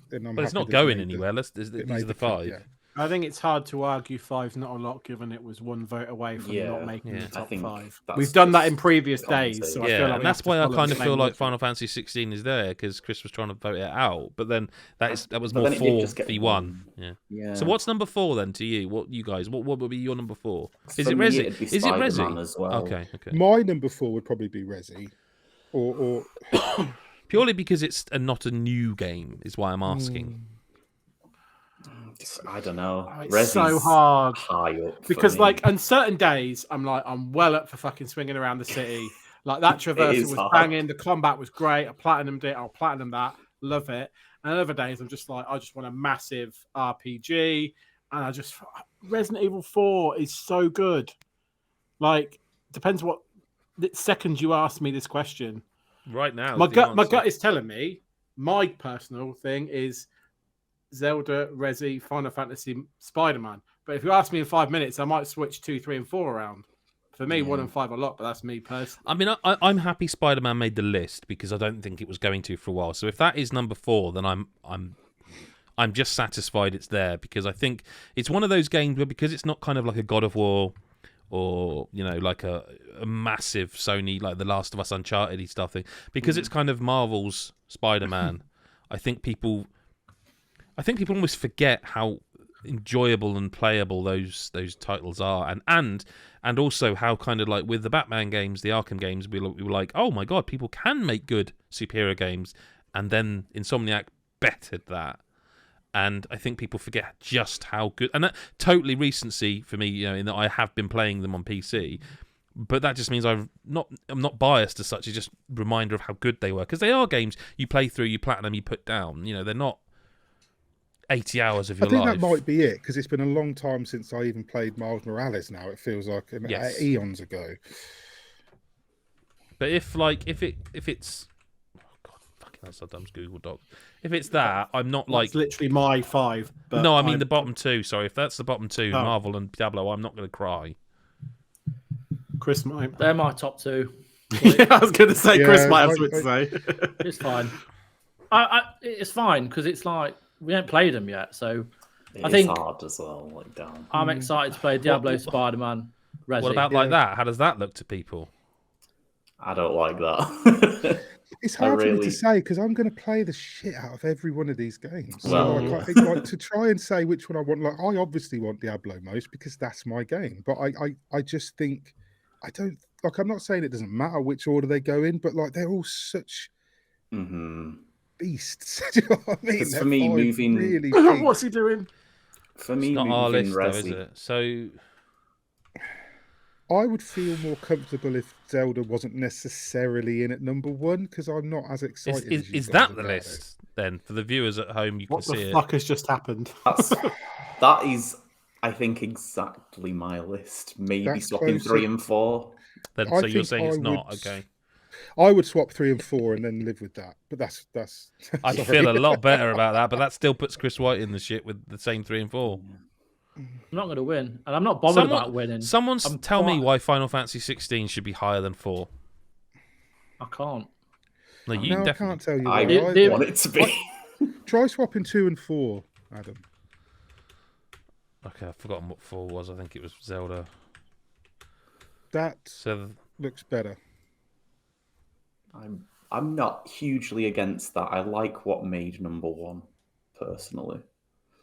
S4: then I'm.
S1: But it's not going anywhere. These are the 5.
S4: Yeah.
S2: I think it's hard to argue 5's not a lot, given it was one vote away from not making the top 5. We've done that in previous days, so I feel like
S1: and that's why I kind of feel like
S2: logic.
S1: Final Fantasy 16 is there because Chris was trying to vote it out, but then that was
S3: But
S1: more
S3: then it did just
S1: 4
S3: get
S1: v1.
S3: one.
S1: Yeah. So what's number 4 then to you? What you guys? What would be your number 4? Is
S3: For
S1: it
S3: me,
S1: Resi?
S3: it'd be
S1: Is it
S3: Spider-Man
S1: Resi?
S3: as well.
S1: Okay.
S4: My number 4 would probably be Resi, or
S1: purely because it's not a new game is why I'm asking.
S3: I don't know.
S2: It's
S3: Resi's
S2: so hard
S3: high up
S2: because,
S3: for me.
S2: like, on certain days, I'm well up for fucking swinging around the city. Like that traversal was
S3: hard.
S2: banging. The combat was great. I platinumed it. I'll platinum that. Love it. And other days, I'm just like, I just want a massive RPG. And Resident Evil 4 is so good. Like, depends what second you ask me this question.
S1: Right now,
S2: My gut is telling me my personal thing is Zelda, Resi, Final Fantasy, Spider-Man. But if you ask me in 5 minutes, I might switch 2, 3, and 4 around. For me, 1 and 5 a lot, but that's me personally.
S1: I mean, I'm happy Spider-Man made the list because I don't think it was going to for a while. So if that is number 4, then I'm just satisfied it's there because I think it's one of those games where because it's not kind of like a God of War or like a massive Sony like The Last of Us Uncharted-y stuff thing, because it's kind of Marvel's Spider-Man. I think people almost forget how enjoyable and playable those titles are, and also how kind of like with the Batman games, the Arkham games, we were like, oh my god, people can make good superhero games, and then Insomniac bettered that. And I think people forget just how good, and that totally recency for me, in that I have been playing them on PC, but that just means I'm not biased as such. It's just a reminder of how good they were, because they are games you play through, you platinum, you put down. They're not 80 hours of your life.
S4: I think that might be it, because it's been a long time since I even played Miles Morales now. It feels like eons ago.
S1: But if it's oh god, fucking that's so dumb, Google Doc. If it's that, I'm not like
S2: It's literally my 5. But
S1: no, I mean the bottom 2. Sorry, if that's the bottom 2, Marvel and Diablo, I'm not going to cry.
S2: Chris might.
S5: They're my top 2.
S2: Yeah, I was going to say Chris might have something to say.
S5: It's fine. It's fine because it's like we haven't played them yet, so I think
S3: it's hard as well. Like down.
S5: I'm excited to play Diablo, Spider-Man, Resi.
S1: What about like that? How does that look to people?
S3: I don't like that.
S4: It's hard for me to say because I'm going to play the shit out of every one of these games.
S3: Well,
S4: so I think, like, to try and say which one I want, like I obviously want Diablo most because that's my game. But I just think I don't like. I'm not saying it doesn't matter which order they go in, but like they're all such beasts. Do you know what I mean?
S3: For me, moving
S4: really
S2: What's he doing?
S3: For me,
S1: it's not our list,
S3: Resi,
S1: though, is it? So
S4: I would feel more comfortable if Zelda wasn't necessarily in at number 1 because I'm not as excited.
S1: is that the list then for the viewers at home? You can see it.
S2: What the fuck has just happened?
S3: That is, I think, exactly my list. Maybe swapping 3 and 4.
S1: Then so you're saying it's not okay.
S4: I would swap 3 and 4 and then live with that. But that's
S1: I feel a lot better about that, but that still puts Chris White in the shit with the same 3 and 4.
S5: I'm not going to win, and I'm not bothered about winning.
S1: Someone tell me why Final Fantasy 16 should be higher than 4.
S5: I can't.
S1: No, you
S4: definitely. I can't tell you.
S3: I want it to be.
S4: Try swapping 2 and 4, Adam.
S1: Okay, I've forgotten what 4 was. I think it was Zelda.
S4: That looks better.
S3: I'm not hugely against that. I like what made number 1, personally.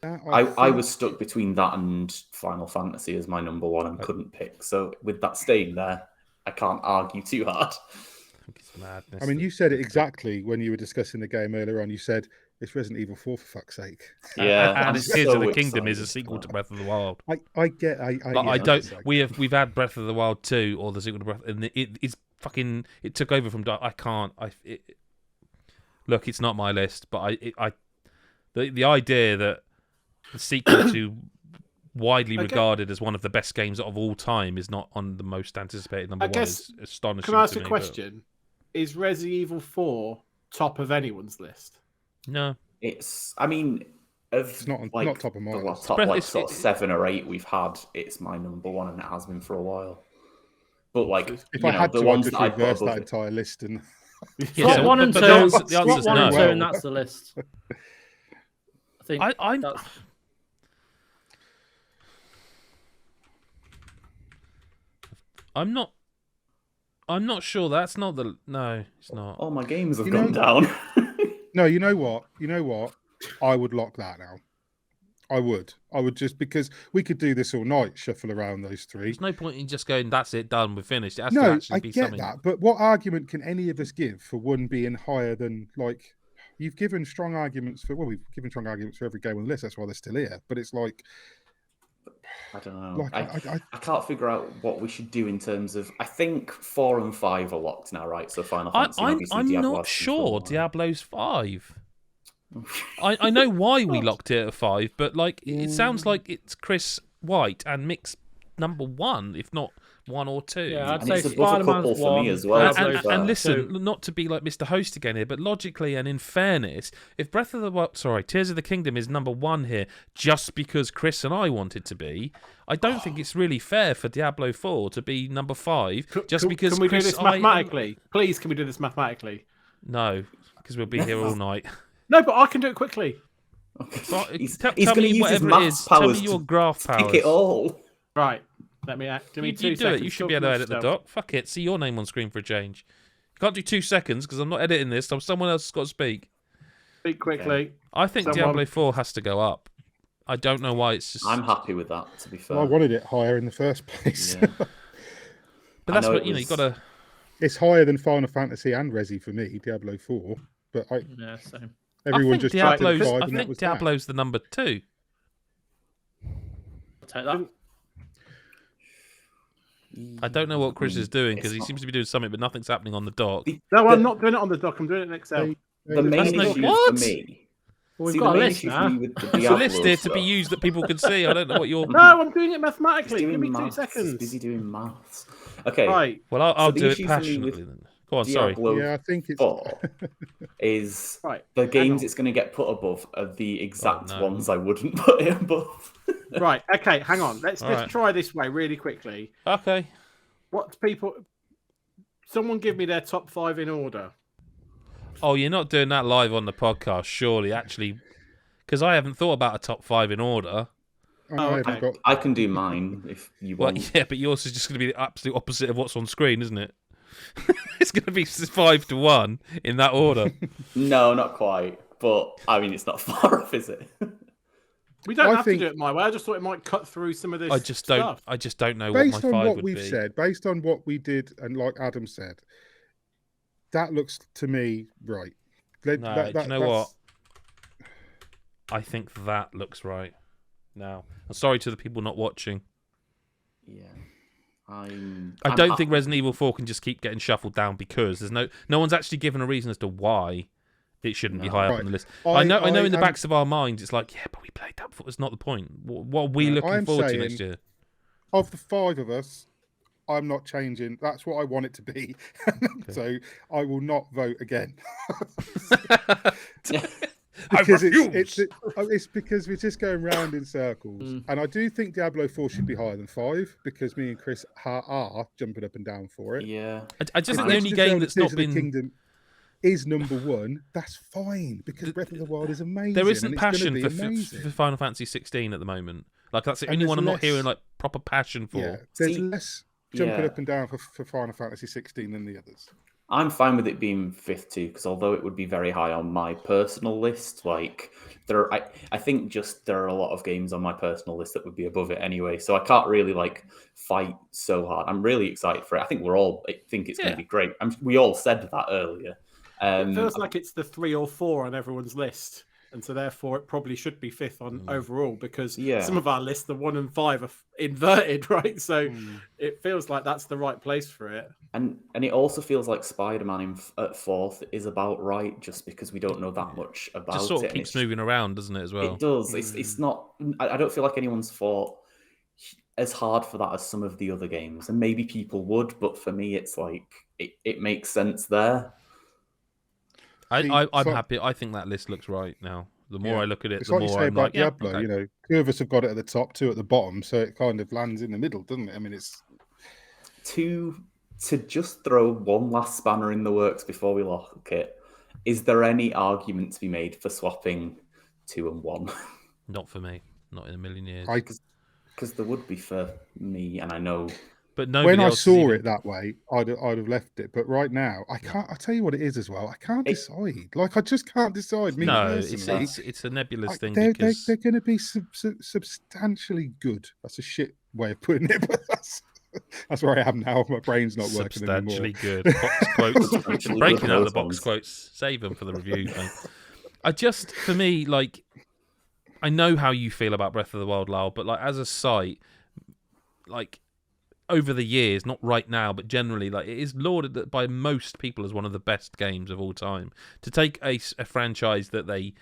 S3: I was stuck between that and Final Fantasy as my number 1 and couldn't pick. So with that staying there, I can't argue too hard.
S1: I think it's madness.
S4: I mean, you said it exactly when you were discussing the game earlier on. You said it's Resident Evil 4 for fuck's sake.
S3: Yeah,
S1: and it's Tears of the Kingdom is a sequel to Breath of the Wild.
S4: I get. I
S1: don't. We've had Breath of the Wild 2 or the sequel to Breath, and it's fucking. It took over from. I can't. Look, it's not my list, but the idea that the sequel to widely regarded as one of the best games of all time is not on the most anticipated number 1 is astonishing.
S2: Can I ask
S1: to
S2: a
S1: me,
S2: question? Is Resident Evil 4 top of anyone's list?
S1: No.
S3: It's, I mean, it's
S4: not top of mine.
S3: Top sort of 7 or 8 we've had, it's my number 1 and it has been for a while. But like,
S4: if I had to, I'd just reverse that entire list and
S5: swap 1 and 2.
S1: The answer's
S5: no. 1 and 2,
S1: no.
S5: and that's the list. I think
S1: I'm not sure. That's not the. No, it's not.
S3: All my games have gone down.
S4: No, you know what? I would lock that now. I would just because we could do this all night, shuffle around those three.
S1: There's no point in just going, that's it, done, we're finished. It has to
S4: No,
S1: actually
S4: I
S1: be
S4: get
S1: something.
S4: that, but what argument can any of us give for one being higher than like? You've given strong arguments for. Well, we've given strong arguments for every game on the list. That's why they're still here. But it's like,
S3: I don't know.
S4: like
S3: I can't figure out what we should do in terms of. I think 4 and 5 are locked now, right? So Final Fantasy.
S1: I'm not sure. Diablo's 5. I know why we locked it at 5, but like it sounds like it's Chris White and Mick's number 1, if not 1 or 2.
S5: Yeah, I'd
S3: And
S5: say
S3: it's above a couple
S5: Spider-Man's
S3: for me
S5: 1,
S3: as well.
S5: Diablo's
S1: And listen,
S5: 2.
S1: not to be like Mr. Host again here, but logically and in fairness, if Tears of the Kingdom is number 1 here just because Chris and I wanted to be, I don't think it's really fair for Diablo 4 to be number 5 just because
S2: Can we
S1: Chris
S2: do this mathematically? Please, can we do this mathematically?
S1: No, because we'll be here all night.
S2: No, but I can do it quickly.
S3: He's
S1: Tell
S3: going to
S1: me
S3: use his
S1: whatever it
S3: maths
S1: is. Tell me
S3: powers
S1: your
S3: to
S1: graph powers.
S3: pick it all.
S2: Right. Give me
S1: You
S2: 2
S1: do
S2: seconds.
S1: it. You should be able to edit the doc. Fuck it. See your name on screen for a change. You can't do 2 seconds because I'm not editing this. So someone else has got to speak.
S2: Speak quickly.
S1: I think Diablo 4 has to go up. I don't know why it's just.
S3: I'm happy with that, to be fair.
S4: I wanted it higher in the first place.
S3: Yeah.
S1: But that's what, you got to.
S4: It's higher than Final Fantasy and Resi for me, Diablo 4. But
S5: Yeah, same.
S4: everyone
S1: I
S4: just
S1: think
S4: tried
S1: Diablo's,
S4: 5
S1: I
S4: and that
S1: think
S4: was
S1: Diablo's the number 2.
S5: I'll take that.
S1: I don't know what Chris is doing because he seems to be doing something, but nothing's happening on the dock.
S2: No, I'm not doing it on the dock. I'm doing it in Excel.
S3: The main
S1: no-
S3: issue
S1: What?
S3: for me.
S5: Well, we've
S3: See,
S5: got
S3: the
S5: a
S3: main
S5: list
S3: issue
S5: now.
S3: for me with the
S1: There's a
S3: Diablo
S1: list here to be
S3: stuff-
S1: used that people can see. I don't know what you're.
S2: No, I'm doing it
S3: He's
S2: mathematically.
S3: doing
S2: Give me 2
S3: maths. He's
S2: seconds.
S3: busy doing maths. Okay.
S2: Right.
S1: Well, I'll
S3: the
S1: do it
S3: issue for me with
S1: passionately then. Go on, sorry.
S3: Diablo
S4: Yeah, I think it's
S3: 4 is
S2: Right.
S3: the
S2: hang
S3: games
S2: on.
S3: it's going to get put above are the exact
S1: no.
S3: ones I wouldn't put it above.
S2: Right. Okay. Hang on. Let's
S1: All
S2: just
S1: right.
S2: try this way really quickly.
S1: Okay.
S2: What people? Someone give me their top 5 in order.
S1: Oh, you're not doing that live on the podcast, surely? Actually, because I haven't thought about a top 5 in order.
S4: I haven't
S2: okay.
S4: got.
S3: I can do mine if you
S1: Well,
S3: want.
S1: yeah, but yours is just going to be the absolute opposite of what's on screen, isn't it? It's going to be 5 to 1 in that order.
S3: No, not quite. But I mean, it's not far off, is it?
S2: We don't
S4: I
S2: have
S4: think-
S2: to do it my way. I just thought it might cut through some of this.
S1: I just
S2: stuff.
S1: don't know what my
S4: Based
S1: 5
S4: on what
S1: would
S4: we've
S1: be.
S4: said, based on what we did, and like Adam said, that looks to me right.
S1: No, do you know what? I think that looks right. Now, I'm sorry to the people not watching.
S3: Yeah.
S1: I
S3: I'm
S1: don't think Resident Evil 4 can just keep getting shuffled down because there's no one's actually given a reason as to why it shouldn't be
S3: No.
S1: high up
S4: Right.
S1: on the list.
S4: I
S1: I know in the
S4: am-
S1: backs of our minds, it's like, yeah, but we played that before. It's not the point. What are we
S4: No,
S1: looking
S4: I'm
S1: forward to
S4: saying-
S1: next year?
S4: Of the 5 of us, I'm not changing. That's what I want it to be. So I will not vote again. Because it's because we're just going round in circles. And I do think Diablo 4 should be higher than 5 because me and Chris are jumping up and down for it.
S3: Yeah.
S1: I just
S3: If
S1: think the
S3: Legend
S1: only
S4: of
S1: game
S4: Zelda
S1: that's not
S4: Tears of the
S1: been
S4: Kingdom is number 1. That's fine because Breath of the Wild is amazing.
S1: there isn't
S4: and it's gonna
S1: passion
S4: be
S1: for
S4: amazing.
S1: Final Fantasy 16 at the moment. Like that's the
S4: And
S1: only one
S4: there's
S1: I'm not
S4: less-
S1: hearing like proper passion for.
S4: Yeah, there's
S3: See,
S4: less jumping
S3: yeah.
S4: up and down for Final Fantasy 16 than the others.
S3: I'm fine with it being 5th too, because although it would be very high on my personal list, like I think just there are a lot of games on my personal list that would be above it anyway. So I can't really like fight so hard. I'm really excited for it. I think I think it's going to be great. We all said that earlier.
S2: It feels like it's the 3 or 4 on everyone's list, and so therefore it probably should be 5th on overall because some of our lists, the 1 and 5, are inverted, right? So it feels like that's the right place for it.
S3: And it also feels like Spider-Man at 4th is about right, just because we don't know that much about
S1: Just sort
S3: it.
S1: of
S3: and
S1: keeps
S3: it's-
S1: moving around, doesn't it, as well?
S3: It does. It's not. I don't feel like anyone's fought as hard for that as some of the other games, and maybe people would, but for me, it's like it makes sense there.
S1: I'm
S4: So-
S1: happy. I think that list looks right now. The more I look at it,
S4: It's
S1: the
S4: like you
S1: more
S4: say
S1: I'm
S4: about
S1: like, yeah,
S4: Diablo,
S1: okay.
S4: you know, 2 of us have got it at the top, 2 at the bottom, so it kind of lands in the middle, doesn't it? I mean, it's
S3: To just throw one last spanner in the works before we lock it. Is there any argument to be made for swapping 2 and 1?
S1: Not for me. Not in a million years.
S3: Because there would be for me, and I know
S1: But nobody
S4: when I
S1: else
S4: saw it that way, I'd have left it. But right now, I can't. I tell you what it is as well. I can't decide. Like I just can't decide. Me personally,
S1: it's a nebulous thing
S4: they're
S1: because
S4: going to be substantially good. That's a shit way of putting it, but that's where I am now. My brain's not working anymore.
S1: Substantially good. Box quotes. Breaking out the box quotes. Save them for the review thing. For me, like, I know how you feel about Breath of the Wild, Lyle, but like as a site, like over the years, not right now, but generally, like it is lauded by most people as one of the best games of all time. To take a franchise that they,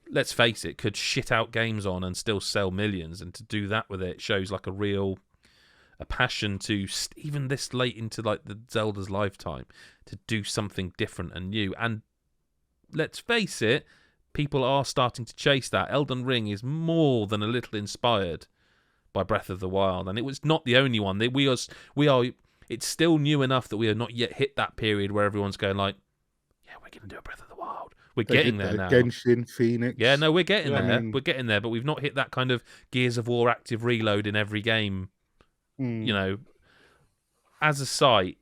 S1: let's face it, could shit out games on and still sell millions, and to do that with it shows like a passion to even this late into like the Zelda's lifetime to do something different and new. And let's face it, people are starting to chase that. Elden Ring is more than a little inspired by Breath of the Wild, and it was not the only one. We are. It's still new enough that we have not yet hit that period where everyone's going like, "Yeah, we're going to do a Breath of the Wild." We're getting there now.
S4: Genshin, Phoenix.
S1: Yeah, no, we're getting there. We're getting there, but we've not hit that kind of Gears of War active reload in every game. You know, as a site,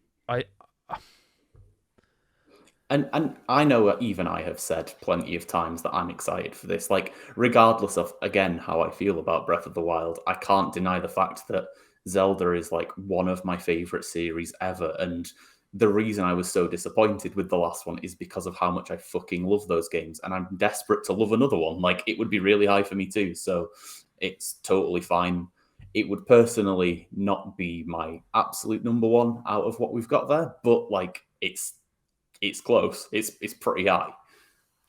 S3: And I know even I have said plenty of times that I'm excited for this. Like, regardless of, again, how I feel about Breath of the Wild, I can't deny the fact that Zelda is like one of my favorite series ever. And the reason I was so disappointed with the last one is because of how much I fucking love those games. And I'm desperate to love another one. Like, it would be really high for me too. So it's totally fine. It would personally not be my absolute number one out of what we've got there. But like, it's close. It's pretty high.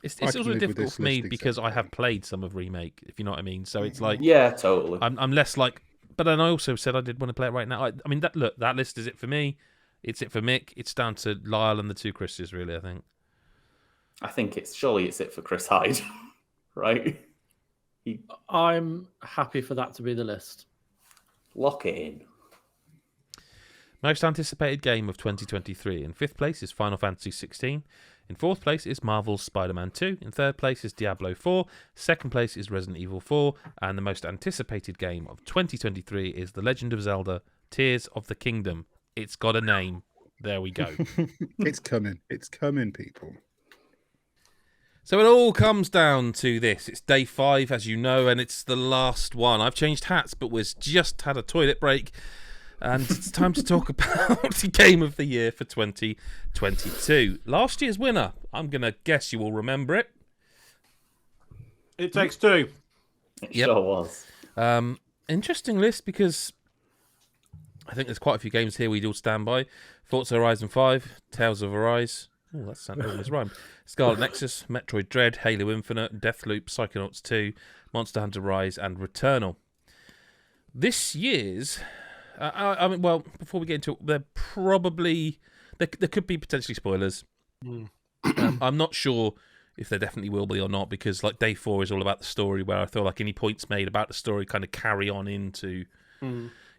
S1: It's also difficult for me because I have played some of Remake, if you know what I mean. So it's like,
S3: yeah, totally.
S1: I'm less like, but then I also said I did want to play it right now. I mean, that list is it for me. It's it for Mick. It's down to Lyle and the two Chris's, really. I think
S3: it's it for Chris Hyde, right?
S5: I'm happy for that to be the list.
S3: Lock it in.
S1: Most anticipated game of 2023. In 5th place is Final Fantasy 16. In 4th place is Marvel's Spider-Man 2. In 3rd place is Diablo 4. 2nd place is Resident Evil 4. And the most anticipated game of 2023 is The Legend of Zelda, Tears of the Kingdom. It's got a name. There we go.
S4: It's coming. It's coming, people.
S1: So it all comes down to this. It's day 5, as you know, and it's the last one. I've changed hats, but we've just had a toilet break. And it's time to talk about the Game of the Year for 2022. Last year's winner, I'm going to guess you will remember it.
S2: It Takes Two.
S3: It sure was.
S1: Interesting list because I think there's quite a few games here we'd all stand by. Forza Horizon 5, Tales of Arise. Oh, that's almost rhymed. Scarlet Nexus, Metroid Dread, Halo Infinite, Deathloop, Psychonauts 2, Monster Hunter Rise, and Returnal. This year's... I mean, well, before we get into it, there could be potentially spoilers. I'm not sure if there definitely will be or not because, like, day 4 is all about the story, where I feel like any points made about the story kind of carry on into,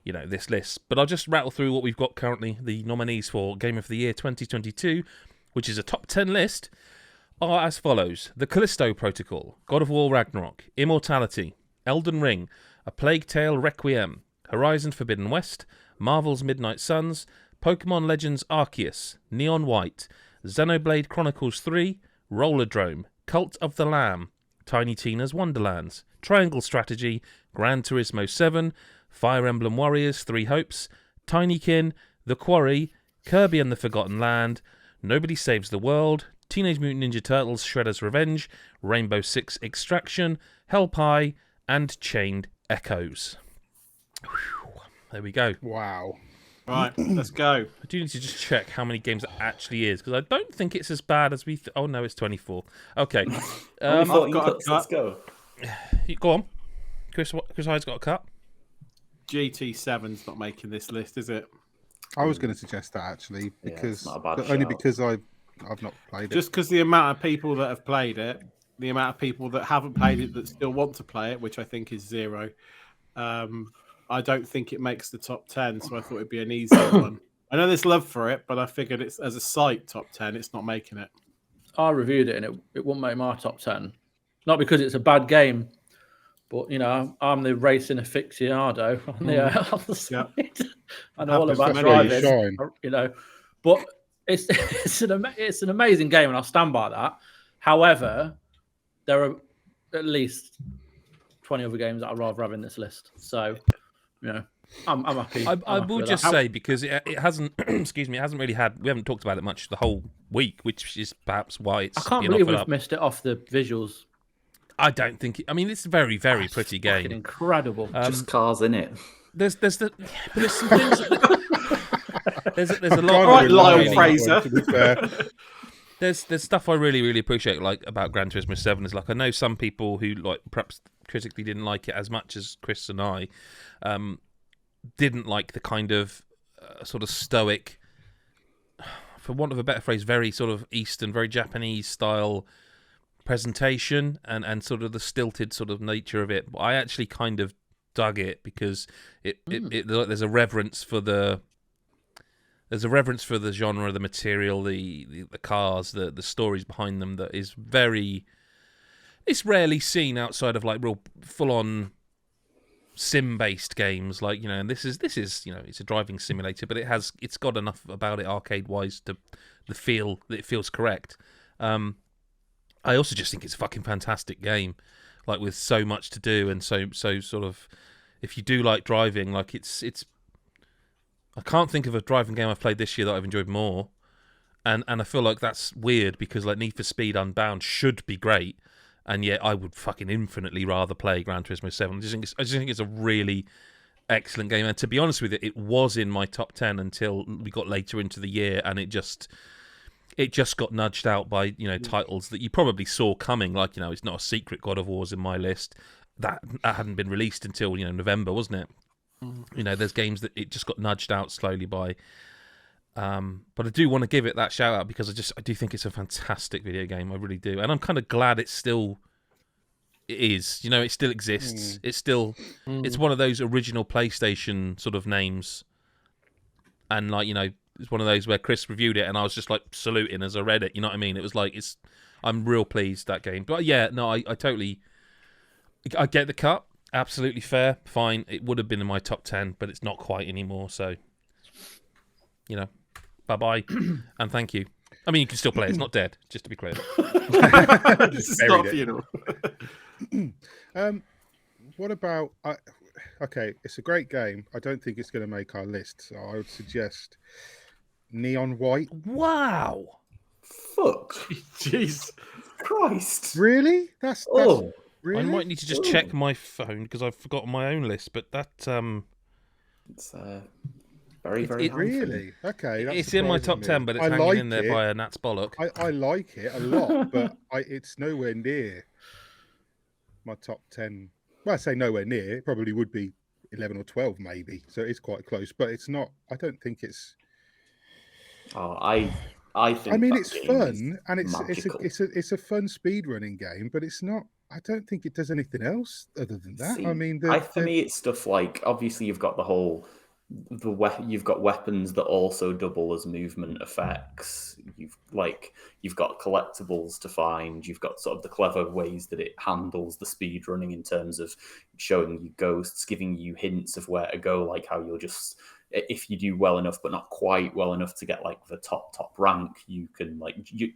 S1: this list. But I'll just rattle through what we've got currently. The nominees for Game of the Year 2022, which is a top 10 list, are as follows: The Callisto Protocol, God of War Ragnarok, Immortality, Elden Ring, A Plague Tale Requiem, Horizon Forbidden West, Marvel's Midnight Suns, Pokemon Legends Arceus, Neon White, Xenoblade Chronicles 3, Rollerdrome, Cult of the Lamb, Tiny Tina's Wonderlands, Triangle Strategy, Gran Turismo 7, Fire Emblem Warriors 3 Hopes, Tinykin, The Quarry, Kirby and the Forgotten Land, Nobody Saves the World, Teenage Mutant Ninja Turtles Shredder's Revenge, Rainbow Six Extraction, Hell Pie, and Chained Echoes. Whew. There we go.
S4: Wow.
S2: Right, let's go.
S1: I do need to just check how many games it actually is, because I don't think it's as bad as we... Oh, no, it's 24. Okay.
S3: Let's go.
S1: Go on. Chris Hyde's got a cut.
S2: GT7's not making this list, is it?
S4: I was going to suggest that, actually, because because I've not played it.
S2: Just because the amount of people that have played it, the amount of people that haven't played it that still want to play it, which I think is 0, I don't think it makes the top 10, so I thought it'd be an easy one. I know there's love for it, but I figured it's as a site top 10, it's not making it.
S5: I reviewed it and it won't make my top 10. Not because it's a bad game, But I'm the racing aficionado on the side. I know all about driving. But it's an amazing game, and I'll stand by that. However, there are at least 20 other games that I'd rather have in this list. So, I'm happy.
S1: I will just say, because it hasn't, excuse me, it hasn't really had. We haven't talked about it much the whole week, which is perhaps why it's.
S5: I can't believe we've missed it off the visuals.
S1: I don't think. I mean, it's a very, very pretty game.
S5: Incredible.
S3: Just cars in it.
S1: There's some things. There's a lot.
S2: All right, Lyle Fraser.
S1: There's stuff I really, really appreciate, like about Gran Turismo 7. Is like, I know some people who like perhaps critically didn't like it as much as Chris and I, didn't like the kind of sort of stoic, for want of a better phrase, very sort of Eastern, very Japanese style presentation and sort of the stilted sort of nature of it. But I actually kind of dug it because there's a reverence for the genre, the material, the cars, the stories behind them that is very. It's rarely seen outside of like real full on sim-based games, like, and this is it's a driving simulator, but it's got enough about it arcade-wise to the feel that it feels correct. I also just think it's a fucking fantastic game, like with so much to do and so sort of, if you do like driving, like it's. I can't think of a driving game I've played this year that I've enjoyed more, and I feel like that's weird because like Need for Speed Unbound should be great. And yet, I would fucking infinitely rather play Gran Turismo 7. I just think it's a really excellent game. And to be honest with you, it was in my top 10 until we got later into the year, and it just got nudged out by titles that you probably saw coming. Like it's not a secret. God of War's in my list. That hadn't been released until November, wasn't it? There's games that it just got nudged out slowly by. But I do want to give it that shout out because I do think it's a fantastic video game. I really do, and I'm kind of glad it is. It still exists. It's still it's one of those original PlayStation sort of names, and like it's one of those where Chris reviewed it, and I was just like saluting as I read it. You know what I mean? It was like I'm real pleased that game. But yeah, no, I totally I get the cut. Absolutely fair, fine. It would have been in my top 10, but it's not quite anymore. So bye-bye, and thank you. I mean, you can still play it. It's not dead, just to be clear.
S2: This is not a funeral.
S4: What about... okay, it's a great game. I don't think it's going to make our list, so I would suggest Neon White.
S1: Wow.
S3: Fuck.
S2: Jeez.
S3: Christ.
S4: Really? That's really?
S1: I might need to just check my phone, because I've forgotten my own list, but that...
S3: It's... Very, very
S4: really? Okay.
S1: It's in my top 10, but it's hanging in there by a Nat's bollock.
S4: I like it a lot, but it's nowhere near my top 10. Well, I say nowhere near. It probably would be 11 or 12, maybe. So it's quite close, but it's not. I don't think it's.
S3: Oh, I think.
S4: I mean, it's fun, and it's a fun speedrunning game, but it's not. I don't think it does anything else other than that.
S3: See,
S4: I mean,
S3: for me, it's stuff like, obviously you've got the whole. You've got weapons that also double as movement effects. You've got collectibles to find. You've got sort of the clever ways that it handles the speed running in terms of showing you ghosts, giving you hints of where to go, like how you'll just, if you do well enough but not quite well enough to get like the top rank, you can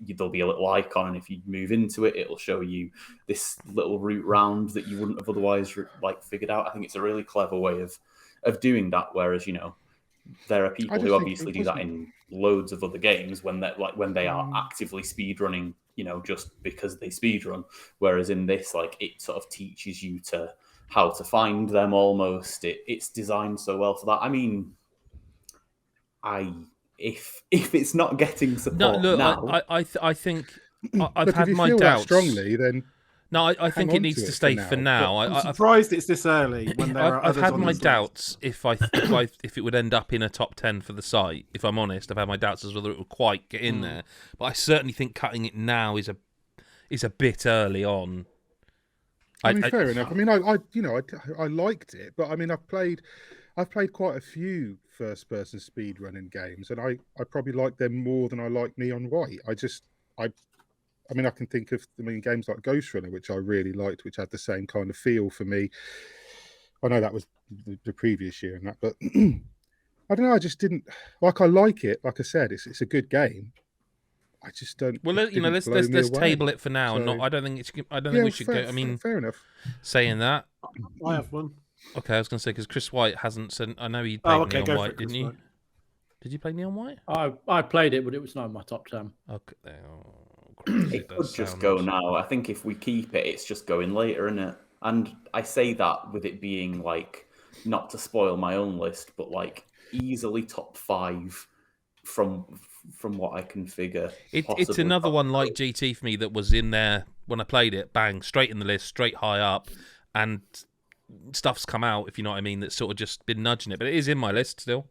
S3: there'll be a little icon, and if you move into it, it'll show you this little route round that you wouldn't have otherwise figured out. I think it's a really clever way of doing that, whereas there are people who obviously do that in loads of other games when they are actively speedrunning, just because they speedrun. Whereas in this, it sort of teaches you how to find them almost. It's designed so well for that. I mean, if it's not getting support now,
S1: I think I've had my doubts
S4: strongly. Then
S1: no, I think it needs to stay for now.
S2: I'm surprised it's this early when there are
S1: I've
S2: others
S1: had
S2: on
S1: my
S2: this
S1: doubts if it would end up in a top 10 for the site. If I'm honest, I've had my doubts as whether it would quite get in there. But I certainly think cutting it now is a bit early on.
S4: I mean, fair enough. I mean, I liked it, but I mean, I've played quite a few first-person speedrunning games, and I probably like them more than I like Neon White. I mean, I can think of games like Ghost Runner, which I really liked, which had the same kind of feel for me. I know that was the previous year and that, but I don't know. I just didn't like. I like it. Like I said, it's a good game. I just don't.
S1: Well, let's table it for now.
S4: So,
S1: I don't think we should go. I mean,
S4: fair enough.
S1: Saying that,
S2: I have one.
S1: Okay, I was going to say because Chris White hasn't said. I know he played Neon White, didn't you? Did you play Neon White?
S5: I played it, but it was not in my top 10.
S1: Okay.
S3: It could just go now. I think if we keep it, it's just going later, isn't it? And I say that with it being like, not to spoil my own list, but like easily top 5 from what I can figure.
S1: It's another one like GT for me that was in there when I played it. Bang, straight in the list, straight high up, and stuff's come out, if you know what I mean, that's sort of just been nudging it. But it is in my list still.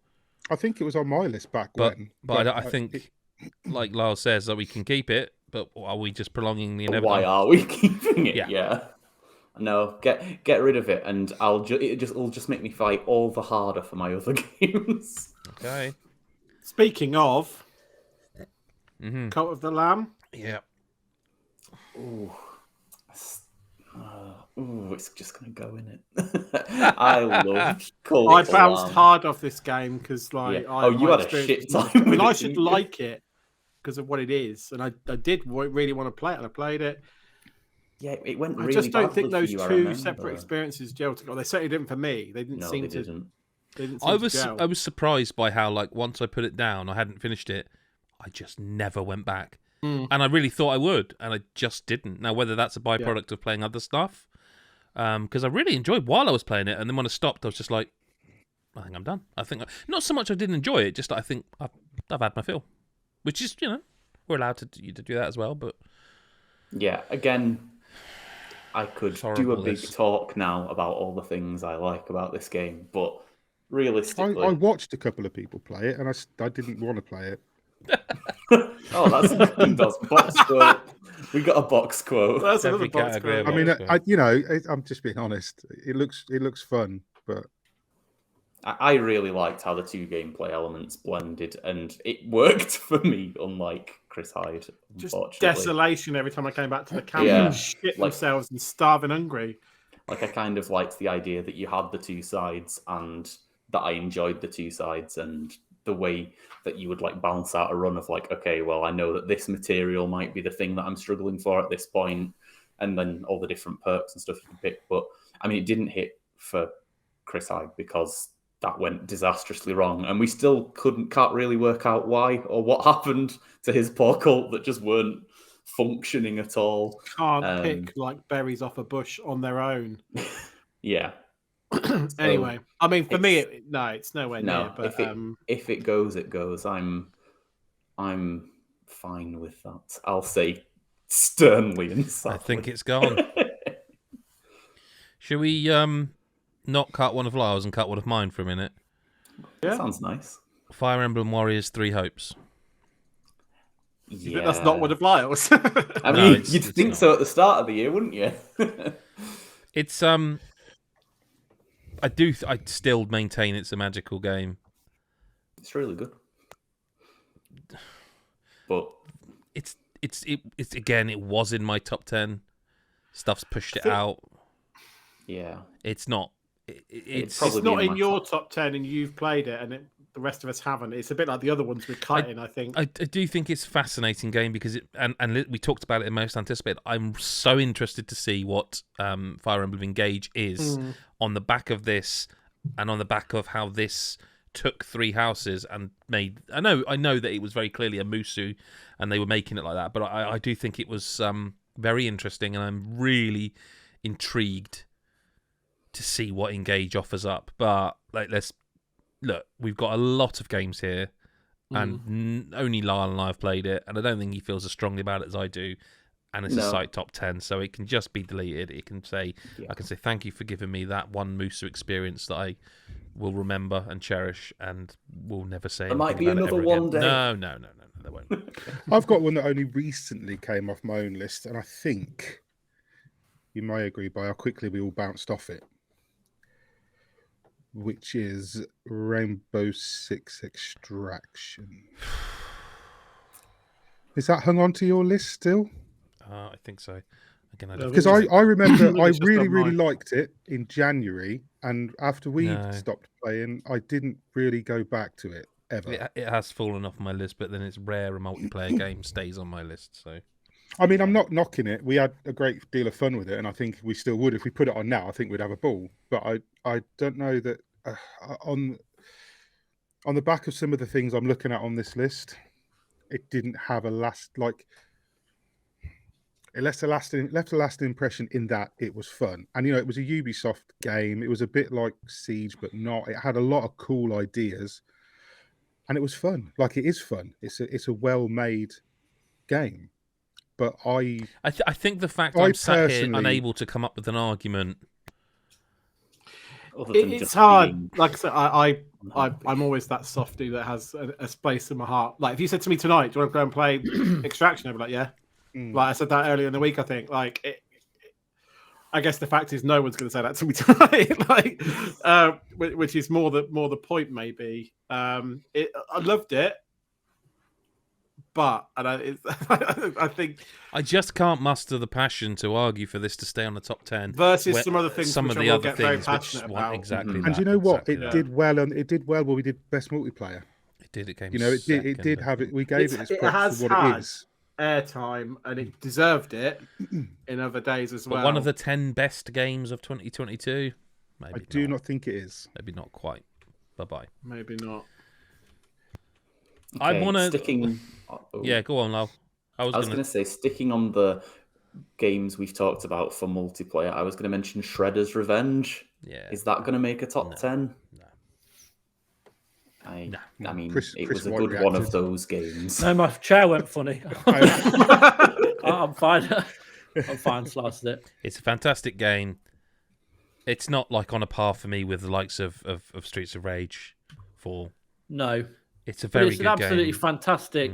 S4: I think it was on my list back when.
S1: But I think, like Lyle says, that we can keep it. But are we just prolonging the inevitable?
S3: Why are we keeping it? Yeah. No, get rid of it, and it'll just make me fight all the harder for my other games.
S1: Okay.
S2: Speaking of, Cult of the Lamb.
S1: Yeah.
S3: Ooh, it's just gonna go in it. I loved Cult.
S2: I bounced hard off this game because, like,
S3: you had a shit time.
S2: I should like it because of what it is, and I did really want to play it, and I played it.
S3: Yeah, it went really
S2: I just don't think those
S3: you,
S2: two separate experiences gel together. They certainly didn't for me. They didn't seem to. They didn't seem to gel.
S1: I was surprised by how, like, once I put it down, I hadn't finished it. I just never went back, and I really thought I would, and I just didn't. Now, whether that's a byproduct of playing other stuff, because I really enjoyed while I was playing it, and then when I stopped, I was just like, I think I'm done. I think not so much I didn't enjoy it, just I think I've had my fill, which is, we're allowed to do that as well. But
S3: yeah, again, I could do a big talk now about all the things I like about this game, but realistically,
S4: I watched a couple of people play it, and I didn't want to play it.
S3: Oh, that's a good box quote. We got a box quote.
S2: That's another box quote.
S4: I mean, I'm just being honest. It looks fun, but
S3: I really liked how the two gameplay elements blended, and it worked for me. Unlike Chris Hyde,
S2: just
S3: unfortunately.
S2: Desolation every time I came back to the camp. And shit themselves and starving hungry.
S3: Like, I kind of liked the idea that you had the two sides, and that I enjoyed the two sides, and the way that you would like balance out a run of like, okay, well, I know that this material might be the thing that I'm struggling for at this point, and then all the different perks and stuff you can pick. But I mean, it didn't hit for Chris Hyde because that went disastrously wrong, and we still can't really work out why or what happened to his poor cult that just weren't functioning at all.
S2: Can't pick like berries off a bush on their own.
S3: Yeah.
S2: Anyway, I mean, for me, it's nowhere near. But
S3: if it goes, it goes. I'm fine with that. I'll say sternly and sadly.
S1: I think it's gone. Should we not cut one of Lyle's and cut one of mine for a minute?
S3: Yeah, sounds nice.
S1: Fire Emblem Warriors 3 Hopes.
S2: Yeah, that's not one of Lyle's.
S3: I mean, you'd think so at the start of the year, wouldn't you?
S1: It's I still maintain it's a magical game.
S3: It's really good, but
S1: it's again, it was in my top 10. Stuff's pushed it out.
S3: Yeah,
S1: it's not.
S2: It's not in your top 10, and you've played it, and the rest of us haven't. It's a bit like the other ones we're cutting, I think.
S1: I do think it's a fascinating game because and we talked about it in Most Anticipated. I'm so interested to see what Fire Emblem Engage is on the back of this, and on the back of how this took 3 houses and made. I know that it was very clearly a Musu, and they were making it like that. But I do think it was very interesting, and I'm really intrigued to see what Engage offers up. But look, we've got a lot of games here, and only Lyle and I have played it, and I don't think he feels as strongly about it as I do. And it's a site top 10, so it can just be deleted. It can say, I can say thank you for giving me that one Musu experience that I will remember and cherish, and will never say.
S3: There might be another one day.
S1: No, there won't.
S4: I've got one that only recently came off my own list, and I think you may agree by how quickly we all bounced off it, which is Rainbow Six Extraction. Is that hung on to your list still?
S1: think so. Again,
S4: because I remember I
S2: It's just
S4: really
S2: online.
S4: liked it in January, and after we
S1: No.
S4: stopped playing, I didn't really go back to it ever.
S1: It has fallen off my list, but then it's rare a multiplayer game stays on my list. So
S4: I mean, I'm not knocking it. We had a great deal of fun with it, and I think we still would if we put it on now. I think we'd have a ball. But I don't know that on the back of some of the things I'm looking at on this list, it didn't have a it left a lasting impression in that it was fun. And it was a Ubisoft game. It was a bit like Siege, but not. It had a lot of cool ideas, and it was fun. Like, it is fun. It's a well-made game. But I
S1: think the fact I'm sat here unable to come up with an argument.
S2: It's hard. Like I said, I'm always that softy that has a space in my heart. Like, if you said to me tonight, "Do you want to go and play Extraction?" I'd be like, "Yeah." Like I said that earlier in the week, I think. Like, I guess the fact is, no one's going to say that to me tonight. Like, which is more the point, maybe. I loved it, but I think
S1: I just can't muster the passion to argue for this to stay on the top 10
S2: versus some other things.
S1: Some of the other things
S2: which
S1: want exactly.
S4: And
S1: that,
S4: you know what?
S1: exactly
S4: It did well. It did well when we did best multiplayer.
S1: It did. It came.
S4: It did have it. We gave it its props for what it is.
S2: Airtime, and it deserved it in other days as well.
S1: But one of the 10 best games of 2022. Maybe
S4: I do not think it is.
S1: Maybe not quite. Bye.
S2: Maybe not.
S3: Okay,
S1: I want to
S3: sticking.
S1: Yeah, go on, Lal.
S3: I was going to say, sticking on the games we've talked about for multiplayer, I was going to mention Shredder's Revenge.
S1: Yeah.
S3: Is that going to make a top 10?
S1: No.
S3: I mean,
S4: Chris
S3: was a
S4: White
S3: good one of
S4: reacted.
S3: those games.
S5: No, my chair went funny. I'm fine. I'm fine, sliced it.
S1: It's a fantastic game. It's not like on a par for me with the likes of Streets of Rage 4.
S5: No.
S1: It's a very good
S5: It's an absolutely
S1: game.
S5: fantastic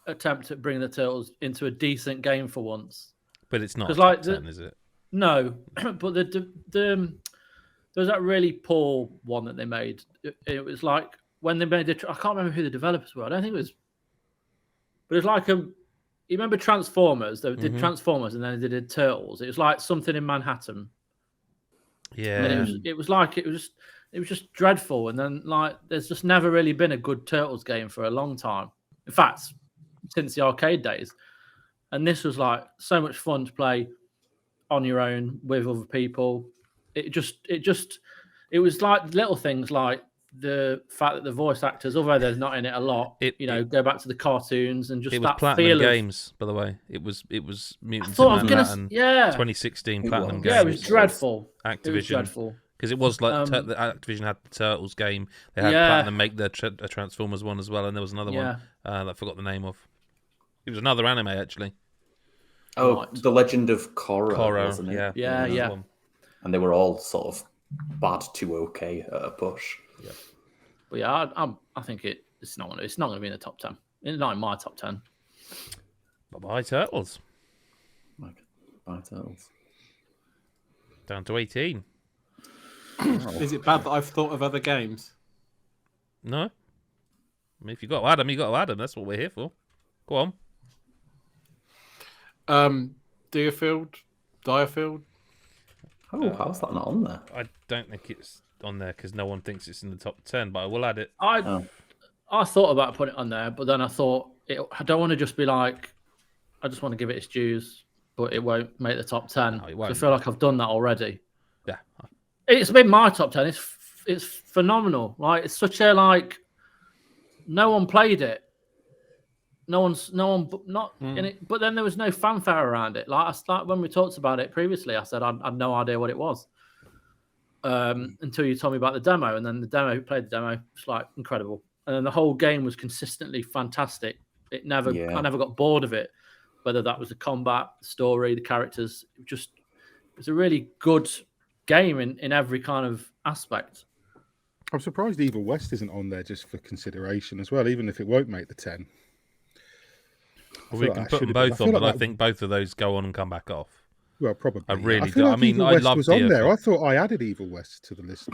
S5: attempt at bringing the Turtles into a decent game for once.
S1: But it's not a
S5: like
S1: top 10, is it?
S5: No, but there was that really poor one that they made. It was like when they made I can't remember who the developers were. I don't think it was. But it was like you remember Transformers? They did Transformers and then they did Turtles. It was like something in Manhattan.
S1: Yeah.
S5: And it was just dreadful. And then there's just never really been a good Turtles game for a long time. In fact, since the arcade days. And this was like so much fun to play on your own with other people. It was like little things like the fact that the voice actors, although they're not in it a lot, go back to the cartoons and just
S1: it was
S5: that
S1: Platinum
S5: feel
S1: Games, by the way. It was Mutants
S5: I
S1: in
S5: thought
S1: Manhattan, 2016
S3: It
S1: Platinum
S3: was.
S1: Games.
S5: Yeah, it was dreadful.
S1: Activision.
S5: It was dreadful.
S1: Because it was like the Activision had the Turtles game. They had Platinum make the Transformers one as well, and there was another one that I forgot the name of. It was another anime, actually.
S3: Oh, The Legend of Korra, wasn't it?
S5: Yeah.
S3: And they were all sort of bad to okay at a push.
S1: Yeah.
S5: But yeah, I think it's not going to be in the top 10. It's not in my top 10.
S1: Bye-bye, Turtles.
S3: Bye, Turtles.
S1: Down to 18.
S2: Is it bad that I've thought of other games?
S1: No. I mean, if you got to add them, you got to add them. That's what we're here for. Go on.
S2: Diafield.
S3: Oh, how's that not on there?
S1: I don't think it's on there because no one thinks it's in the top 10, but I will add it.
S5: I thought about putting it on there, but then I thought I don't want to just be like, I just want to give it its dues, but it won't make the top 10.
S1: No, it won't.
S5: So I feel like I've done that already.
S1: Yeah.
S5: It's been my top 10. It's phenomenal. Like, it's such a no one played it. No one in it. But then there was no fanfare around it. Like when we talked about it previously, I said I had no idea what it was until you told me about the demo, and then played the demo. It's like incredible, and then the whole game was consistently fantastic. I never got bored of it. Whether that was the combat, the story, the characters, it's a really good game in every kind of aspect.
S4: I'm surprised Evil West isn't on there just for consideration as well, even if it won't make the 10.
S1: Well, we can put them both on, but I think both of those go on and come back off.
S4: Well, probably.
S1: I really
S4: feel
S1: do.
S4: like
S1: I mean,
S4: Evil
S1: I
S4: West
S1: love
S4: was on there.
S1: Diafield.
S4: I thought I added Evil West to the list.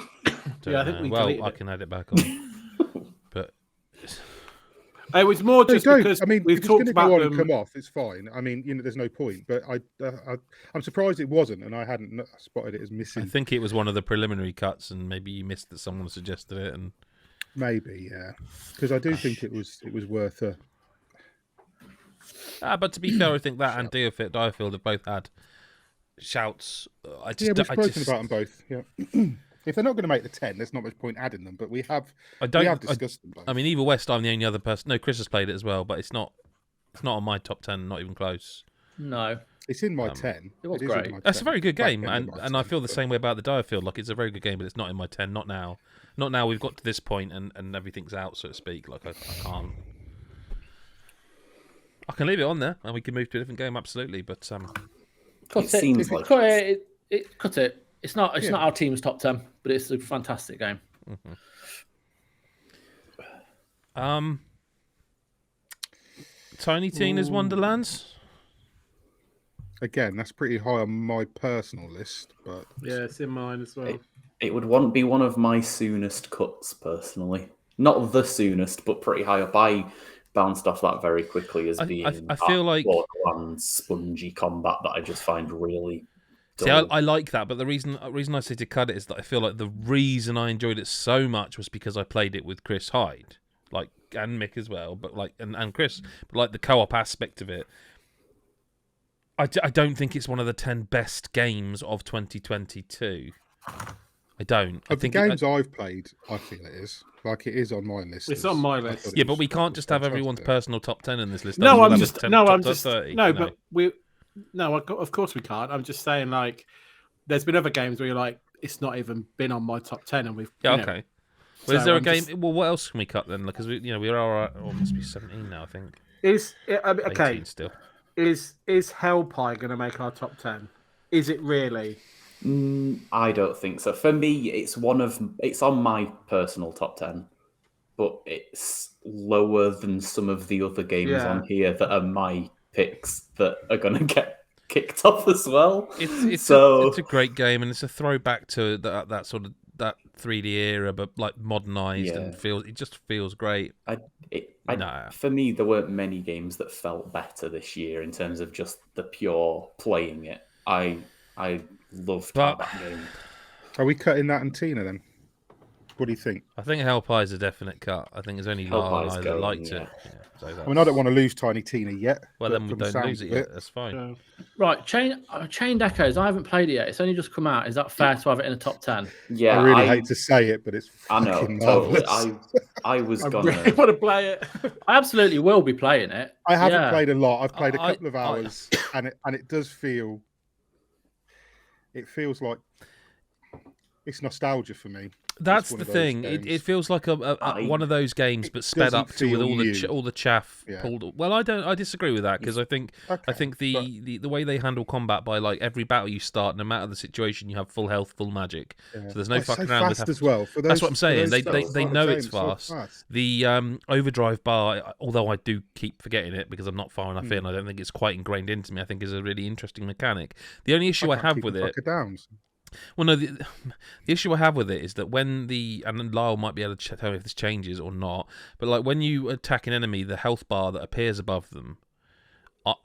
S2: Yeah, I think we deleted
S1: I
S2: it.
S1: can add it back on. But
S2: It was more
S4: No,
S2: just
S4: don't.
S2: because
S4: I mean,
S2: we've
S4: if it's going
S2: talked
S4: to
S2: about
S4: go on
S2: them.
S4: and come off, it's fine. I mean, there's no point. But I'm surprised it wasn't, and I hadn't spotted it as missing.
S1: I think it was one of the preliminary cuts, and maybe you missed that someone suggested it. And
S4: maybe, yeah, because I do think it was worth a.
S1: But to be fair, I think that and Diofield have both had shouts.
S4: We've spoken about them both. Yeah. If they're not going to make the 10, there's not much point adding them. But we have discussed them both.
S1: I mean, Evil West, I'm the only other person. No, Chris has played it as well, but it's not on my top 10, not even close.
S5: No,
S4: it's in my 10.
S5: It was great.
S1: That's a very good game, and I feel the same way about the Diofield. Like, it's a very good game, but it's not in my 10. Not now. Not now. We've got to this point and everything's out, so to speak. Like, I can't. I can leave it on there, and we can move to a different game, absolutely. But
S5: cut it. Cut it. It's not our team's top 10, but it's a fantastic game.
S1: Tiny Tina's Wonderlands.
S4: Again, that's pretty high on my personal list, but
S2: Yeah, it's in mine as well.
S3: It would be one of my soonest cuts, personally. Not the soonest, but pretty high up. I bounced off that very quickly as being
S1: I feel like
S3: Borderlands spongy combat that I just find really dull.
S1: See, I like that, but the reason I say to cut it is that I feel like the reason I enjoyed it so much was because I played it with Chris Hyde, like, and Mick as well, but like and Chris, but like the co-op aspect of it. I don't think it's one of the 10 best games of 2022. I don't.
S4: Of the games I've played, I feel it is. Like, it is on my list.
S2: It's on my list.
S1: Yeah, but we can't just have everyone's personal top 10 in this list.
S2: No,
S1: We'll
S2: I'm
S1: have
S2: just
S1: 10
S2: no,
S1: top
S2: I'm just
S1: 30,
S2: no,
S1: you know.
S2: but we no, of course we can't. I'm just saying, like, there's been other games where you're like, it's not even been on my top 10, and we've
S1: okay. Well,
S2: so
S1: is there a
S2: I'm
S1: game?
S2: just-
S1: Well, what else can we cut then? Because we are must be 17 now, I think.
S2: okay.
S1: 18 still.
S2: Is Hellpie going to make our top 10? Is it really?
S3: I don't think so. For me, it's on my personal top 10, but it's lower than some of the other games on here that are my picks that are going to get kicked off as well.
S1: It's a great game, and it's a throwback to that sort of that 3D era, but like modernized and it just feels great.
S3: For me, there weren't many games that felt better this year in terms of just the pure playing it. I loved that game.
S4: Are we cutting that and Tina then? What do you think?
S1: I think Hellpie is a definite cut. I think it's only Lyle and I that liked it. Yeah, so
S4: I mean, I don't want to lose Tiny Tina yet.
S1: Well, then we don't lose it yet. That's fine.
S2: No.
S5: Right, Chained Echoes. I haven't played it yet. It's only just come out. Is that fair to have it in the top 10?
S3: Yeah,
S4: I really hate to say it, but it's
S3: I know.
S4: fucking
S3: Totally.
S4: marvelous.
S3: I was
S2: I
S3: gonna.
S2: really want to play it.
S5: I absolutely will be playing it.
S4: I haven't played a lot. I've played a
S1: I-
S4: couple of hours, and it does feel. It feels like it's nostalgia for me.
S1: That's
S4: one
S1: the
S4: of those
S1: thing.
S4: games.
S1: It feels like one of those games, but sped
S4: doesn't
S1: up to with
S4: feel
S1: all the chaff
S4: Yeah.
S1: pulled. Well, I disagree with that because I think the way they handle combat by like every battle you start, no matter the situation, you have full health, full magic.
S4: Yeah.
S1: So there's no
S4: It's
S1: fucking
S4: so
S1: around
S4: fast
S1: with
S4: as well. For
S1: That's
S4: those-
S1: what I'm
S4: for
S1: saying.
S4: those
S1: They
S4: style
S1: know
S4: games,
S1: it's
S4: so
S1: fast. The overdrive bar, although I do keep forgetting it because I'm not far enough in, I don't think it's quite ingrained into me. I think is a really interesting mechanic. The only issue I
S4: can't
S1: have
S4: keep
S1: with
S4: a
S1: it.
S4: fucker down.
S1: Well, no, the issue I have with it is that when and Lyle might be able to tell me if this changes or not, but like when you attack an enemy, the health bar that appears above them,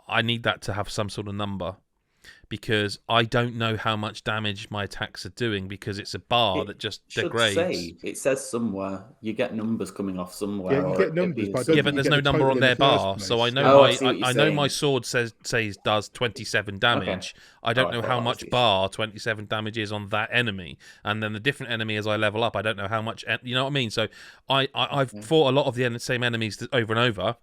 S1: I need that to have some sort of number, because I don't know how much damage my attacks are doing because it's a bar that just degrades.
S3: It says somewhere you get numbers coming off somewhere.
S4: Yeah, you get numbers, but I don't
S1: Yeah,
S4: think
S1: but
S4: you
S1: there's
S4: get
S1: no
S4: the
S1: number
S4: total
S1: on
S4: in
S1: their
S4: the first
S1: bar,
S4: place.
S1: so I know
S3: I see what you're
S1: I know my
S3: saying.
S1: sword says does 27 damage. I don't know how much bar 27 damage is on that enemy, and then the different enemy as I level up, I don't know how much. You know what I mean? So I've fought a lot of the same enemies over and over,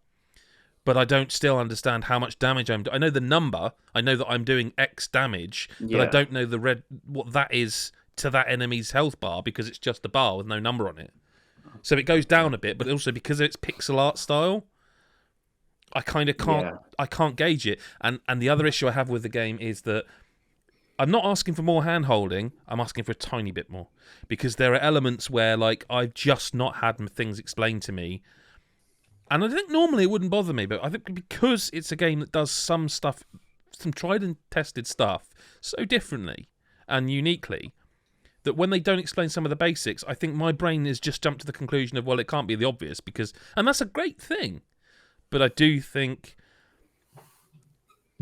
S1: but I don't still understand how much damage I'm doing. I know the number. I know that I'm doing X damage, but I don't know what that is to that enemy's health bar because it's just a bar with no number on it. So it goes down a bit, but also because it's pixel art style, I kind of can't. I can't gauge it. And the other issue I have with the game is that I'm not asking for more hand holding. I'm asking for a tiny bit more, because there are elements where like I've just not had things explained to me. And I think normally it wouldn't bother me, but I think because it's a game that does some stuff, some tried and tested stuff, so differently and uniquely, that when they don't explain some of the basics, I think my brain has just jumped to the conclusion of, well, it can't be the obvious, and that's a great thing. but I do think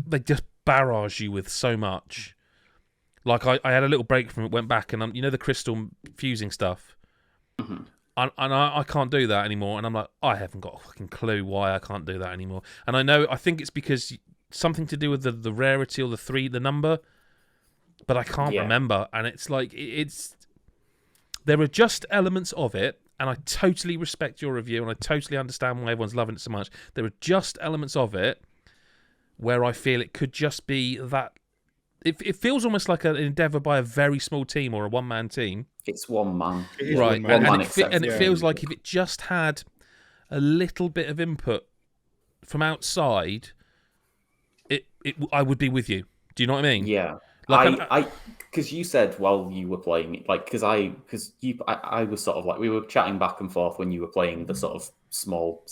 S1: they just barrage you with so much. Like, I had a little break from it, went back, and you know the crystal fusing stuff?
S3: Mm-hmm.
S1: And I can't do that anymore. And I'm like, I haven't got a fucking clue why I can't do that anymore. And I think it's because something to do with the rarity or the number, but I can't remember. And it's like, there are just elements of it, and I totally respect your review, and I totally understand why everyone's loving it so much. There are just elements of it where I feel it could just be that. It feels almost like an endeavour by a very small team or a one-man team.
S3: It's one man.
S1: Right. And it
S3: yeah.
S1: feels like if it just had a little bit of input from outside, I would be with you. Do you know what I mean?
S3: Yeah.
S1: Like
S3: because you said while you were playing it, like, I was sort of like, we were chatting back and forth when you were playing the sort of small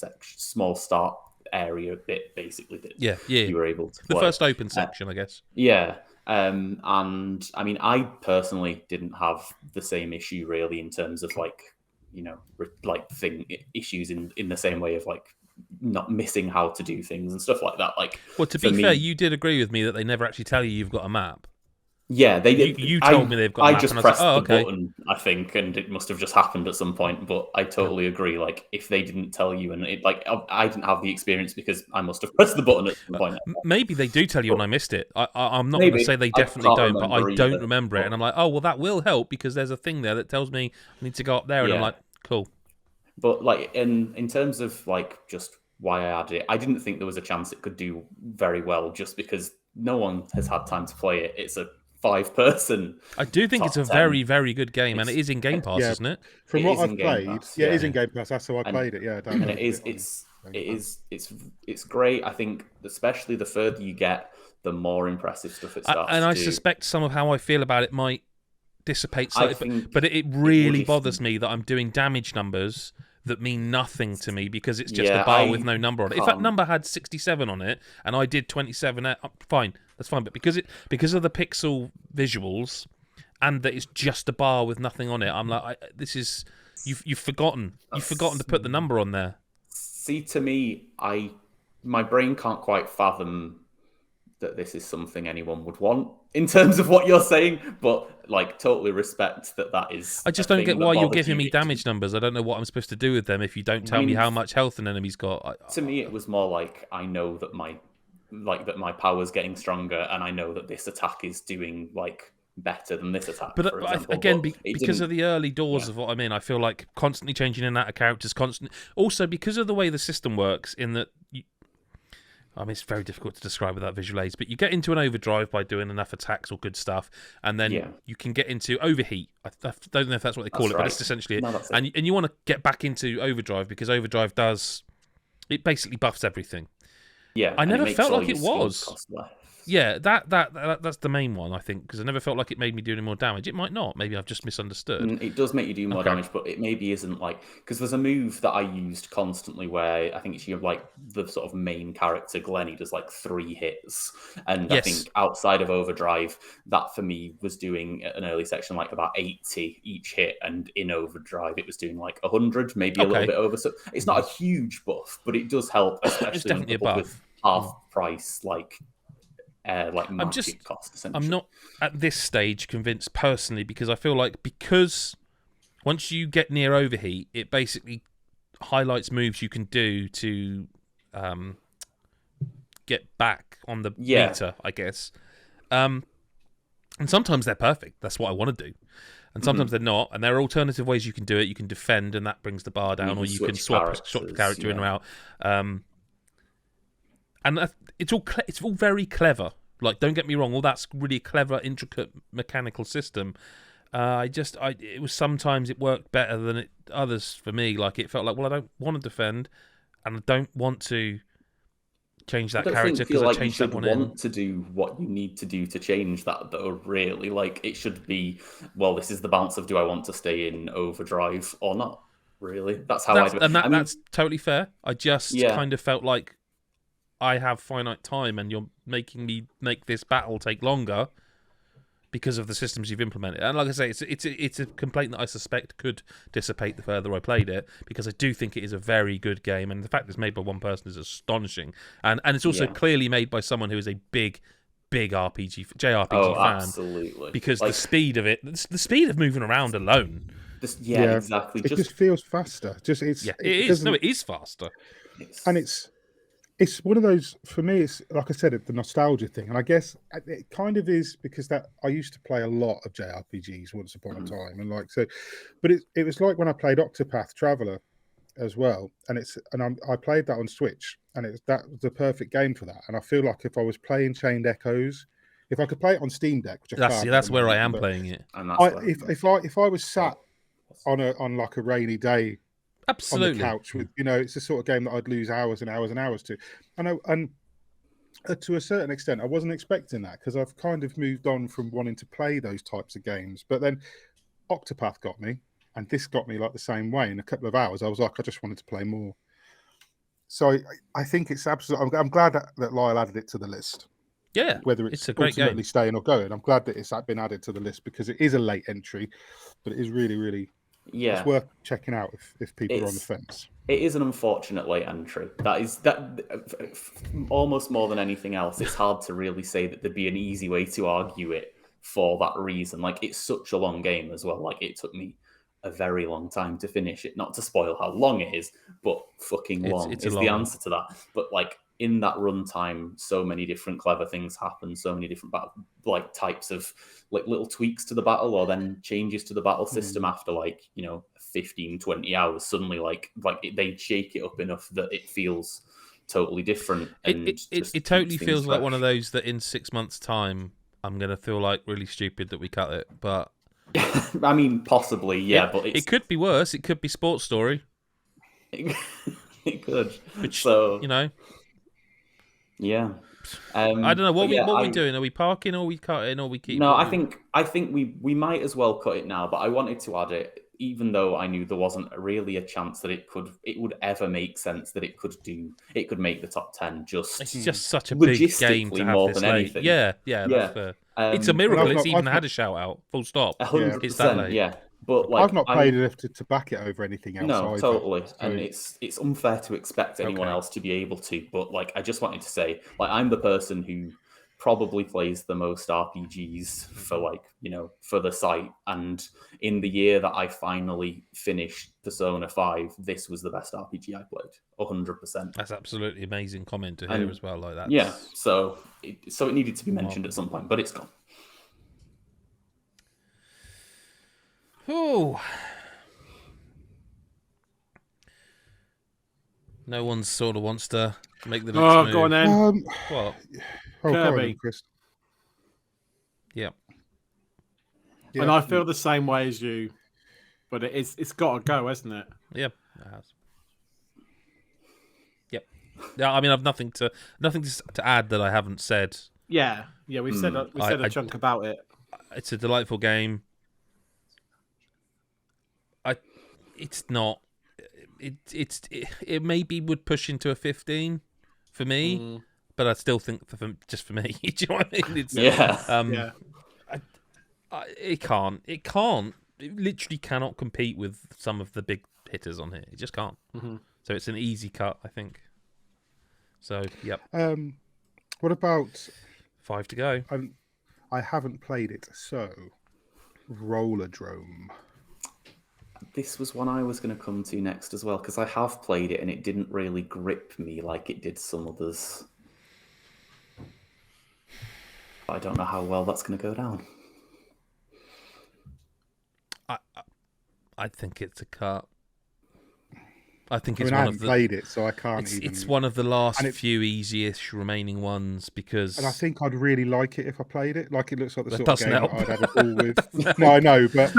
S3: start area bit, basically, that you were able to play.
S1: The first open section, I guess.
S3: Yeah. And I mean, I personally didn't have the same issue really in terms of like, you know, like issues in the same way of like not missing how to do things and stuff like that. Like,
S1: well, to be fair, you did agree with me that they never actually tell you've got a map.
S3: Yeah, they did.
S1: You told me they've got a map.
S3: I just pressed the button, I think, and it must have just happened at some point. But I totally agree. Like, if they didn't tell you, and I didn't have the experience because I must have pressed the button at some point.
S1: Maybe they do tell you, and I missed it. I'm not going to say they definitely don't, but I don't remember it. And I'm like, oh well, that will help because there's a thing there that tells me I need to go up there, and I'm like, cool.
S3: But like in terms of like just why I added it, I didn't think there was a chance it could do very well, just because no one has had time to play it. It's a 5-person.
S1: I do think it's a very, very good game, and it is in Game Pass, isn't it?
S4: From what I've played, it is in Game Pass. That's how I played it. Yeah,
S3: and it's great. I think, especially the further you get, the more impressive stuff it starts.
S1: And I suspect some of how I feel about it might dissipate slightly, but it really bothers me that I'm doing damage numbers that mean nothing to me because it's just a bar with no number on it. If that number had 67 on it and I did 27, fine, that's fine. But because of the pixel visuals and that it's just a bar with nothing on it, I'm like, you've forgotten to put the number on there.
S3: See, to me, my brain can't quite fathom that this is something anyone would want in terms of what you're saying, but like totally respect that is.
S1: I just don't get why you're giving me damage numbers. I don't know what I'm supposed to do with them if you don't tell me how much health an enemy's got.
S3: To me, it was more like I know that my power's getting stronger, and I know that this attack is doing like better than this attack.
S1: But because of the early doors of what I'm in, I feel like constantly changing in and out of characters, also because of the way the system works, in that. I mean, it's very difficult to describe without visual aids, but you get into an overdrive by doing enough attacks or good stuff, and then you can get into overheat. I don't know if that's what they call it, but it's essentially it. No, and you want to get back into overdrive because overdrive it basically buffs everything.
S3: Yeah,
S1: I never felt like it was. Yeah, that's the main one, I think, because I never felt like it made me do any more damage. It might not. Maybe I've just misunderstood.
S3: It does make you do more damage, but it maybe isn't like... Because there's a move that I used constantly where I think it's like the sort of main character, Glennie, does like 3 hits. And I think outside of Overdrive, that for me was doing an early section like about 80 each hit. And in Overdrive, it was doing like 100, maybe a little bit over. So it's not a huge buff, but it does help, especially
S1: it's definitely a buff.
S3: With half price, like market cost, essentially.
S1: I'm not at this stage convinced personally because I feel like once you get near overheat, it basically highlights moves you can do to get back on the meter, I guess. And sometimes they're perfect. That's what I want to do. And sometimes they're not. And there are alternative ways you can do it. You can defend, and that brings the bar down, or you can swap the character in or out. And it's all very clever. Like, don't get me wrong, all that's really clever, intricate mechanical system. It was sometimes it worked better than others for me. Like, it felt like, well, I don't want to defend, and I don't want to change that character because I changed that one in.
S3: You should want to do what you need to do to change that, though. Really, like, it should be, well, this is the balance of do I want to stay in overdrive or not. Really, that's how I do it.
S1: And that's totally fair. I just kind of felt like I have finite time and you're making me make this battle take longer because of the systems you've implemented. And like I say, it's a complaint that I suspect could dissipate the further I played it, because I do think it is a very good game, and the fact it's made by one person is astonishing. And it's also clearly made by someone who is a big JRPG fan.
S3: Absolutely.
S1: Because the speed of it, the speed of moving around alone.
S3: Exactly.
S4: It just feels faster. It is.
S1: No, it is faster.
S4: And it's one of those, for me, it's like I said, it's the nostalgia thing. And I guess it kind of is, because that I used to play a lot of JRPGs once upon a time. And but it was like when I played Octopath Traveler as well. And I played that on Switch, and that was the perfect game for that. And I feel like if I was playing Chained Echoes, if I could play it on Steam Deck, which
S1: that's where I am playing it.
S3: And
S4: if I was sat on like a rainy day,
S1: absolutely,
S4: on the couch with, it's the sort of game that I'd lose hours and hours and hours to. And to a certain extent, I wasn't expecting that, because I've kind of moved on from wanting to play those types of games. But then Octopath got me, and this got me like the same way. In a couple of hours, I was like, I just wanted to play more. So I think it's absolutely. I'm glad that Lyle added it to the list.
S1: Yeah,
S4: whether it's
S1: a great
S4: ultimately
S1: game.
S4: Staying or going, I'm glad that it's been added to the list, because it is a late entry, but it is really, really.
S3: Yeah,
S4: it's worth checking out if people are on the fence.
S3: It is an unfortunate late entry. That almost more than anything else, it's hard to really say that there'd be an easy way to argue it for that reason. Like, it's such a long game as well. Like, it took me a very long time to finish it. Not to spoil how long it is, but fucking long is the answer to that. But like, in that runtime, so many different clever things happen, so many different types of like little tweaks to the battle, or then changes to the battle system after 15, 20 hours. Suddenly they shake it up enough that it feels totally different. And
S1: it totally feels like one of those that in 6 months' time I'm gonna feel like really stupid that we cut it. But
S3: I mean, possibly, yeah. But
S1: it could be worse. It could be Sports Story.
S3: It could.
S1: Which,
S3: yeah.
S1: I don't know what we doing. Are we parking, or are we cutting, or we keep?
S3: No, I think we might as well cut it now. But I wanted to add it, even though I knew there wasn't really a chance that it would ever make sense that it could make the top 10. It's
S1: just such a big game to have
S3: more
S1: this
S3: than
S1: late.
S3: anything.
S1: Yeah, that's fair. It's a miracle it's even had a shout out. Full stop.
S3: 100%.
S1: It's that late.
S3: Yeah. But
S4: I've not played enough to back it over anything else.
S3: No,
S4: either.
S3: Totally.
S4: So...
S3: And it's unfair to expect anyone else to be able to. But I just wanted to say, I'm the person who probably plays the most RPGs for the site. And in the year that I finally finished Persona 5, this was the best RPG I played. 100%.
S1: That's absolutely amazing comment to hear as well. Like that.
S3: Yeah. So it needed to be mentioned at some point, but it's gone.
S1: Oh, no one sort of wants to make the next move.
S2: Go on then.
S1: What?
S4: Kirby.
S2: Go on
S4: then, Chris.
S1: Yeah.
S2: And I feel the same way as you, but it's got to go, hasn't it?
S1: Yeah, it has. Yep. Yeah, I mean, I've nothing to add that I haven't said.
S2: Yeah, we said a chunk about it.
S1: It's a delightful game. It's not. It maybe would push into a 15 for me, but I still think just for me. Do you know what I mean?
S3: Yeah.
S1: It can't. It literally cannot compete with some of the big hitters on here. It just can't.
S2: Mm-hmm.
S1: So it's an easy cut, I think. So yep.
S4: What about
S1: 5 to go?
S4: I haven't played it, so Rollerdrome.
S3: This was one I was going to come to next as well, because I have played it and it didn't really grip me like it did some others. I don't know how well that's going to go down.
S1: I think it's a cut. I think
S4: I haven't played it, so I can't even...
S1: It's one of the last few easy-ish remaining ones, because...
S4: And I think I'd really like it if I played it. Like, it looks like the
S1: That
S4: sort of game
S1: doesn't
S4: that I'd have a ball with. No, I know, but...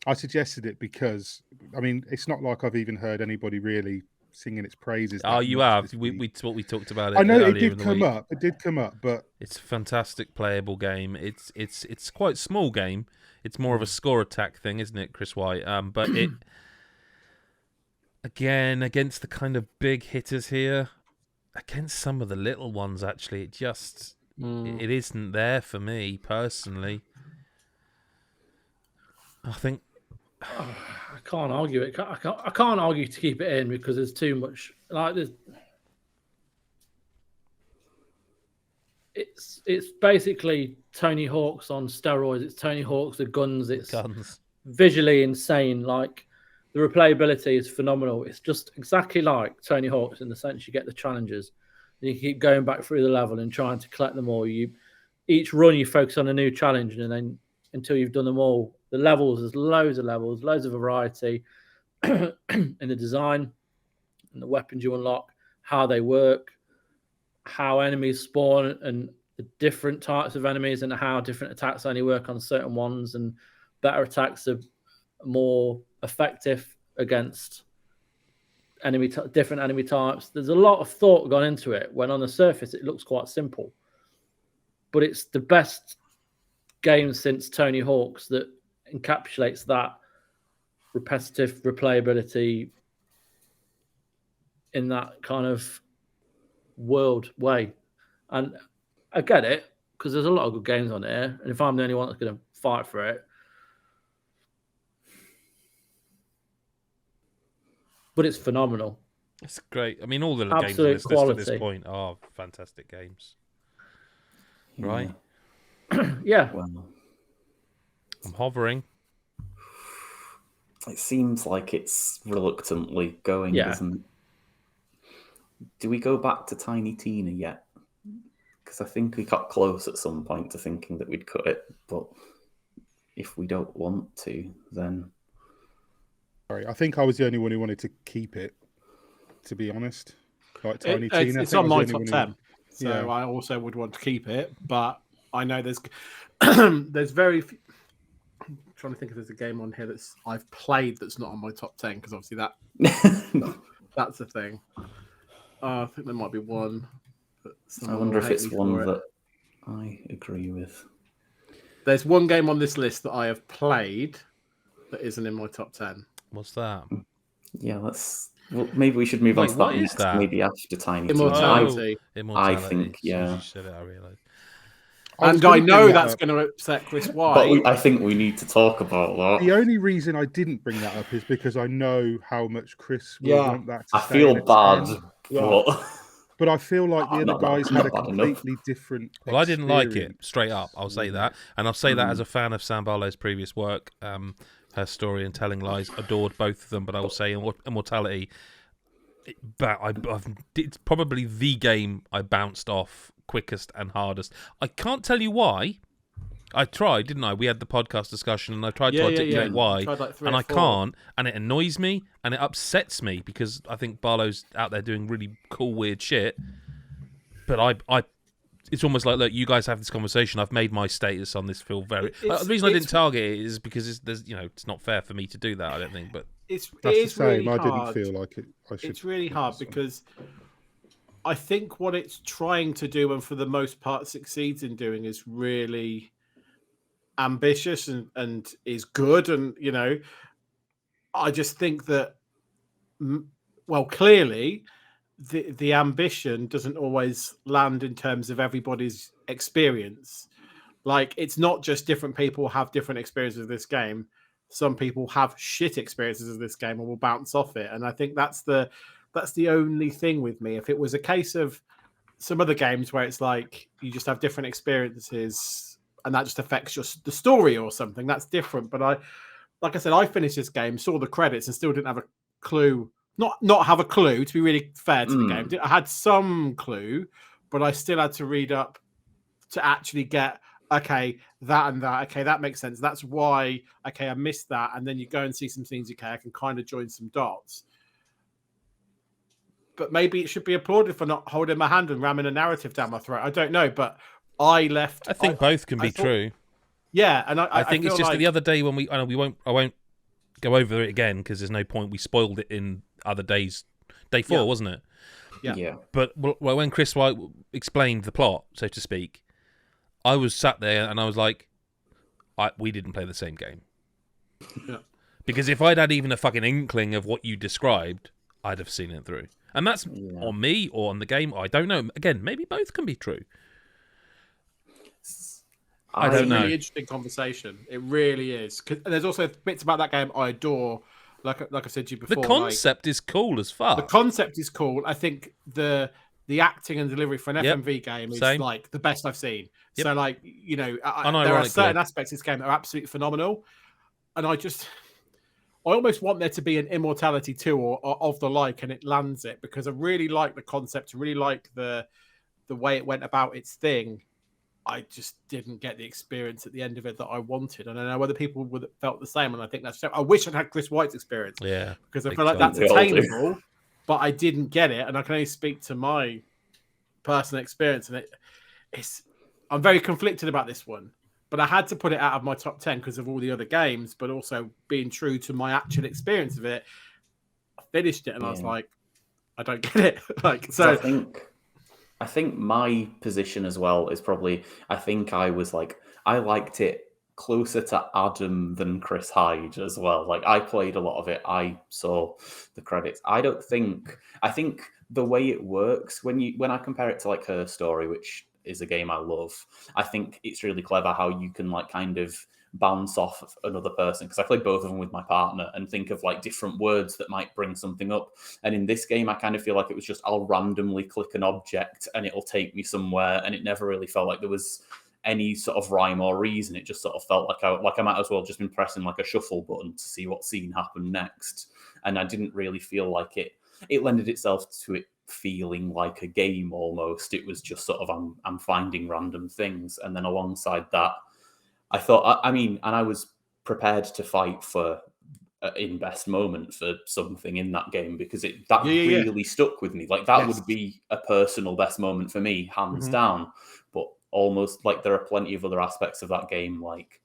S4: I suggested it because, I mean, it's not like I've even heard anybody really singing its praises.
S1: Oh, you have. We talked about it.
S4: I know
S1: earlier
S4: it did come up. It did come up, but
S1: it's a fantastic playable game. It's quite a small game. It's more of a score attack thing, isn't it, Chris White? But it again against the kind of big hitters here, against some of the little ones, actually, it just it isn't there for me personally. I think
S5: I can't argue it. I can't argue to keep it in because there's too much. It's basically Tony Hawk's on steroids. It's Tony Hawk's, the guns. It's visually insane. Like, the replayability is phenomenal. It's just exactly like Tony Hawk's in the sense you get the challenges. And you keep going back through the level and trying to collect them all. Each run you focus on a new challenge, and then until you've done them all. The levels, there's loads of levels, loads of variety in the design and the weapons you unlock, how they work, how enemies spawn, and the different types of enemies, and how different attacks only work on certain ones, and better attacks are more effective against different enemy types. There's a lot of thought gone into it, when on the surface it looks quite simple. But it's the best game since Tony Hawk's that encapsulates that repetitive replayability in that kind of world way. And I get it, because there's a lot of good games on there, and if I'm the only one that's going to fight for it, but it's phenomenal.
S1: It's great. I mean, all the
S5: Absolute
S1: games on this list at this
S5: quality.
S1: point are fantastic games, right?
S5: Yeah.
S3: Well,
S1: I'm hovering.
S3: it seems like it's reluctantly going, doesn't it? Do we go back to Tiny Tina yet? Because I think we got close at some point to thinking that we'd cut it, but if we don't want to, then...
S4: Sorry, I think I was the only one who wanted to keep it, to be honest. Like Tiny Tina.
S2: It's on my top 10, so yeah. I also would want to keep it, but I know there's there's very few... I'm trying to think if there's a game on here that's I've played that's not on my top 10, because obviously that's a thing. I think there might be one.
S3: I wonder if it's one that I agree with.
S2: There's one game on this list that I have played that isn't in my top 10.
S1: What's that?
S3: Yeah, well, maybe we should move on to that next, maybe after Tiny Tina.
S2: Immortality.
S3: I think, yeah.
S1: You said it, I realised.
S2: And I know that's going to upset Chris White.
S3: But I think we need to talk about that.
S4: The only reason I didn't bring that up is because I know how much Chris will want that to
S3: I feel bad.
S4: But I feel like the other guys had a completely different experience.
S1: Well, I didn't like it, straight up. I'll say that. And I'll say that as a fan of Sam Barlow's previous work, Her Story and Telling Lies, adored both of them. But I will say Immortality, it's probably the game I bounced off quickest and hardest. I can't tell you why. I tried, didn't I? We had the podcast discussion, and I tried to articulate why, and I can't, and it annoys me, and it upsets me, because I think Barlow's out there doing really cool, weird shit. But it's almost like, look, you guys have this conversation. I've made my status on this feel very. The reason I didn't target it is because it's not fair for me to do that. I don't think, but
S2: it's
S4: the same.
S2: Really
S4: I
S2: hard.
S4: didn't feel like it.
S2: It's really hard because I think what it's trying to do, and for the most part succeeds in doing, is really ambitious and is good. And, I just think that, well, clearly the ambition doesn't always land in terms of everybody's experience. Like, it's not just different people have different experiences of this game. Some people have shit experiences of this game and will bounce off it. And I think that's the only thing with me. If it was a case of some other games where it's like you just have different experiences and that just affects the story or something, that's different. But like I said, I finished this game, saw the credits, and still didn't have a clue. Not have a clue, to be really fair to the game. I had some clue, but I still had to read up to actually get, okay, that and that. Okay, that makes sense. That's why, okay, I missed that. And then you go and see some things, okay, I can kind of join some dots. But maybe it should be applauded for not holding my hand and ramming a narrative down my throat. I don't know, but I
S1: think both can be true.
S2: Yeah, and I
S1: think it's just that the other day when I won't go over it again because there's no point. We spoiled it in other days. Day 4, wasn't it?
S2: Yeah.
S1: But when Chris White explained the plot, so to speak, I was sat there and I was like, we didn't play the same game. Yeah. Because if I'd had even a fucking inkling of what you described, I'd have seen it through. And that's on me or on the game. I don't know. Again, maybe both can be true. I don't know.
S2: Really interesting conversation. It really is. There's also bits about that game I adore. Like I said to you before,
S1: the concept is cool as fuck.
S2: The concept is cool. I think the acting and delivery for an FMV game is like the best I've seen. So like, you know, there are certain aspects of this game that are absolutely phenomenal, and I almost want there to be an Immortality 2 or of the like, and it lands it, because I really like the concept. I really like the way it went about its thing. I just didn't get the experience at the end of it that I wanted. And I don't know whether people would have felt the same. And I think that's... I wish I'd had Chris White's experience.
S1: Yeah.
S2: Because I feel like that's attainable, but I didn't get it. And I can only speak to my personal experience. And I'm very conflicted about this one. But I had to put it out of my top 10 because of all the other games, but also being true to my actual experience of it. I finished it and I was like, I don't get it. Like, so
S3: I think my position as well is probably, I think I was like, I liked it closer to Adam than Chris Hyde as well. Like, I played a lot of it. I saw the credits. I think the way it works, when I compare it to like Her Story, which is a game I love, I think it's really clever how you can like kind of bounce off of another person, because I played both of them with my partner and think of like different words that might bring something up. And in this game, I kind of feel like it was just, I'll randomly click an object and it'll take me somewhere, and it never really felt like there was any sort of rhyme or reason. It just sort of felt like I might as well just been pressing like a shuffle button to see what scene happened next. And I didn't really feel like it lended itself to it feeling like a game almost. It was just sort of, I'm finding random things. And then alongside that, I thought, and I was prepared to fight for in best moment for something in that game, because that really stuck with me. Like, that would be a personal best moment for me, hands down. But almost like there are plenty of other aspects of that game, like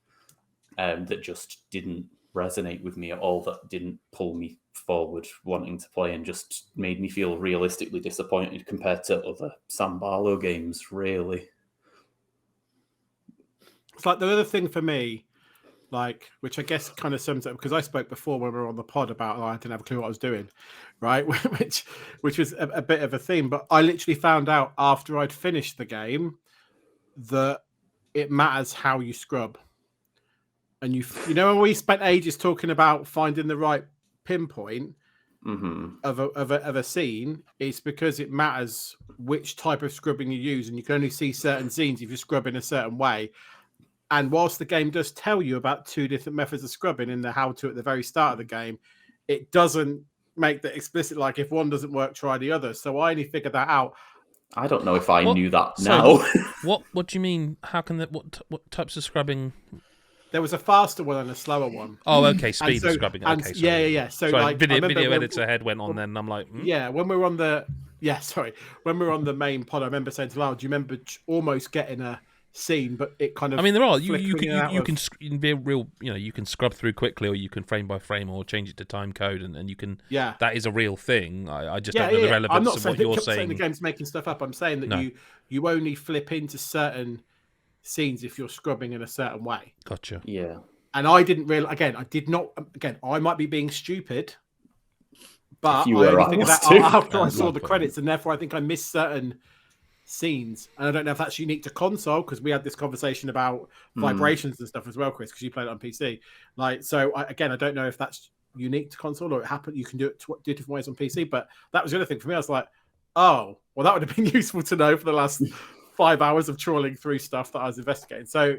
S3: that just didn't resonate with me at all, that didn't pull me forward wanting to play, and just made me feel realistically disappointed compared to other Sam Barlow games, really.
S2: It's like the other thing for me, like, which I guess kind of sums up, because I spoke before when we were on the pod about I didn't have a clue what I was doing, right? which was a bit of a theme. But I literally found out after I'd finished the game that it matters how you scrub. And you know, when we spent ages talking about finding the right pinpoint of a scene, it's because it matters which type of scrubbing you use, and you can only see certain scenes if you scrub in a certain way. And whilst the game does tell you about two different methods of scrubbing in the how-to at the very start of the game, it doesn't make that explicit, like, if one doesn't work, try the other. So I only figured that out.
S3: I don't know if I knew that now.
S1: What do you mean? How can that? What types of scrubbing?
S2: There was a faster one and a slower one.
S1: Oh, okay, speed of scrubbing. Okay, sorry.
S2: Yeah. So
S1: sorry,
S2: like,
S1: video editor head went on. Then I'm like,
S2: yeah. When we were on the main pod, I remember saying to Lyle, "Do you remember almost getting a scene, but it kind of..."
S1: I mean, there are you can be real. You know, you can scrub through quickly, or you can frame by frame, or change it to time code, and you can. Yeah, that is a real thing. I just don't know the relevance of what you're saying.
S2: The game's making stuff up. I'm saying that you only flip into certain scenes if you're scrubbing in a certain way.
S1: Gotcha.
S3: Yeah.
S2: And I didn't realize. Again, I might be being stupid, but I only figured that after I saw the credits, and therefore I think I missed certain scenes. And I don't know if that's unique to console, because we had this conversation about vibrations and stuff as well, Chris, because you played it on PC. Like, so I don't know if that's unique to console, or you can do it different ways on PC. But that was the other thing for me. I was like, oh, well, that would have been useful to know for the last 5 hours of trawling through stuff that I was investigating. So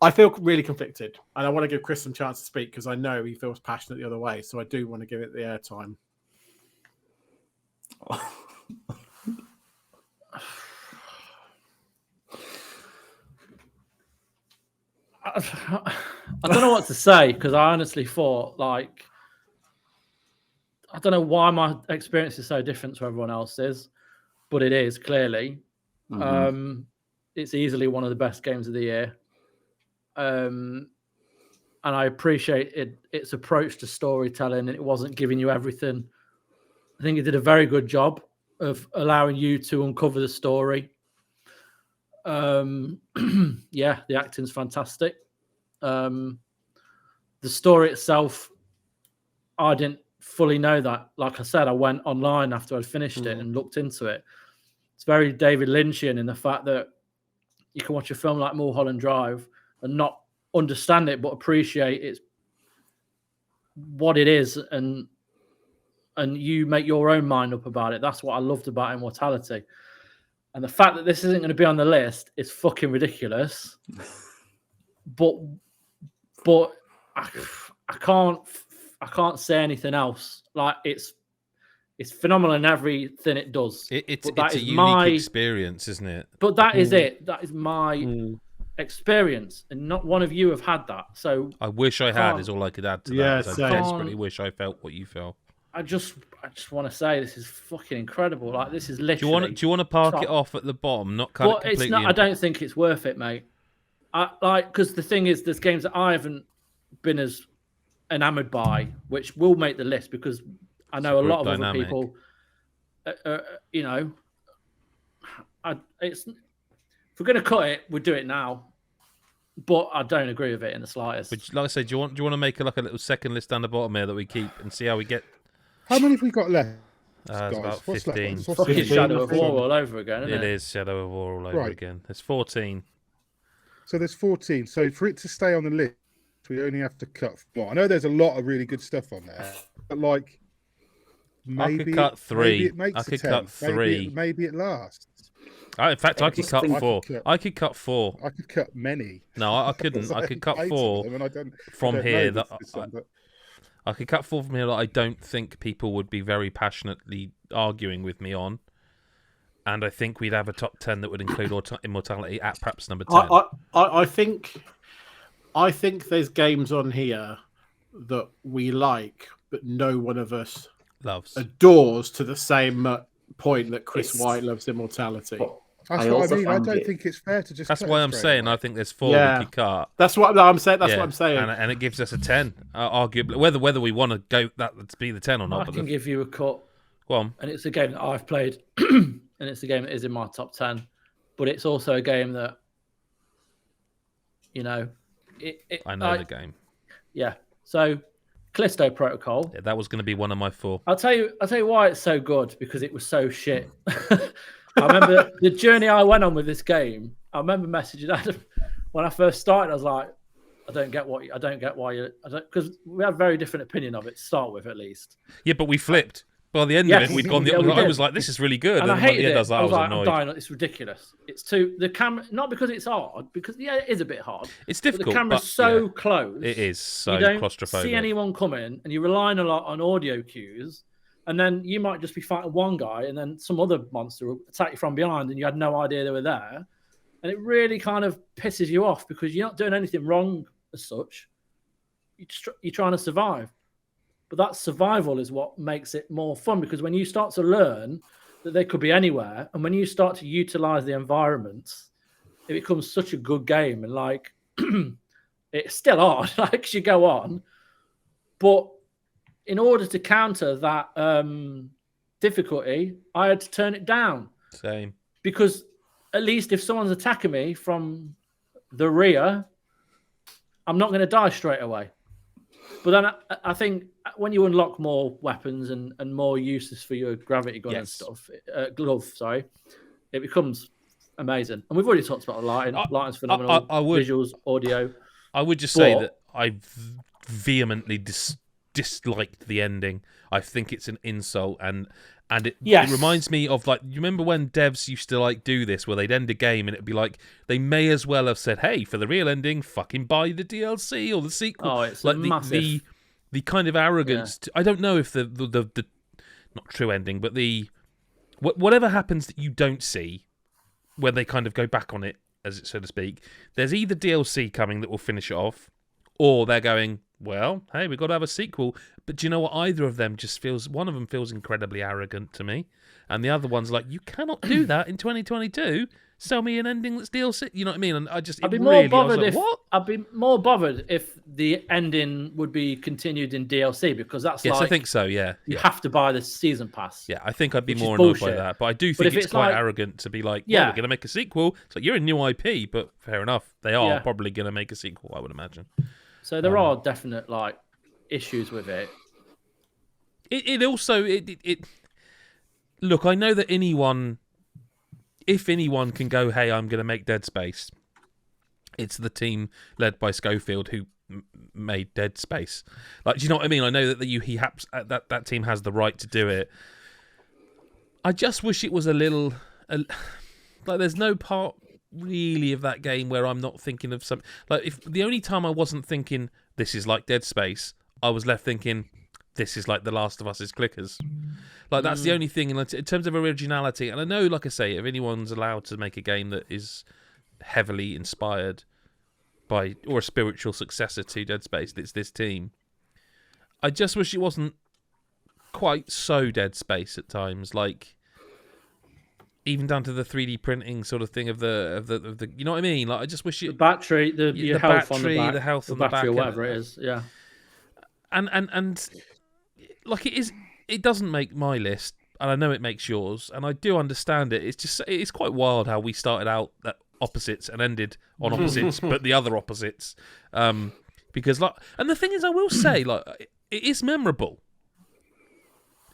S2: I feel really conflicted, and I want to give Chris some chance to speak, because I know he feels passionate the other way. So I do want to give it the airtime.
S5: I don't know what to say, because I honestly thought, like, I don't know why my experience is so different to everyone else's, but it is clearly. It's easily one of the best games of the year. And I appreciate its approach to storytelling. It wasn't giving you everything. I think it did a very good job of allowing you to uncover the story. Yeah, the acting's fantastic. The story itself, I didn't fully know that. Like I said, I went online after I'd finished it and looked into it. It's very David Lynchian in the fact that you can watch a film like Mulholland Drive and not understand it, but appreciate it's what it is, and you make your own mind up about it. That's what I loved about Immortality. And the fact that this isn't going to be on the list is fucking ridiculous. But I can't say anything else. Like it's phenomenal in everything it does.
S1: It's a unique experience, isn't it?
S5: But that is it. That is my experience, and not one of you have had that. So
S1: I wish I had. Is all I could add to that. I desperately wish I felt what you felt.
S5: I just want to say this is fucking incredible. Like this is literally.
S1: Do you want to park it off at the bottom? Not cut it completely.
S5: It's not. I don't think it's worth it, mate. Because the thing is, there's games that I haven't been as enamored by, which will make the list because I know a lot of other people. You know, if we're going to cut it, we'll do it now. But I don't agree with it in the slightest.
S1: But like I said, do you want to make a little second list down the bottom here that we keep and see how we get?
S4: How many have we got left?
S1: It's about 15.
S5: It's fucking Shadow of War all over again, isn't it?
S1: It is Shadow of War all over again. There's 14.
S4: So there's 14. So for it to stay on the list, we only have to cut 4. I know there's a lot of really good stuff on there, but like maybe
S1: I could cut 3.
S4: Maybe it makes
S1: I could
S4: 10.
S1: cut 3.
S4: Maybe it lasts.
S1: In fact, I could cut 4. I could cut 4.
S4: I could cut many.
S1: No, I couldn't. I could cut 4 from here. I could cut 4 from here that I don't think people would be very passionately arguing with me on. And I think we'd have a top 10 that would include Immortality at perhaps number 10.
S2: I think there's games on here that we like, but no one of us adores to the same point that Chris White loves Immortality.
S4: That's what I mean. I don't think it's fair to just.
S1: That's why I'm saying I think there's 4 we could cut.
S2: That's what I'm saying. What I'm saying.
S1: And it gives us a 10, arguably. Whether we want to go that to be the 10 or not.
S5: I can give you a cut.
S1: Go on.
S5: And it's a game that I've played, and it's a game that is in my top 10. But it's also a game that, you know,
S1: I know the game.
S5: Yeah. So, Callisto Protocol.
S1: Yeah, that was going to be one of my 4.
S5: I'll tell you why it's so good, because it was so shit. I remember the journey I went on with this game. I remember messaging Adam when I first started. I was like, I don't get why you, because we had a very different opinion of it to start with, at least.
S1: Yeah, but we flipped. By the end of it, we'd gone the other. I was like, this is really good.
S5: And I hated it.
S1: I was like,
S5: I'm dying. It's ridiculous. It's the camera, not because it's hard, because it is a bit hard.
S1: It's difficult.
S5: But the camera's so close.
S1: It is so
S5: you don't
S1: claustrophobic.
S5: See anyone coming, and you're relying a lot on audio cues. And then you might just be fighting one guy, and then some other monster will attack you from behind, and you had no idea they were there. And it really kind of pisses you off because you're not doing anything wrong as such. You're trying to survive. But that survival is what makes it more fun, because when you start to learn that they could be anywhere, and when you start to utilize the environments, it becomes such a good game. And like, it's still hard, like as you go on. But in order to counter that difficulty, I had to turn it down.
S1: Same.
S5: Because at least if someone's attacking me from the rear, I'm not going to die straight away. But then I think when you unlock more weapons and more uses for your gravity gun and stuff, glove, it becomes amazing. And we've already talked about the lighting. Lighting's phenomenal. Visuals, audio.
S1: I would just say that I vehemently disliked the ending. I think it's an insult, and it reminds me of, like, you remember when devs used to like do this, where they'd end a game and it'd be like they may as well have said, "Hey, for the real ending, fucking buy the DLC or the sequel."
S5: Oh, it's
S1: like
S5: massive.
S1: the kind of arrogance. I don't know if the not true ending, but whatever happens that you don't see, where they kind of go back on it, as it so to speak. There's either DLC coming that will finish it off, or they're going, well, hey, we've got to have a sequel. But do you know what? Either of them one of them feels incredibly arrogant to me. And the other one's like, you cannot do that in 2022. Sell me an ending that's DLC. You know what I mean? And I'd be more
S5: bothered if the ending would be continued in DLC, because that's
S1: I think so, yeah.
S5: You have to buy the season pass.
S1: Yeah, I think I'd be more annoyed by that. But I do think it's quite arrogant to be like, we're going to make a sequel. It's like, you're a new IP, but fair enough. They are probably going to make a sequel, I would imagine.
S5: So there are definite issues with it.
S1: It also look. I know that if anyone can go, hey, I'm going to make Dead Space, it's the team led by Schofield who made Dead Space. Like, do you know what I mean? I know that that team has the right to do it. I just wish it was a little like there's no part really of that game where I'm not thinking of some like if the only time I wasn't thinking this is like Dead Space, I was left thinking this is like The Last of Us's clickers. Like that's the only thing in terms of originality. And I know, like I say, if anyone's allowed to make a game that is heavily inspired by or a spiritual successor to Dead Space, it's this team. I just wish it wasn't quite so Dead Space at times, like even down to the 3D printing sort of thing of the you know what I mean? Like I just wish
S5: the battery, the health on the back,
S1: the health
S5: the
S1: on the back,
S5: or whatever it is, yeah.
S1: And like it doesn't make my list, and I know it makes yours, and I do understand it. It's quite wild how we started out at opposites and ended on opposites, but the other opposites, because like, and the thing is, I will say, like, it is memorable.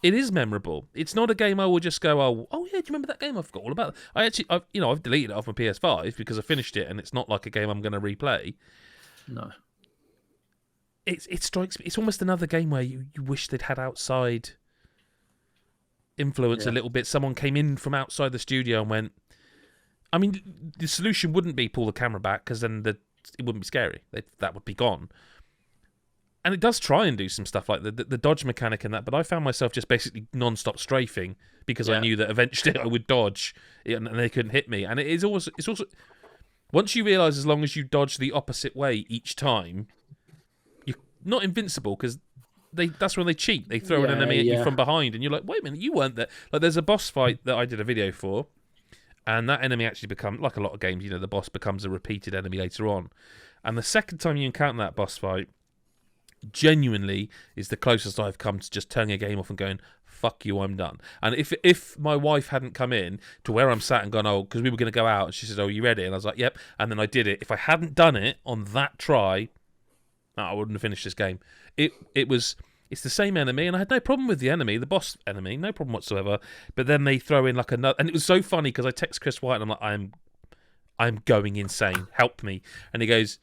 S1: It is memorable. It's not a game I will just go, oh yeah, do you remember that game? I forgot all about it. I've deleted it off my PS5 because I finished it, and it's not like a game I'm going to replay.
S5: No.
S1: It strikes me. It's almost another game where you wish they'd had outside influence a little bit. Someone came in from outside the studio and went. I mean, the solution wouldn't be pull the camera back because then it wouldn't be scary. That would be gone. And it does try and do some stuff like the dodge mechanic and that, but I found myself just basically non-stop strafing because I knew that eventually I would dodge and they couldn't hit me. And it's also once you realise as long as you dodge the opposite way each time, you're not invincible because that's when they cheat. They throw an enemy at you from behind and you're like, wait a minute, you weren't there. Like there's a boss fight that I did a video for and that enemy actually becomes, like a lot of games, you know, the boss becomes a repeated enemy later on. And the second time you encounter that boss fight, genuinely is the closest I've come to just turning a game off and going, fuck you, I'm done. And if my wife hadn't come in to where I'm sat and gone, oh, because we were going to go out, and she said, oh, you ready? And I was like, yep. And then I did it. If I hadn't done it on that try, I wouldn't have finished this game. It's the same enemy, and I had no problem with the enemy, the boss enemy, no problem whatsoever. But then they throw in like another, and it was so funny because I text Chris White and I'm like, I'm going insane. Help me. And he goes,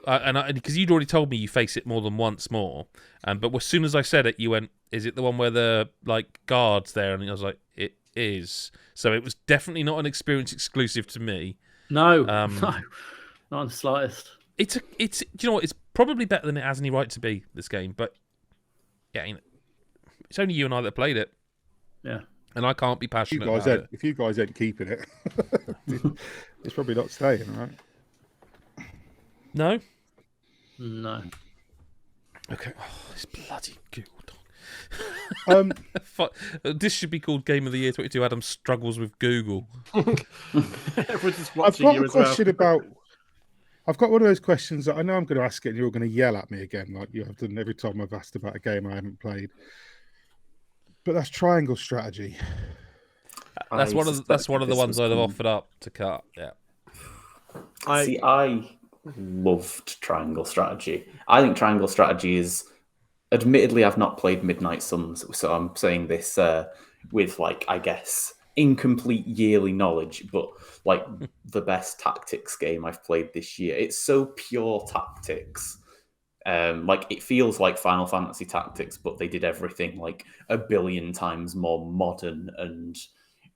S1: because you'd already told me you face it more than once more, but as soon as I said it, you went, "Is it the one where the like guards there?" And I was like, "It is." So it was definitely not an experience exclusive to me.
S5: No, no, not in the slightest.
S1: It's do you know what? It's probably better than it has any right to be, this game, but yeah, it's only you and I that played it.
S5: Yeah,
S1: and I can't be passionate about it.
S4: If you guys ain't keeping it, it's probably not staying, right?
S1: No.
S5: No.
S1: Okay. Oh, this bloody Google Doc. This should be called Game of the Year 22. Adam struggles with Google.
S4: I've got a question about. I've got one of those questions that I know I'm going to ask it, and you're going to yell at me again, like you have done every time I've asked about a game I haven't played. But that's triangle strategy.
S1: That's one of the ones I'd have offered up to cut. Yeah.
S3: I loved triangle strategy. I think triangle strategy is, admittedly, I've not played Midnight Suns, so I'm saying this with, like, I guess, incomplete yearly knowledge, but like the best tactics game I've played this year. It's so pure tactics. Like it feels like Final Fantasy Tactics, but they did everything like a billion times more modern and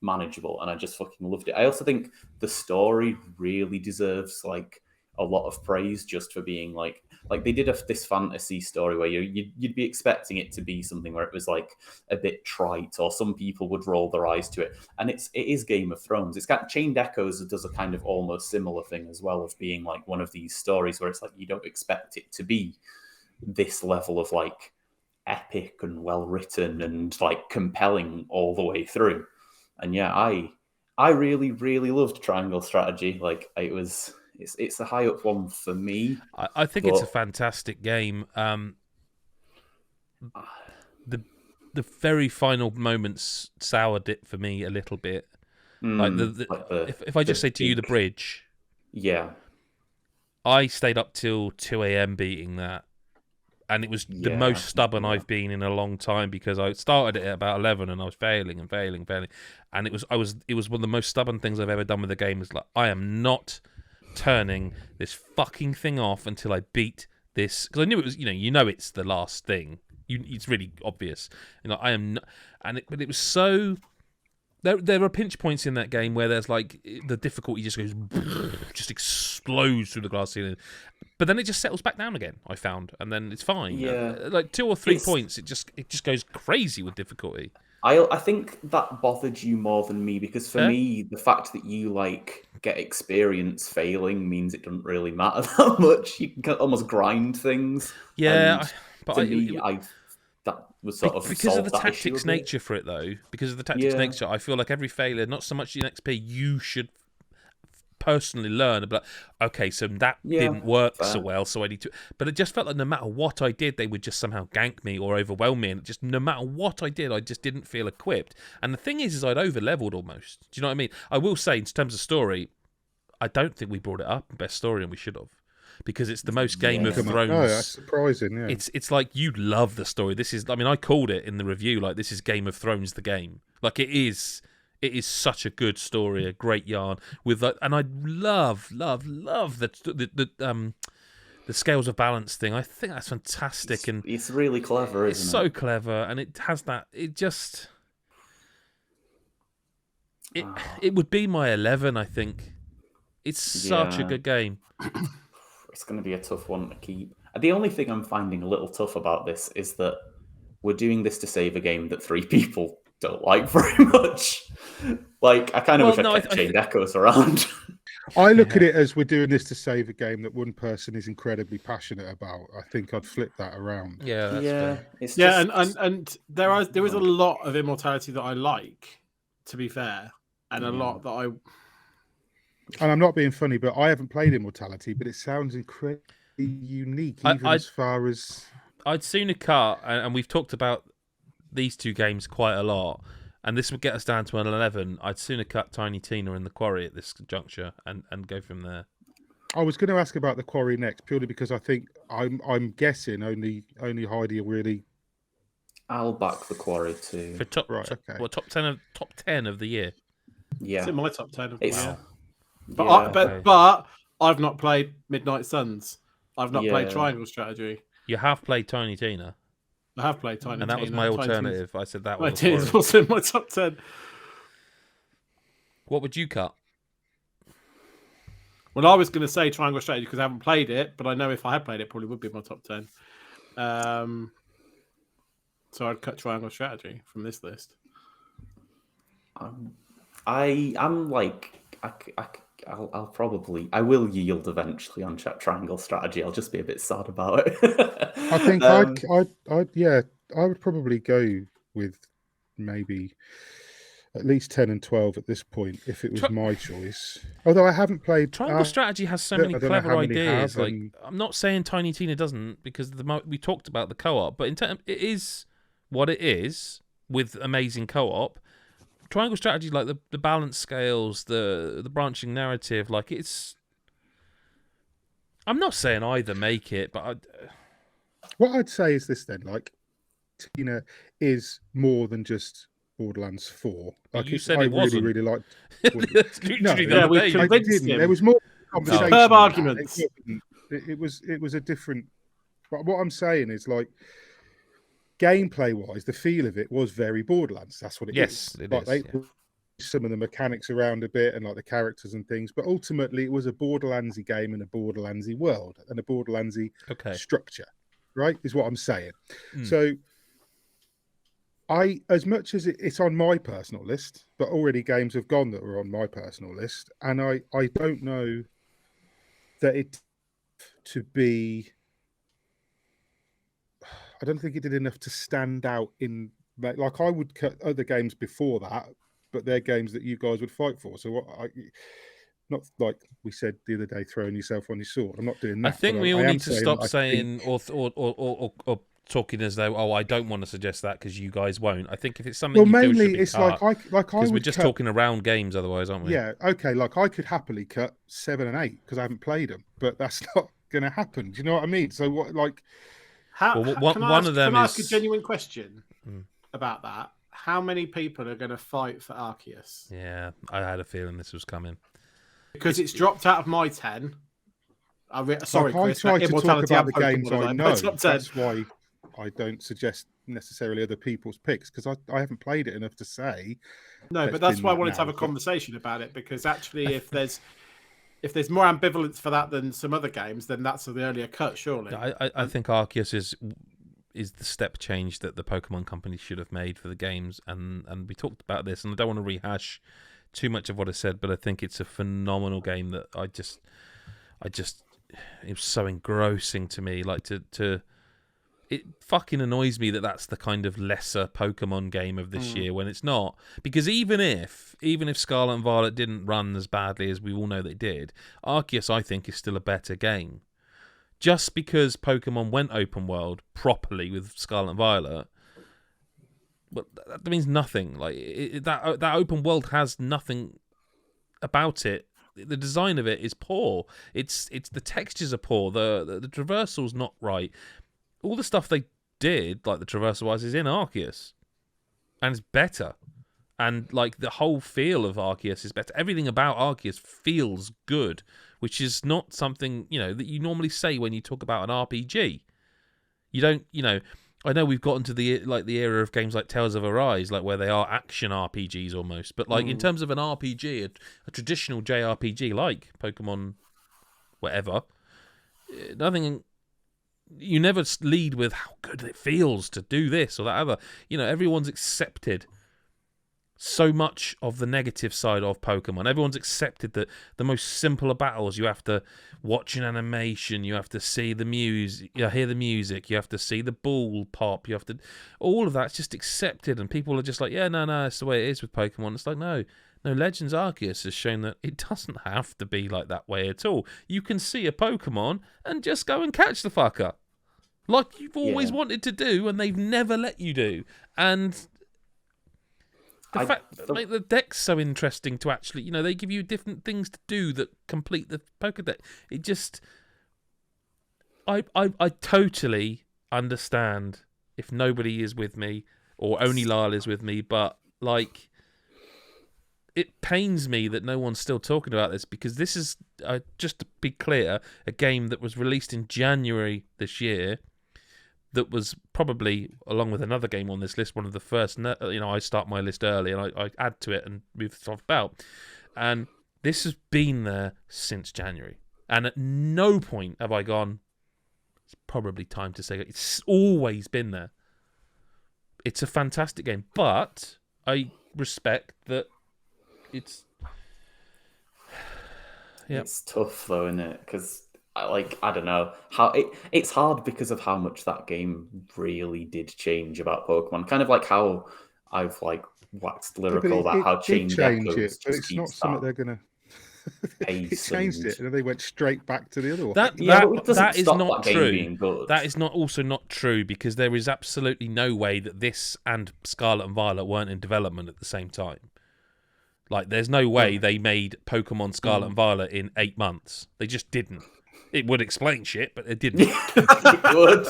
S3: manageable, and I just fucking loved it. I also think the story really deserves like a lot of praise just for being like they did this fantasy story where you'd be expecting it to be something where it was like a bit trite, or some people would roll their eyes to it, and it is Game of Thrones. It's got Chained Echoes that does a kind of almost similar thing as well, of being like one of these stories where it's like you don't expect it to be this level of like epic and well written and like compelling all the way through. And yeah, I really, really loved Triangle Strategy. Like it's a high up one for me.
S1: I think it's a fantastic game. The very final moments soured it for me a little bit. If I just say to you the bridge,
S3: yeah,
S1: I stayed up till 2 a.m. beating that, and it was the most stubborn I've been in a long time, because I started it at about 11 and I was failing, and it was one of the most stubborn things I've ever done with the game. Is like, I am not turning this fucking thing off until I beat this, because I knew it was, it's the last thing. It's really obvious. I am not, but it was so. There are pinch points in that game where there's like the difficulty just goes, just explodes through the glass ceiling, but then it just settles back down again. I found, and then it's fine.
S3: Yeah,
S1: like 2 or 3 points, it just goes crazy with difficulty.
S3: I think that bothered you more than me, because for me, the fact that you like get experience failing means it doesn't really matter that much. You can almost grind things.
S1: Yeah, but
S3: to me, that was sort of
S1: because of the tactics nature for it, though. Because of the tactics nature, I feel like every failure, not so much in XP, you should personally learn about. Okay, so that didn't work so well, so I need to. But it just felt like no matter what I did, they would just somehow gank me or overwhelm me, and just no matter what I did, I just didn't feel equipped. And the thing is I'd over leveled almost. Do you know what I mean? I will say, in terms of story, I don't think we brought it up in best story, and we should have. Because it's the most Game of Thrones.
S4: No, that's surprising. Yeah,
S1: it's like you love the story. This is, I mean, I called it in the review, like, this is Game of Thrones the game. Like, it is such a good story, a great yarn with that, and I love the scales of balance thing. I think that's fantastic, and
S3: it's really clever.
S1: It's so clever, and it has that. It just it would be my 11. I think it's such a good game.
S3: It's going to be a tough one to keep. The only thing I'm finding a little tough about this is that we're doing this to save a game that 3 people don't like very much. Like, I kind of wish I kept Chained Echoes around.
S4: I look at it as we're doing this to save a game that one person is incredibly passionate about. I think I'd flip that around.
S1: Yeah, that's fair.
S2: It's and there is a lot of Immortality that I like, to be fair, and a lot that I.
S4: And I'm not being funny, but I haven't played Immortality, but it sounds incredibly unique, even as far as.
S1: I'd sooner cut, and we've talked about these 2 games quite a lot, and this would get us down to an 11. I'd sooner cut Tiny Tina and The Quarry at this juncture and go from there.
S4: I was going to ask about The Quarry next, purely because I think I'm guessing only Heidi really.
S3: I'll back The Quarry too.
S1: For top 10 of the year.
S3: Yeah,
S2: it's in my top 10 of the year.
S3: But
S2: I've not played Midnight Suns. I've not played Triangle Strategy.
S1: You have played Tiny Tina.
S2: I have played Tiny Tina.
S1: And that was my alternative. I said that was.
S2: Tiny Tina is also in my top 10.
S1: What would you cut?
S2: Well, I was going to say Triangle Strategy because I haven't played it, but I know if I had played it, it probably would be in my top 10. So I'd cut Triangle Strategy from this list.
S3: I'm like, I will yield eventually on Triangle Strategy. I'll just be a bit sad about it.
S4: I think I would probably go with maybe at least 10 and 12 at this point if it was my choice. Although I haven't played.
S1: Triangle Strategy has so many clever ideas. Like, I'm not saying Tiny Tina doesn't, because we talked about the co-op, but it is what it is with amazing co-op. Triangle Strategy, like the balance scales, the branching narrative, like it's. I'm not saying either make it, but
S4: what I'd say is this then: like, Tina is more than just Borderlands 4. Like,
S1: you said it wasn't.
S4: Really liked.
S2: We convinced him.
S4: There was more conversation.
S2: Superb arguments.
S4: It was a different. But what I'm saying is, like, gameplay wise, the feel of it was very Borderlands. That's what it is.
S1: Yes, it is.
S4: They some of the mechanics around a bit and like the characters and things, but ultimately it was a Borderlandsy game in a Borderlandsy world and a Borderlandsy structure, right? Is what I'm saying. So as much as it's on my personal list, but already games have gone that are on my personal list, and I don't know that it to be. I don't think it did enough to stand out in, like, I would cut other games before that, but they're games that you guys would fight for. So not like we said the other day, throwing yourself on your sword. I'm not doing that.
S1: I think we all need to stop saying or talking as though, I don't want to suggest that because you guys won't. I think if it's something,
S4: well, mainly it's cut,
S1: because we're just talking around games otherwise, aren't we?
S4: Yeah, okay. Like, I could happily cut 7 and 8 because I haven't played them, but that's not going to happen. Do you know what I mean? So what, like.
S2: Can I ask a genuine question about that? How many people are going to fight for Arceus?
S1: Yeah, I had a feeling this was coming.
S2: Because it's dropped out of my 10. Sorry, Chris.
S4: I try to talk about the games I know.
S2: That's
S4: why I don't suggest necessarily other people's picks, because I haven't played it enough to say.
S2: No, but that's why I wanted to have a conversation about it, because actually if there's more ambivalence for that than some other games, then that's the earlier cut, surely.
S1: I think Arceus is the step change that the Pokemon company should have made for the games, and we talked about this, and I don't want to rehash too much of what I said, but I think it's a phenomenal game that I just it was so engrossing to me. Like it fucking annoys me that that's the kind of lesser Pokemon game of this year when it's not. Because even if Scarlet and Violet didn't run as badly as we all know they did, Arceus, I think, is still a better game. Just because Pokemon went open world properly with Scarlet and Violet, but that means nothing. Like that open world has nothing about it. The design of it is poor. It's the textures are poor. The traversal's not right. All the stuff they did, like the traversal wise, is in Arceus, and it's better. And like the whole feel of Arceus is better. Everything about Arceus feels good, which is not something that you normally say when you talk about an RPG. You don't, I know we've gotten to the era of games like Tales of Arise, like where they are action RPGs almost. But like in terms of an RPG, a traditional JRPG like Pokemon, whatever, nothing. You never lead with how good it feels to do this or that other. Everyone's accepted so much of the negative side of Pokemon. Everyone's accepted that the most simple of battles, you have to watch an animation, you have to see the music, hear the music, you have to see the ball pop, all of that's just accepted, and people are just like, no, that's the way it is with Pokemon. It's like, no, Legends Arceus has shown that it doesn't have to be like that way at all. You can see a Pokemon and just go and catch the fucker. Like you've always wanted to do, and they've never let you do. And the fact that make the deck's so interesting to actually, they give you different things to do that complete the Pokédex. It just, I totally understand if nobody is with me or only Lyle is with me, but like, it pains me that no one's still talking about this, because this is, just to be clear, a game that was released in January this year. That was probably, along with another game on this list, one of the first. I start my list early and I add to it and move stuff about. And this has been there since January. And at no point have I gone, it's probably time to say it. It's always been there. It's a fantastic game. But I respect that it's... Yeah.
S3: It's tough though, isn't it? Because... I don't know how it's hard because of how much that game really did change about Pokemon. Kind of like how I've waxed lyrical about how Chain Deck
S4: it, but it's not something they're gonna. It changed it, and then they went straight back to the other one.
S1: That is not true. That is also not true, because there is absolutely no way that this and Scarlet and Violet weren't in development at the same time. Like, there's no way they made Pokemon Scarlet and Violet in 8 months. They just didn't. It would explain shit, but it didn't.
S3: It would.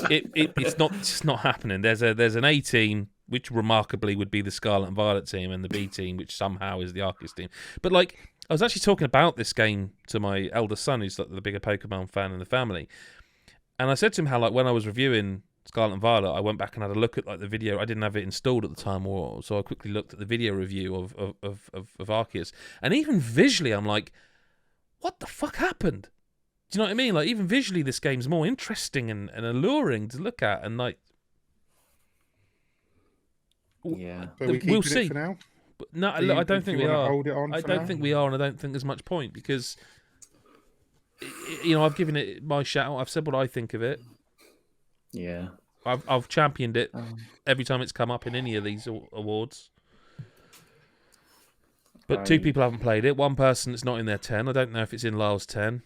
S1: It's not happening. There's an A team, which remarkably would be the Scarlet and Violet team, and the B team, which somehow is the Arceus team. But like, I was actually talking about this game to my elder son, who's like the bigger Pokemon fan in the family, and I said to him how, like, when I was reviewing Scarlet and Violet, I went back and had a look at like the video. I didn't have it installed at the time, so I quickly looked at the video review of Arceus, and even visually, I'm like, what the fuck happened? Do you know what I mean? Like, even visually, this game's more interesting and alluring to look at, and like,
S3: yeah,
S1: we'll see.
S4: It for now?
S1: No, I don't think we are.
S4: Hold it on
S1: I don't think we are, and I don't think there's much point, because I've given it my shout. I've said what I think of it.
S3: Yeah,
S1: I've championed it every time it's come up in any of these awards. But 2 people haven't played it. 1 person that's not in their 10. I don't know if it's in Lyle's 10.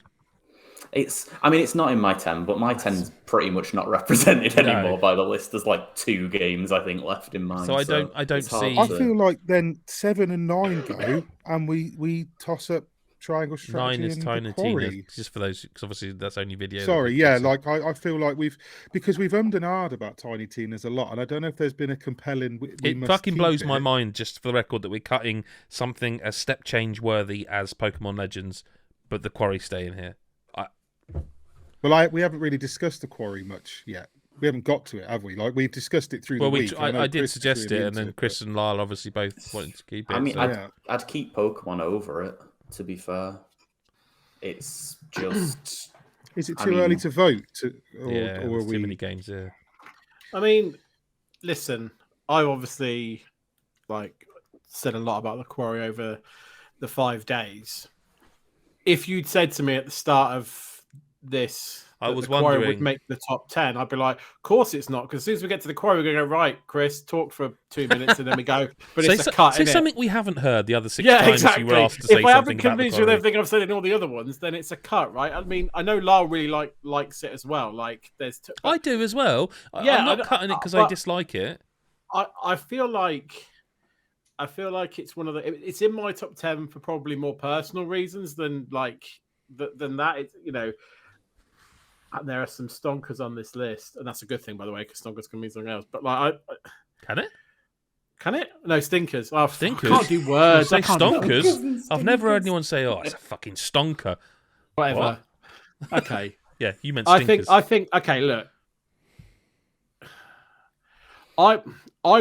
S3: It's not in my 10, but my 10's pretty much not represented anymore by the list. There's like 2 games I think left in mine.
S1: So I don't see.
S4: I feel like then 7 and 9 go, and we toss up triangle strategy
S1: 9 is
S4: and
S1: Tiny
S4: the
S1: Tina,
S4: quarry.
S1: just for those, because obviously that's only video.
S4: Sorry, yeah, like I feel like because we've ummed and ahed about Tiny Tina's a lot, and I don't know if there's been a compelling.
S1: It fucking blows my mind, just for the record, that we're cutting something as step change worthy as Pokemon Legends, but the quarry stay in here.
S4: Well, we haven't really discussed the quarry much yet. We haven't got to it, have we? Like, we've discussed it through the week.
S1: I did suggest it, and then Chris and Lyle obviously both wanted to keep it.
S3: I mean,
S1: so.
S3: I'd keep Pokemon over it, to be fair. It's just...
S4: Is it too early to vote? Or
S1: there's too many games there.
S2: I mean, listen, I obviously said a lot about the quarry over the 5 days. If you'd said to me at the start of this,
S1: I was
S2: the quarry
S1: wondering
S2: would make the top 10, I'd be like, of course it's not, because as soon as we get to the quarry, we're going to go, right, Chris, talk for 2 minutes, and then we go, but it's a cut,
S1: say something we haven't heard the other 6 times you were asked to say something.
S2: If I haven't convinced you with everything I've said in all the other ones, then it's a cut, right? I mean, I know Lyle really likes it as well. Like,
S1: I do as well. I'm not cutting it because I dislike it.
S2: I feel like it's one of it's in my top 10 for probably more personal reasons than that. It's, there are some stonkers on this list, and that's a good thing, by the way, because stonkers can mean something else. But
S1: can it?
S2: Can it? No, stinkers. Oh,
S1: stinkers.
S2: I can't do words.
S1: Say stonkers. I've never heard anyone say, "Oh, it's a fucking stonker."
S2: Whatever. What? Okay.
S1: Yeah, you meant stinkers.
S2: I think. Okay, look. I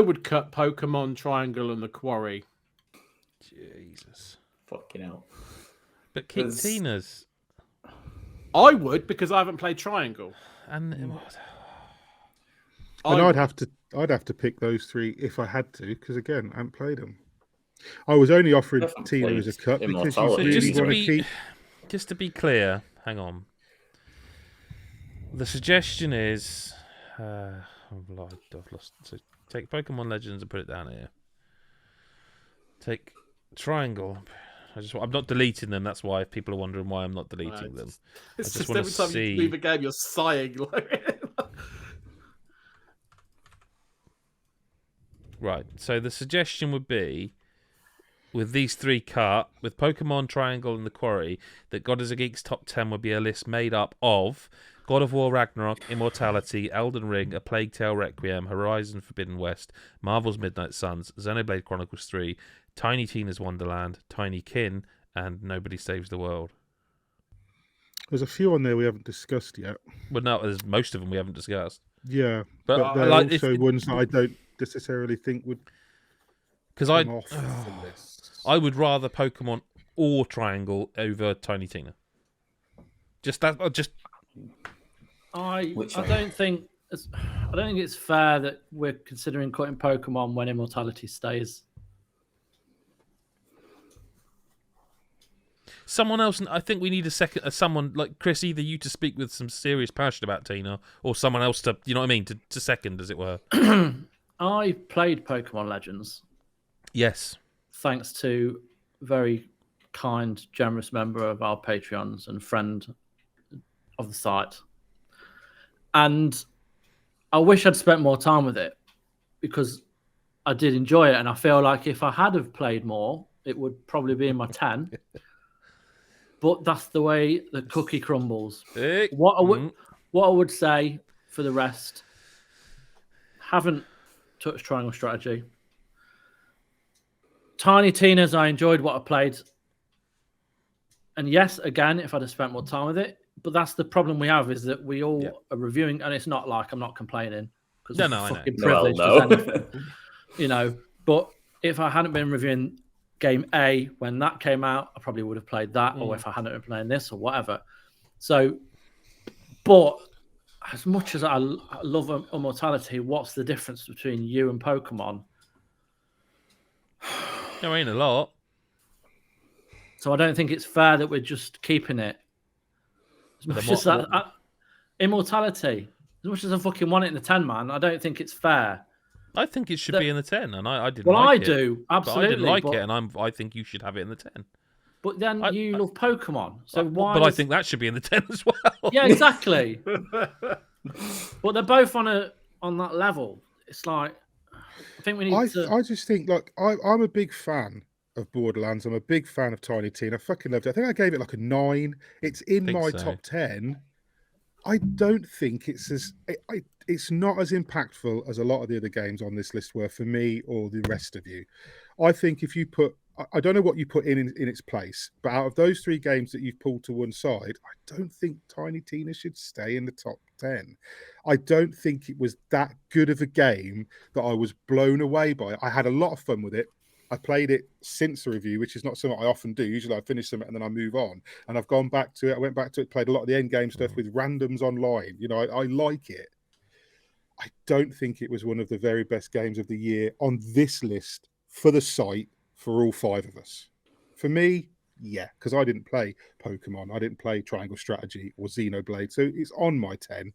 S2: would cut Pokemon Triangle and the Quarry.
S1: Jesus.
S3: Fucking hell.
S1: But keep Tina's.
S2: I would, because I haven't played Triangle.
S1: And
S4: I'd have to pick those 3 if I had to, because again, I haven't played them. I was only offering Tina as a cut because you really want to keep.
S1: Just to be clear, hang on. The suggestion is, I've lost. So take Pokemon Legends and put it down here. Take Triangle. I'm not deleting them. That's why people are wondering why I'm not deleting them.
S2: It's just every time you leave a game, you're sighing.
S1: Right. So the suggestion would be, with these 3 cut, with Pokemon Triangle and the Quarry, that God is a Geek's top 10 would be a list made up of God of War Ragnarok, Immortality, Elden Ring, A Plague Tale Requiem, Horizon Forbidden West, Marvel's Midnight Suns, Xenoblade Chronicles 3, Tiny Tina's Wonderland, Tiny Kin, and Nobody Saves the World.
S4: There's a few on there we haven't discussed yet.
S1: Well, no, there's most of them we haven't discussed.
S4: Yeah, but there are also ones that I don't necessarily think would come off the list.
S1: I would rather Pokemon or Triangle over Tiny Tina.
S5: I don't think it's fair that we're considering cutting Pokemon when Immortality stays.
S1: Someone else, I think we need someone like Chris, either you to speak with some serious passion about Tina, or someone else to, you know what I mean, to second, as it were.
S5: I played Pokemon Legends.
S1: Yes.
S5: Thanks to a very kind, generous member of our Patreons and friend of the site. And I wish I'd spent more time with it, because I did enjoy it. And I feel like if I had have played more, it would probably be in my 10. But that's the way the cookie crumbles. What I would say for the rest, haven't touched Triangle Strategy. Tiny Tina's, I enjoyed what I played. And yes, again, if I'd have spent more time with it, but that's the problem we have, is that we all are reviewing, and it's not like I'm not complaining, because I'm fucking privileged as anything. But if I hadn't been reviewing Game A when that came out, I probably would have played that, or if I hadn't been playing this or whatever. So, but as much as I love Immortality, what's the difference between you and Pokemon?
S1: There ain't a lot.
S5: So I don't think it's fair that we're just keeping it. As much as that, Immortality, as much as I fucking want it in the 10, man, I don't think it's fair.
S1: I think it should be in the 10, and I didn't.
S5: Well,
S1: like
S5: I do, absolutely.
S1: But I didn't like it, and I think you should have it in the 10.
S5: But then you love Pokemon, so why?
S1: But I think that should be in the 10 as well.
S5: Yeah, exactly. But they're both on that level. It's like, I think we need to.
S4: I just think, like, I'm a big fan of Borderlands. I'm a big fan of Tiny Tina. I fucking loved it. I think I gave it like a 9. It's in my top 10. I don't think it's it's not as impactful as a lot of the other games on this list were for me or the rest of you. I think if you put, I don't know what you put in its place, but out of those 3 games that you've pulled to one side, I don't think Tiny Tina should stay in the top 10. I don't think it was that good of a game that I was blown away by. I had a lot of fun with it. I played it since the review, which is not something I often do. Usually I finish something and then I move on. And I've gone back to it. I went back to it, played a lot of the end game stuff with randoms online. You know, I like it. I don't think it was one of the very best games of the year on this list for the site for all 5 of us. For me, yeah, because I didn't play Pokemon. I didn't play Triangle Strategy or Xenoblade. So it's on my 10.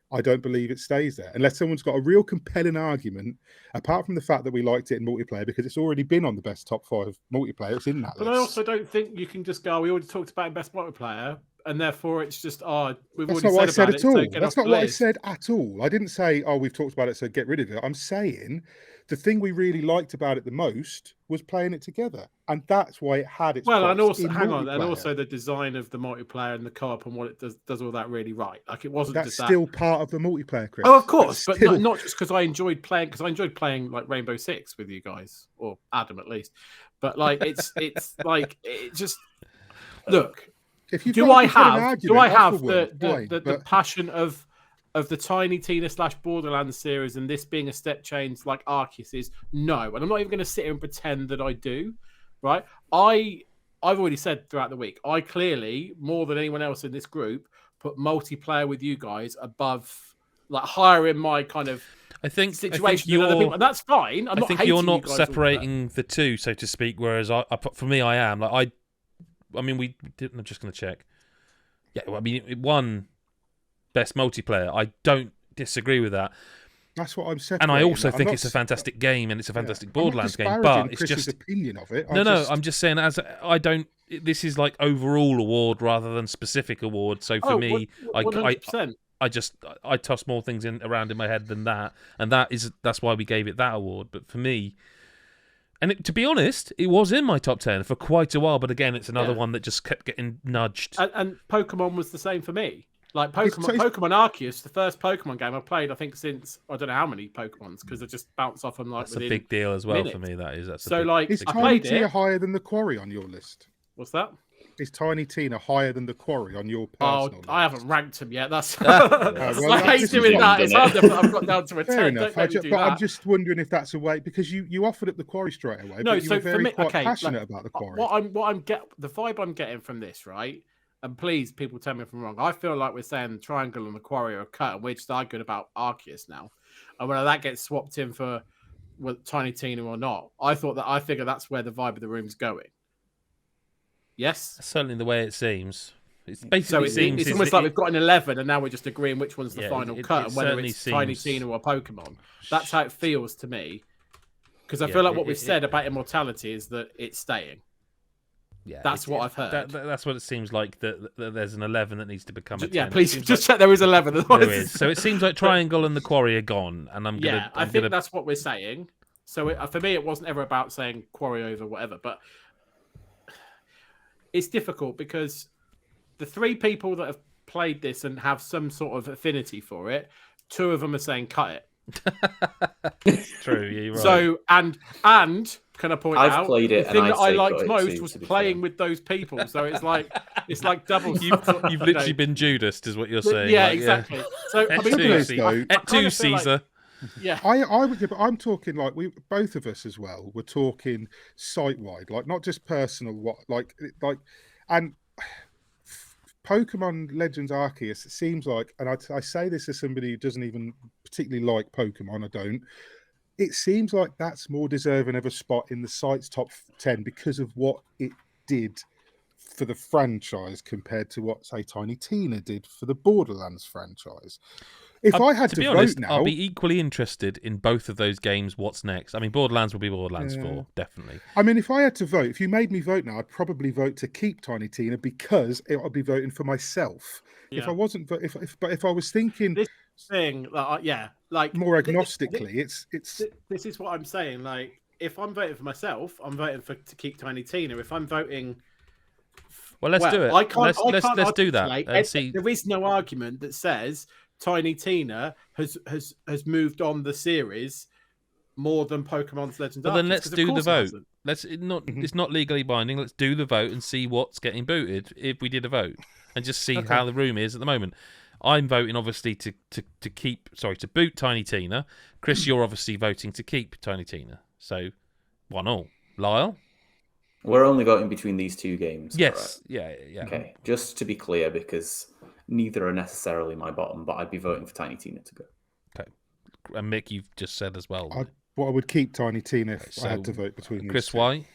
S4: I don't believe it stays there unless someone's got a real compelling argument, apart from the fact that we liked it in multiplayer because it's already been on the best top 5 multiplayer. It's in that list.
S2: But I also don't think you can just go, we already talked about best multiplayer, and therefore it's just, we've
S4: That's
S2: already
S4: not what I said
S2: about
S4: at all.
S2: it, so
S4: That's not what I said at all. I didn't say, we've talked about it, so get rid of it. I'm saying the thing we really liked about it the most was playing it together, and that's why it had its
S2: and also
S4: and
S2: also the design of the multiplayer and the co-op and what it does all that really right. Like it wasn't
S4: that's
S2: just
S4: still part of the multiplayer, Chris.
S2: Oh, of course, but
S4: still...
S2: not just because I enjoyed playing like Rainbow Six with you guys, or Adam at least. But like it's like it just look.
S4: If you
S2: do I have the passion of the Tiny Tina / Borderlands series and this being a step change like Arceus is? No, and I'm not even going to sit here and pretend that I do. Right? I've already said throughout the week, I clearly, more than anyone else in this group, put multiplayer with you guys above, like higher in my kind of situation than other people, and that's fine. I think
S1: you're not separating the two, so to speak. Whereas for me, I am. Like I mean, we didn't. I'm just going to check. Yeah, I mean, it won best multiplayer. I don't disagree with that.
S4: That's what I'm saying.
S1: And I also think it's a fantastic game and it's a fantastic Borderlands game. But it's
S4: Chris's opinion of it.
S1: I'm just saying this is like overall award rather than specific award. So for me,
S2: 100%.
S1: I toss more things around in my head than that, and that's why we gave it that award. But for me, and to be honest, it was in my top 10 for quite a while. But again, it's another one that just kept getting nudged.
S2: And Pokemon was the same for me. Like Pokemon Arceus, the first Pokemon game I played, I think since I don't know how many Pokemons, because I just bounce off them like
S1: that's a big deal as well for me. That is.
S4: Is Tiny Tina higher than the Quarry on your list?
S2: What's that?
S4: Is Tiny Tina higher than the Quarry on your personal list?
S2: I haven't ranked him yet. That's I hate doing that. It's hard to I've got down to a 10.
S4: Fair enough. I'm just wondering if that's a way, because you offered up the Quarry straight away.
S2: No,
S4: but you were very quite
S2: passionate
S4: about the Quarry.
S2: The vibe I'm getting from this, right? And please, people tell me if I'm wrong. I feel like we're saying the Triangle and the Quarry are cut, and we're just arguing about Arceus now, and whether that gets swapped in for Tiny Tina or not. I figure that's where the vibe of the room's going. Yes,
S1: that's certainly the way it seems. It's basically
S2: it's almost like we've got an 11, and now we're just agreeing which one's the final cut, and whether it's Tiny Tina or Pokemon. That's how it feels to me, because I feel like what we've said about Immortality is that it's staying. Yeah, that's what I've heard.
S1: That's what it seems like. That there's an 11 that needs to become a 10.
S2: Yeah, please just check there is 11.
S1: There is. So it seems like Triangle and the Quarry are gone, and I
S2: think that's what we're saying. So for me, it wasn't ever about saying Quarry over whatever, but it's difficult because the 3 people that have played this and have some sort of affinity for it, 2 of them are saying cut it.
S1: True, you're right.
S2: So and can I point out
S3: played it,
S2: the thing that I liked most was playing with those people. So it's like double.
S1: You've literally been Judas, is what you're saying.
S2: Yeah, exactly. So
S1: I mean, et tu, Caesar.
S2: Yeah,
S4: I'm talking like both of us as well. We're talking site wide, like not just personal. And Pokemon Legends Arceus, it seems like, and I say this as somebody who doesn't even particularly like Pokemon. I don't. It seems like that's more deserving of a spot in the site's top 10 because of what it did for the franchise compared to what, say, Tiny Tina did for the Borderlands franchise. If I had to
S1: be
S4: vote
S1: honest,
S4: now,
S1: I'll be equally interested in both of those games. What's next? I mean, Borderlands will be Borderlands 4, definitely.
S4: I mean, if I had to vote, if you made me vote now, I'd probably vote to keep Tiny Tina because I'd be voting for myself. Yeah. If I wasn't, if I was thinking
S2: this thing, like
S4: more agnostically, it's.
S2: This is what I'm saying. Like, if I'm voting for myself, I'm voting to keep Tiny Tina. If I'm voting,
S1: well, let's do it.
S2: I can't.
S1: Let's do that and see.
S2: There is no argument that says Tiny Tina has moved on the series more than Pokemon's Legend.
S1: Well, then let's do the vote. It's not legally binding. Let's do the vote and see what's getting booted if we did a vote, and just see how the room is at the moment. I'm voting obviously to boot Tiny Tina. Chris, you're obviously voting to keep Tiny Tina. So 1-1. Lyle,
S3: we're only voting between these two games.
S1: Yes,
S3: correct?
S1: yeah.
S3: Okay, just to be clear, because neither are necessarily my bottom, but I'd be voting for Tiny Tina to go.
S1: Okay, and Mick, you've just said as well.
S4: I would keep Tiny Tina if I had to vote between
S1: Chris,
S4: these two.
S1: why?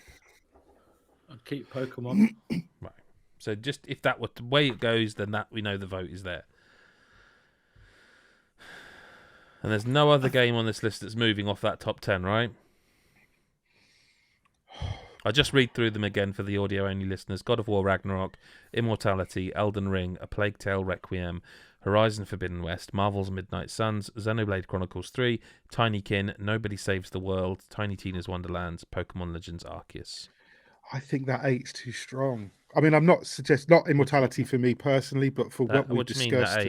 S5: I'd keep Pokemon.
S1: Right. So just if that were the way it goes, then that we know the vote is there. And there's no other game on this list that's moving off that top 10, right? I'll just read through them again for the audio-only listeners. God of War Ragnarok, Immortality, Elden Ring, A Plague Tale Requiem, Horizon Forbidden West, Marvel's Midnight Suns, Xenoblade Chronicles 3, Tinykin, Nobody Saves the World, Tiny Tina's Wonderlands, Pokemon Legends Arceus.
S4: I think that 8's too strong. I mean, I'm not not Immortality for me personally, but for what we discussed.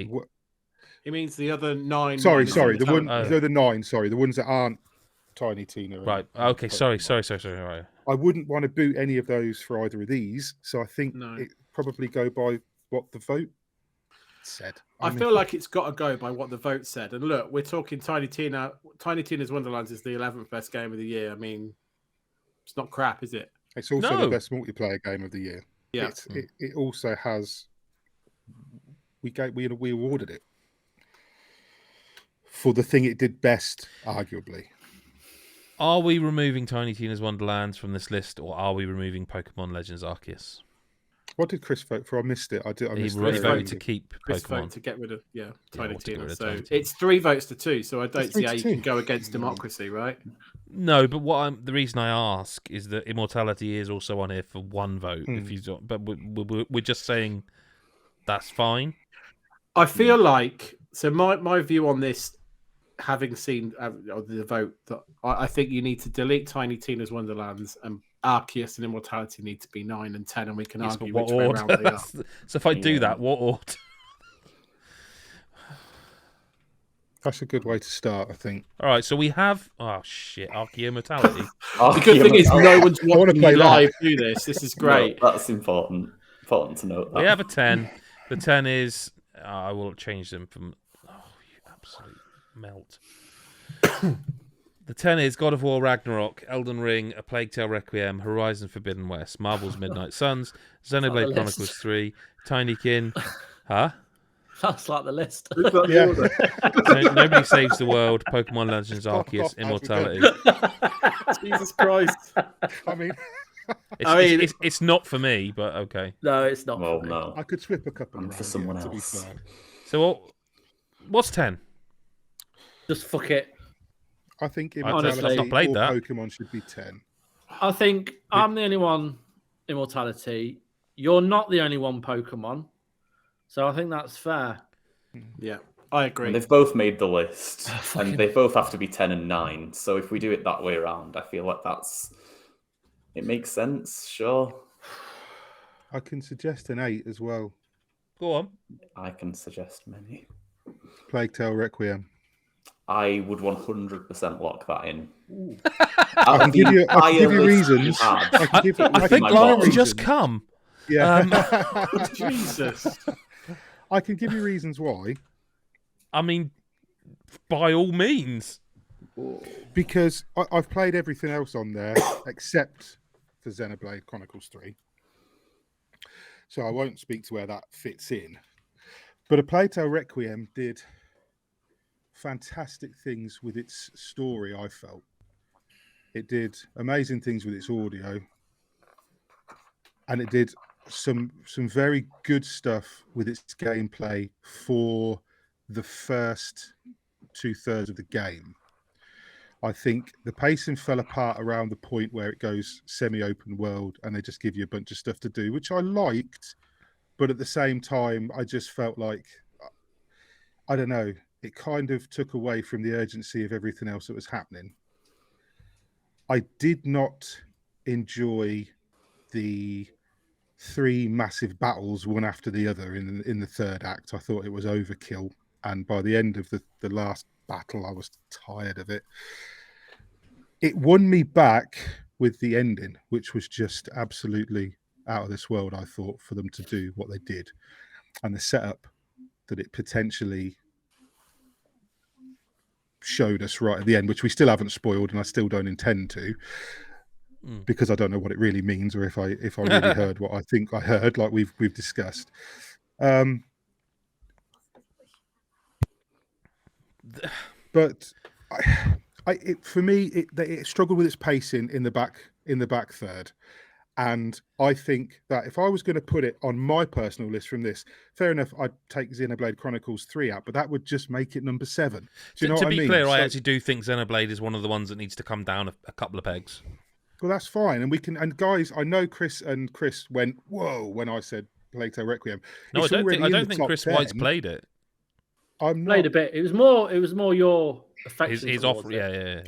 S2: It means the other 9.
S4: Sorry, the other 9. Sorry, the ones that aren't Tiny Tina.
S1: Right. Okay. Sorry. Right.
S4: I wouldn't want to boot any of those for either of these, so I think it probably go by what the vote said.
S2: I feel like it's got to go by what the vote said. And look, we're talking Tiny Tina. Tiny Tina's Wonderlands is the 11th best game of the year. I mean, it's not crap, is it?
S4: It's also the best multiplayer game of the year.
S2: Yeah.
S4: It also has. We awarded it for the thing it did best, arguably.
S1: Are we removing Tiny Tina's Wonderlands from this list, or are we removing Pokemon Legends Arceus?
S4: What did Chris vote for? I missed it. I missed
S1: he voted to keep
S2: Chris
S1: Pokemon.
S2: Voted to get rid of Tiny Tina. So
S1: Tiny Tina.
S2: it's 3 votes to 2. So I don't see how you can go against democracy, right?
S1: No, but the reason I ask is that Immortality is also on here for 1 vote. If you don't, but we're just saying that's fine.
S2: I feel like my view on this, having seen the vote, that I think you need to delete Tiny Tina's Wonderlands, and Arceus and Immortality need to be 9 and 10, and we can argue which way around they are.
S1: So if I do that, what order?
S4: That's a good way to start, I think.
S1: All right, so we have Arceus Immortality.
S2: The good thing is no one's watching me live do this. This is great.
S3: No, that's important to note. That.
S1: We have a 10. The 10 is I will change them from. Oh, you absolute melt. The 10 is God of War Ragnarok, Elden Ring, A Plague Tale Requiem, Horizon Forbidden West, Marvel's Midnight Suns, Xenoblade Chronicles 3, Tinykin. Huh?
S5: That's like the list.
S1: Nobody Saves the World, Pokemon Legends Arceus, Immortality.
S2: Jesus Christ.
S4: I mean,
S1: it's not for me, but okay.
S5: No, it's not.
S3: Well,
S5: for me.
S3: no.
S4: I could swip a couple around
S3: for someone else.
S4: To be fair.
S1: So what's 10?
S5: Just fuck it.
S4: I think
S5: Honestly,
S4: Immortality or Pokemon should be 10.
S5: I think I'm the only one Immortality. You're not the only one Pokemon. So I think that's fair.
S2: Yeah, I agree.
S3: And they've both made the list, and they both have to be 10 and 9. So if we do it that way around, I feel like it makes sense. Sure.
S4: I can suggest an 8 as well.
S1: Go on.
S3: I can suggest many.
S4: Plague Tale Requiem.
S3: I would 100% lock that in.
S4: I can give you reasons.
S1: I think Lion's just come.
S4: Yeah.
S2: Jesus.
S4: I can give you reasons why.
S1: I mean, by all means.
S4: Because I've played everything else on there except for Xenoblade Chronicles 3. So I won't speak to where that fits in. But A Plague Tale Requiem did fantastic things with its story, I felt. It did amazing things with its audio. And it did some very good stuff with its gameplay for the first 2/3 of the game. I think the pacing fell apart around the point where it goes semi-open world and they just give you a bunch of stuff to do, which I liked, but at the same time, I just felt like, I don't know, it kind of took away from the urgency of everything else that was happening. I did not enjoy the 3 massive battles one after the other in the third act. I thought it was overkill, and by the end of the last battle, I was tired of it. It won me back with the ending, which was just absolutely out of this world, I thought, for them to do what they did, and the setup that it potentially showed us right at the end, which we still haven't spoiled, and I still don't intend to, because I don't know what it really means, or if I really heard what I think I heard, like we've discussed. But for me, it struggled with its pacing in the back third. And I think that if I was going to put it on my personal list from this, fair enough, I'd take Xenoblade Chronicles 3 out, but that would just make it number 7. Do you know what I mean?
S1: To be clear, I actually do think Xenoblade is one of the ones that needs to come down a couple of pegs.
S4: Well, that's fine. And guys, I know Chris went, whoa, when I said Plague Tale Requiem.
S1: No, I don't think Chris White's played it.
S4: I'm not,
S5: played a bit. It was more your affection.
S1: His offer, yeah.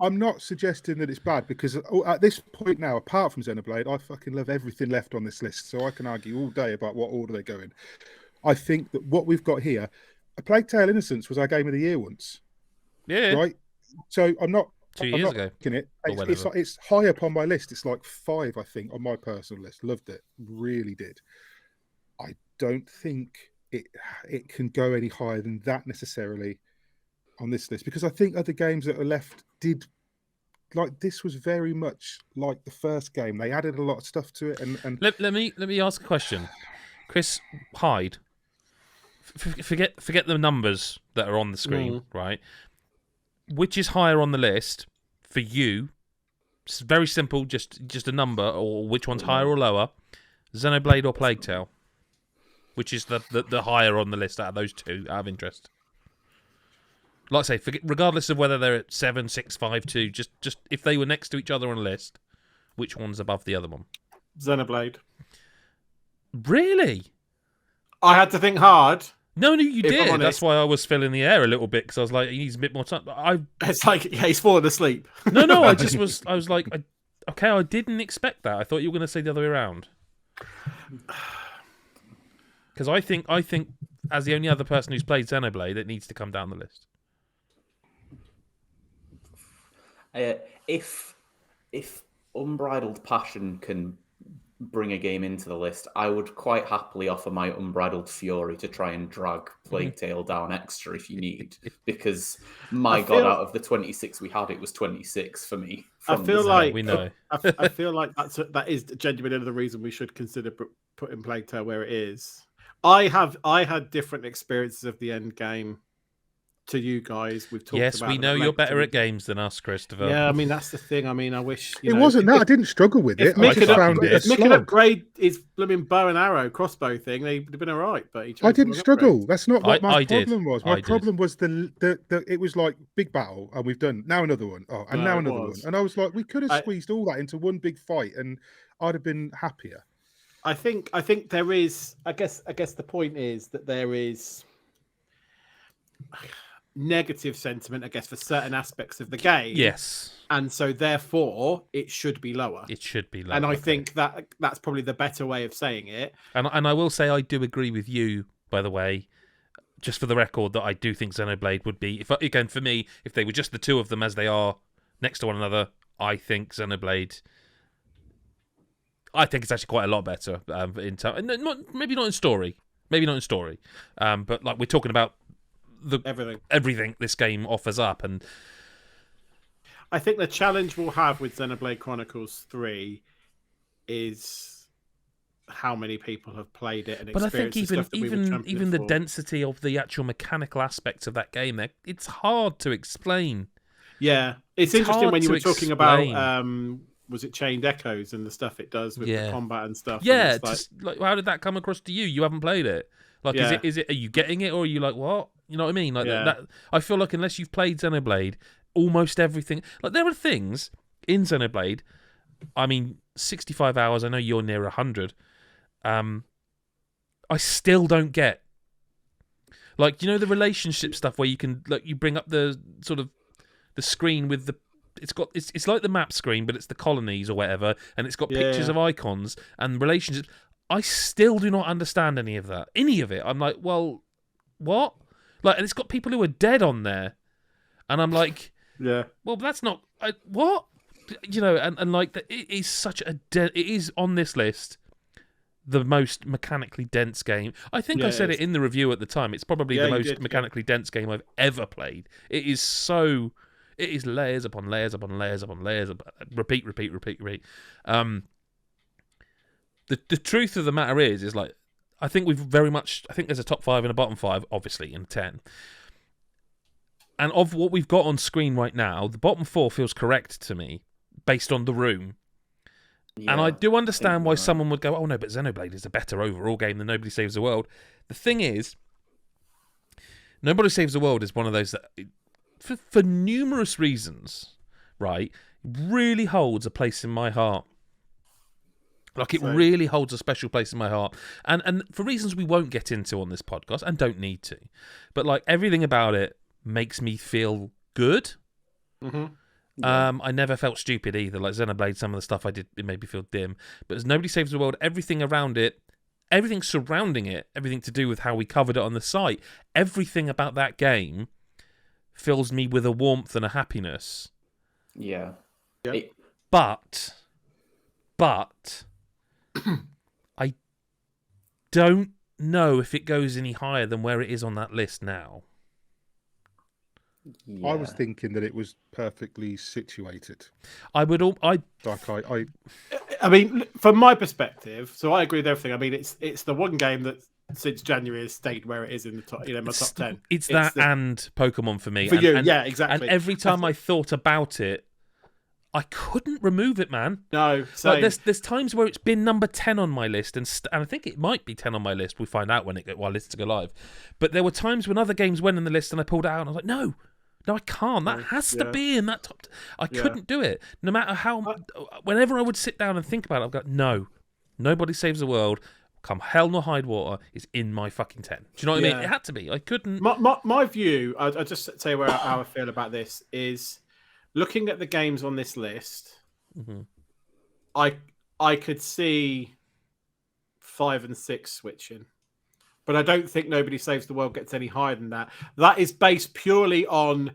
S4: I'm not suggesting that it's bad, because at this point now, apart from Xenoblade, I fucking love everything left on this list. So I can argue all day about what order they go in. I think that what we've got here, A Plague Tale Innocence was our game of the year once.
S1: Yeah.
S4: Right? So I'm not...
S1: 2 years ago.
S4: It's high up on my list. It's like 5, I think, on my personal list. Loved it. Really did. I don't think it can go any higher than that necessarily on this list, because I think other games that are left did, like, this was very much like the first game. They added a lot of stuff to it. And
S1: let me ask a question, Chris Hyde. Forget the numbers that are on the screen, right? Which is higher on the list for you? It's very simple, just a number, or which one's higher or lower? Xenoblade or Plague Tale? Which is the higher on the list out of those two, out of interest? Like I say, regardless of whether they're at 7, 6, 5, 2, just if they were next to each other on a list, which one's above the other one?
S2: Xenoblade.
S1: Really?
S2: I had to think hard.
S1: No, you did. That's why I was filling the air a little bit, because I was like, he needs a bit more time.
S2: It's like, yeah, he's falling asleep.
S1: No, I was like, okay, I didn't expect that. I thought you were going to say the other way around. Because I think, as the only other person who's played Xenoblade, it needs to come down the list.
S3: If Unbridled Passion can bring a game into the list, I would quite happily offer my Unbridled Fury to try and drag Plague Tale down extra if you need, because out of the 26 we had, it was 26 for me.
S2: I feel like
S1: we know.
S2: I feel like that is genuinely the reason we should consider putting Plague Tale where it is. I had different experiences of the end game to you guys. We've talked about.
S1: Yes, we know you're better at games than us, Christopher.
S2: Yeah, I mean that's the thing. I mean, I wish
S4: it wasn't that. I didn't struggle with it. I just found it.
S2: If Mick could upgrade his blooming bow and arrow crossbow thing, they'd have been all right. But I didn't
S4: struggle. That's not what my problem was. My problem was
S1: the
S4: it was like big battle, and we've done now another one. Oh, and now another one. And I was like, we could have squeezed all that into one big fight, and I'd have been happier.
S2: I think there is. I guess the point is that there is negative sentiment, I guess, for certain aspects of the game.
S1: Yes.
S2: And so therefore it should be lower.
S1: It should be lower.
S2: And I think that's probably the better way of saying it.
S1: And I will say I do agree with you, by the way, just for the record, that I do think Xenoblade would be, for me, if they were just the two of them as they are next to one another, I think Xenoblade, I think it's actually quite a lot better in time. Maybe not in story, but like we're talking about everything this game offers up, and
S2: I think the challenge we'll have with Xenoblade Chronicles 3 is how many people have played it and experienced.
S1: But I think even the density of the actual mechanical aspects of that game, it's hard to explain.
S2: Yeah, it's interesting when you were talking about was it Chained Echoes and the stuff it does with the combat and stuff.
S1: Yeah,
S2: and
S1: just like how did that come across to you? You haven't played it. Like, is it? Are you getting it, or are you like, what? You know what I mean? Like that. I feel like unless you've played Xenoblade, almost everything. Like there are things in Xenoblade. I mean, 65 hours. I know you're near 100. I still don't get. Like, you know, the relationship stuff where you can, like, you bring up the sort of the screen with the it's like the map screen, but it's the colonies or whatever, and it's got pictures of icons and relationships. I still do not understand any of that. Any of it. I'm like, well, what? Like, and it's got people who are dead on there. And I'm like,
S2: yeah.
S1: Well, that's not what? You know, and like it is such a it is on this list the most mechanically dense game. I think I said it in the review at the time. It's probably the most mechanically dense game I've ever played. It is layers upon layers upon layers upon layers. Repeat. The truth of the matter is like, I think there's a top 5 and a bottom 5, obviously, in 10. And of what we've got on screen right now, the bottom 4 feels correct to me, based on the room. Yeah, and I do understand why someone would go, oh no, but Xenoblade is a better overall game than Nobody Saves the World. The thing is, Nobody Saves the World is one of those that, for numerous reasons, right, really holds a place in my heart. Like, it really holds a special place in my heart. And for reasons we won't get into on this podcast, and don't need to. But, like, everything about it makes me feel good.
S2: Mm-hmm.
S1: Yeah. I never felt stupid either. Like Xenoblade, some of the stuff I did, it made me feel dim. But as Nobody Saves the World, everything around it, everything surrounding it, everything to do with how we covered it on the site, everything about that game fills me with a warmth and a happiness.
S3: Yeah.
S2: Yep.
S1: But I don't know if it goes any higher than where it is on that list now.
S4: Yeah. I was thinking that it was perfectly situated.
S1: I
S2: mean, from my perspective, so I agree with everything. I mean, it's the one game that since January has stayed where it is in the top, my top 10.
S1: It's that and Pokemon for me.
S2: For you, yeah, exactly.
S1: And every time I thought about it, I couldn't remove it, man.
S2: No, same.
S1: Like there's times where it's been number 10 on my list, and I think it might be 10 on my list. We find out while lists go live. But there were times when other games went in the list, and I pulled it out, and I was like, no, I can't. That has to be in that top. I couldn't do it, no matter how. Whenever I would sit down and think about it, I'd go, no, Nobody Saves the World. Come hell nor high water is in my fucking 10. Do you know what I mean? It had to be. I couldn't.
S2: My how I feel about this is, looking at the games on this list,
S1: mm-hmm.
S2: I could see 5 and 6 switching, but I don't think Nobody Saves the World gets any higher than that. That is based purely on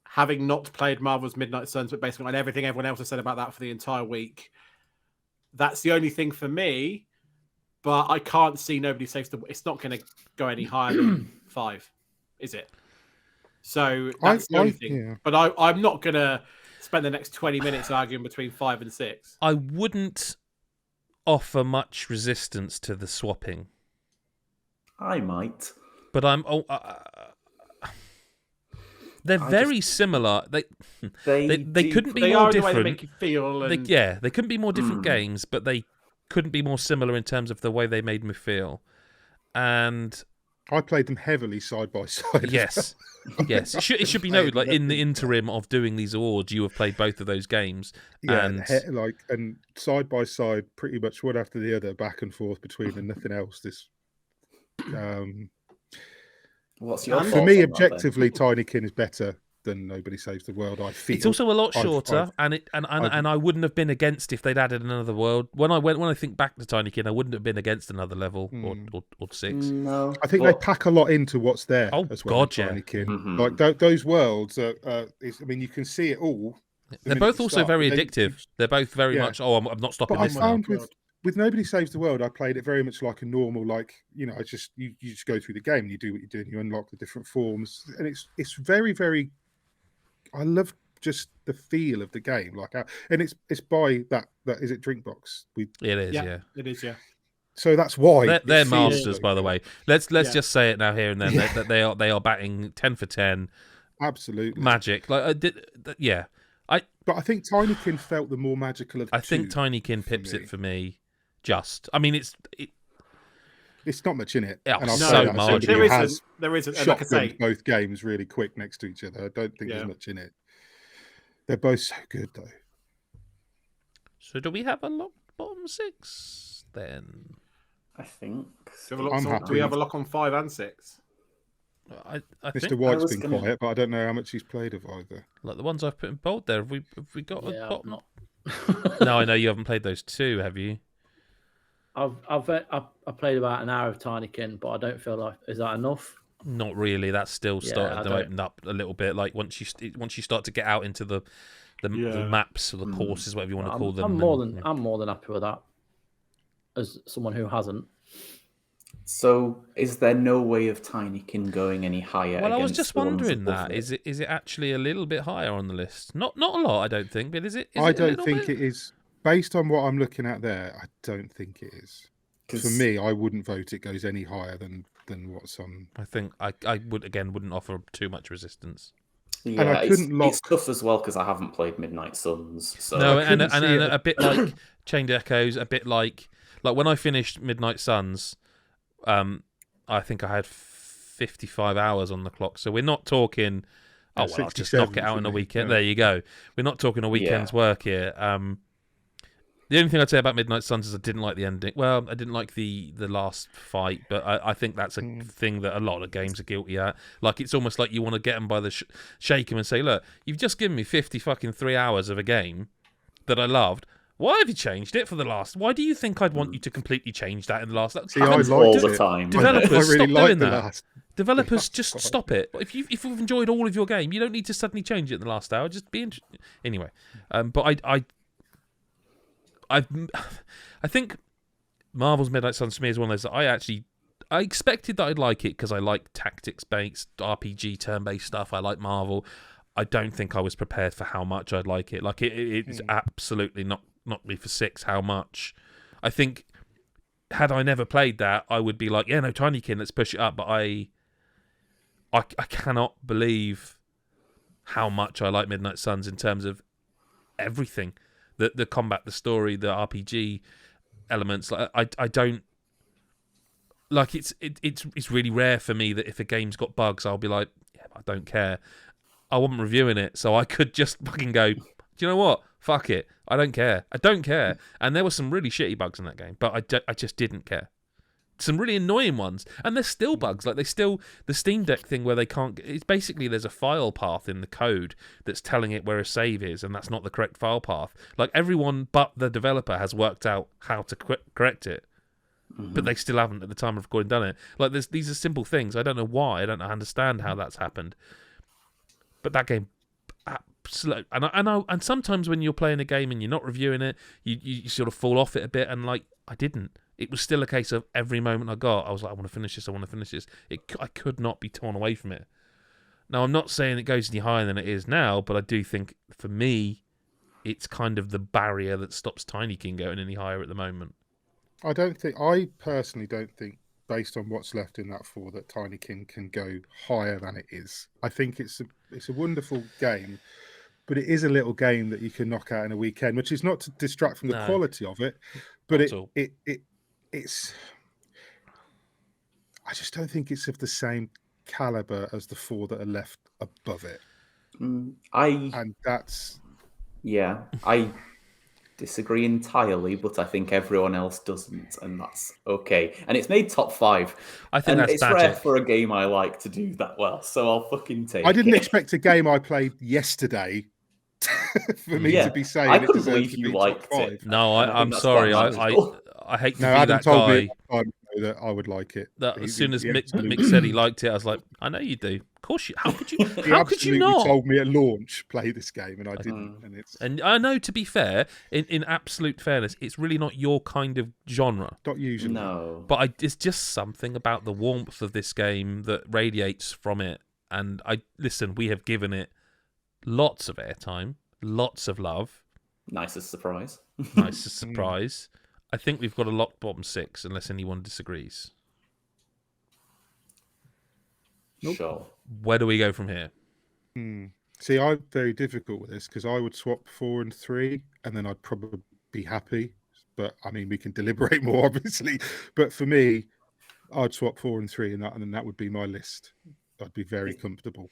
S2: having not played Marvel's Midnight Suns, but basically on everything everyone else has said about that for the entire week. That's the only thing for me, but I can't see Nobody Saves the World. It's not going to go any higher than 5, is it? So that's the only thing. Yeah. But I'm not going to spend the next 20 minutes arguing between 5 and 6.
S1: I wouldn't offer much resistance to the swapping.
S3: I might.
S1: But they're very similar. They couldn't be more different.
S2: The way they make you feel. And...
S1: They couldn't be more different games, but they couldn't be more similar in terms of the way they made me feel. And
S4: I played them heavily side by side.
S1: Yes. Yes. It should be noted, like, in the interim of doing these awards, you have played both of those games.
S4: Yeah,
S1: and
S4: side by side, pretty much one after the other, back and forth between, and nothing else.
S3: What's your
S4: for me, objectively, Tinykin is better than Nobody Saves the World. I feel
S1: it's also a lot shorter, and I wouldn't have been against if they'd added another world. When I think back to Tinykin, I wouldn't have been against another level or 6.
S3: No,
S4: I think they pack a lot into what's there.
S1: Oh
S4: as well,
S1: God, yeah.
S4: Tinykin. Mm-hmm. Like those worlds. I mean, you can see it all.
S1: They're both also very addictive. They're both very much. Oh, I'm not stopping
S4: but
S1: this.
S4: I found with Nobody Saves the World, I played it very much like a normal, you just go through the game, and you do what you do, and you unlock the different forms, and it's very, very. I love just the feel of the game, and it's by that is it Drinkbox?
S1: It is, yeah.
S2: It is, yeah.
S4: So that's why
S1: they're masters, by the way. Let's just say it now here and then that they are batting 10 for 10.
S4: Absolutely
S1: magic.
S4: But I think Tinykin felt the more magical of the two.
S1: I think Tinykin pips it for me. I mean, it's
S4: not much in it.
S1: Yeah,
S4: and
S1: so much.
S2: There isn't.
S4: Shotgunned like both games really quick next to each other. I don't think there's much in it. They're both so good, though.
S1: So do we have a lock bottom 6 then?
S3: I think.
S2: Do we have a lock on 5 and 6?
S1: I
S4: Mr.
S1: think
S4: White's been quiet, but I don't know how much he's played of either.
S1: like the ones I've put in bold there. Have we got a
S5: Yeah,
S1: bottom?
S5: not.
S1: No, I know you haven't played those two, have you?
S5: I played about an hour of Tinykin, but I don't feel like is that enough?
S1: Not really. That's still starting to open up a little bit. Like once you start to get out into the maps or the courses, whatever you want to call them.
S5: I'm more than happy with that. As someone who hasn't.
S3: So, is there no way of Tinykin going any higher?
S1: Well, I was just wondering
S3: that
S1: is it actually a little bit higher on the list? Not a lot, I don't think, but is it?
S4: I don't think it is. Based on what I'm looking at there, I don't think it is. For me, I wouldn't vote it goes any higher than what's on.
S1: I think I wouldn't offer too much resistance.
S3: Yeah, and I couldn't lock... it's tough as well because I haven't played Midnight Suns. So
S1: no, and a bit like Chained Echoes, a bit like when I finished Midnight Suns, I think I had 55 hours on the clock. So we're not talking. Oh well, I'll just knock it out in a weekend. Yeah. There you go. We're not talking a weekend's work here. The only thing I'd say about Midnight Suns is I didn't like the ending. Well, I didn't like the last fight, but I think that's a thing that a lot of games are guilty at. Like, it's almost like you want to get them by the shake them and say, look, you've just given me 53 hours of a game that I loved. Why have you changed it for the last? Why do you think I'd want you to completely change that in the last?
S4: See, I liked all the time.
S1: Developers,
S4: I really
S1: stop doing that.
S4: Last.
S1: Developers, just stop it. If you've enjoyed all of your game, you don't need to suddenly change it in the last hour. Just be anyway. But I think Marvel's Midnight Suns for me is one of those that I expected that I'd like it because I like tactics-based RPG turn-based stuff. I like Marvel. I don't think I was prepared for how much I'd like it. Like it's absolutely knocked me for six how much. I think had I never played that, I would be like, yeah, no, Tinykin, let's push it up. But I cannot believe how much I like Midnight Suns in terms of everything. The combat, the story, the RPG elements. Like I don't like it's really rare for me that if a game's got bugs, I'll be like, yeah, I don't care. I wasn't reviewing it, so I could just fucking go, do you know what? Fuck it. I don't care. I don't care. And there were some really shitty bugs in that game, but I just didn't care. Some really annoying ones, and there's still bugs. Like the Steam Deck thing where they can't. It's basically there's a file path in the code that's telling it where a save is, and that's not the correct file path. Like everyone but the developer has worked out how to correct it, but they still haven't at the time of recording done it. Like these are simple things. I don't know why. I don't understand how that's happened. But that game, absolutely. And sometimes when you're playing a game and you're not reviewing it, you sort of fall off it a bit. And like I didn't. It was still a case of every moment I got, I was like, I want to finish this, I want to finish this. I could not be torn away from it. Now, I'm not saying it goes any higher than it is now, but I do think, for me, it's kind of the barrier that stops Tinykin going any higher at the moment.
S4: I personally don't think, based on what's left in that 4, that Tinykin can go higher than it is. I think it's a wonderful game, but it is a little game that you can knock out in a weekend, which is not to distract from the quality of it, but it's I just don't think it's of the same caliber as the 4 that are left above it. I
S3: disagree entirely, but I think everyone else doesn't, and that's okay. And it's made top 5.
S1: I think that's
S3: it's rare for a game I like to do that well, so I'll fucking take it.
S4: I didn't expect a game I played yesterday for me to be saying
S3: I couldn't believe you liked it.
S1: No, I'm sorry. I hate to be
S4: Adam
S1: that
S4: told
S1: guy.
S4: Me that I would like it.
S1: As soon as Mick said he liked it, I was like, I know you do. Of course you. How could you? How could you not?
S4: He told me at launch play this game, and I didn't.
S1: And I know, to be fair, in absolute fairness, it's really not your kind of genre.
S4: Not usually.
S3: No.
S1: But it's just something about the warmth of this game that radiates from it. And we have given it lots of airtime, lots of love.
S3: Nicest surprise.
S1: Nicest surprise. I think we've got a locked bottom 6, unless anyone disagrees.
S3: Nope. Sure.
S1: Where do we go from here?
S4: See, I'm very difficult with this because I would swap 4 and 3, and then I'd probably be happy. But I mean, we can deliberate more, obviously. But for me, I'd swap 4 and 3, and then that would be my list. I'd be very comfortable.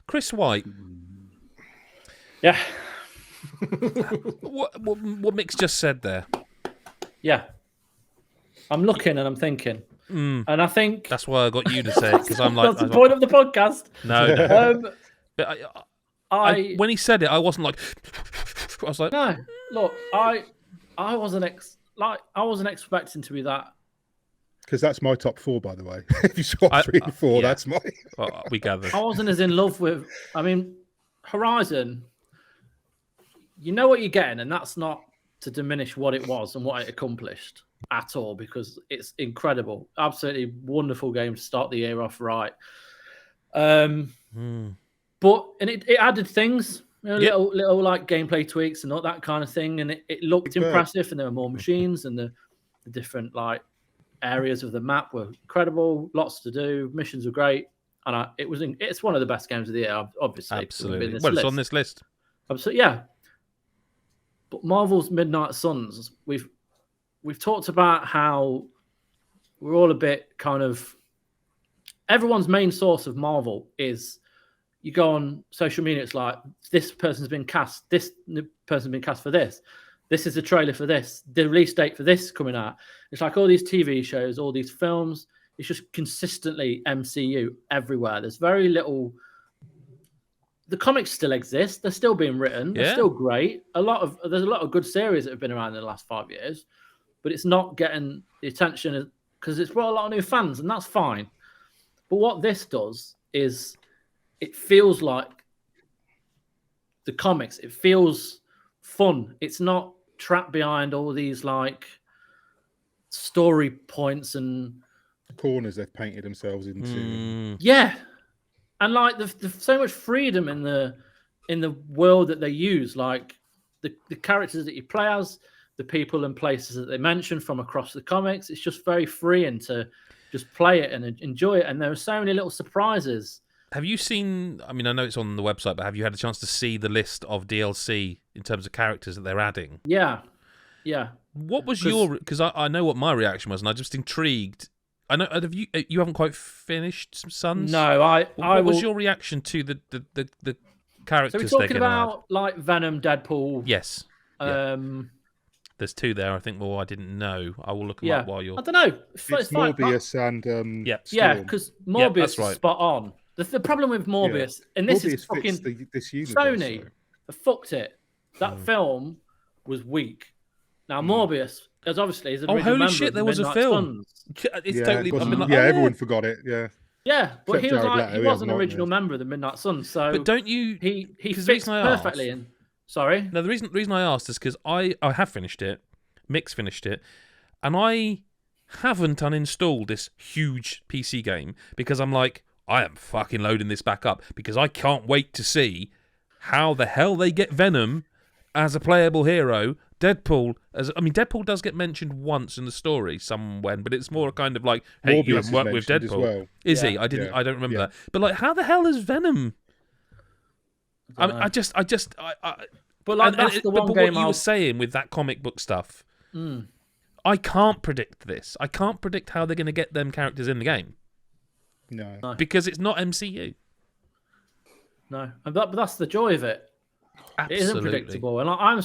S1: Chris White.
S5: Yeah.
S1: What Mick's just said there?
S5: Yeah. I'm looking and I'm thinking, And I think
S1: that's why I got you to say it, because I'm like,
S5: that's the point of the podcast.
S1: No. But
S5: I
S1: when he said it, I wasn't like. I was like,
S5: no. Look, I wasn't expecting to be that.
S4: Because that's my top 4, by the way. If you swap 3 and 4, that's my.
S1: We gathered.
S5: I wasn't as in love with. I mean, Horizon. You know what you're getting, and that's not to diminish what it was and what it accomplished at all, because it's incredible, absolutely wonderful game to start the year off right. But it added things, little like gameplay tweaks and all that kind of thing, and it looked impressive, and there were more machines, and the different like areas of the map were incredible, lots to do, missions were great, and it's one of the best games of the year, obviously.
S1: Absolutely. Well, it's on this list.
S5: Absolutely, yeah. But Marvel's Midnight Suns, we've talked about how we're all a bit kind of, everyone's main source of Marvel is, you go on social media, it's like, this person's been cast, this person's been cast for this. This is the trailer for this. The release date for this coming out. It's like all these TV shows, all these films. It's just consistently MCU everywhere. There's very little. The comics still exist. They're still being written. They're still great. There's a lot of good series that have been around in the last 5 years, but it's not getting the attention because it's brought a lot of new fans, and that's fine. But what this does is it feels like the comics. It feels fun. It's not trapped behind all these like story points and
S4: corners they've painted themselves into.
S5: Yeah, and like there's so much freedom in the world that they use. Like the characters that you play as, the people and places that they mention from across the comics. It's just very freeing to just play it and enjoy it. And there are so many little surprises.
S1: Have you seen, I mean, I know it's on the website, but have you had a chance to see the list of DLC in terms of characters that they're adding?
S5: Yeah.
S1: What was because I know what my reaction was, and I'm just intrigued. I know, have you haven't quite finished Sons?
S5: No,
S1: What was your reaction to the characters?
S5: So we're talking about like Venom, Deadpool.
S1: Yes. There's 2 there. I think. Well, I didn't know. I will look them up while you're.
S5: I don't know.
S4: It's Morbius and
S5: yeah, because Morbius is spot on. The problem with Morbius, and this
S4: Morbius
S5: is fucking
S4: this universe,
S5: Sony, fucked it. That film was weak. Now Morbius, as obviously, is an original member
S1: shit!
S5: of
S1: There was a film. It's totally.
S4: Everyone forgot it.
S5: Yeah, but he was
S4: Jared Leto,
S5: he was an original member of the Midnight Suns. So,
S1: but don't you?
S5: He fits perfectly in. Sorry.
S1: No, the reason I asked is because I have finished it. Mick's finished it, and I haven't uninstalled this huge PC game because I'm like, I am fucking loading this back up because I can't wait to see how the hell they get Venom as a playable hero. Deadpool does get mentioned once in the story somewhere, but it's more kind of like, hey,
S4: Morbius
S1: you have worked with Deadpool.
S4: Well.
S1: Is he? I don't remember that. But like, how the hell is Venom? But like that's
S5: the one
S1: but
S5: game
S1: what you were saying with that comic book stuff, I can't predict this. I can't predict how they're going to get them characters in the game.
S4: No.
S1: Because it's not MCU.
S5: No, but that's the joy of it.
S1: Absolutely.
S5: It isn't predictable, and I'm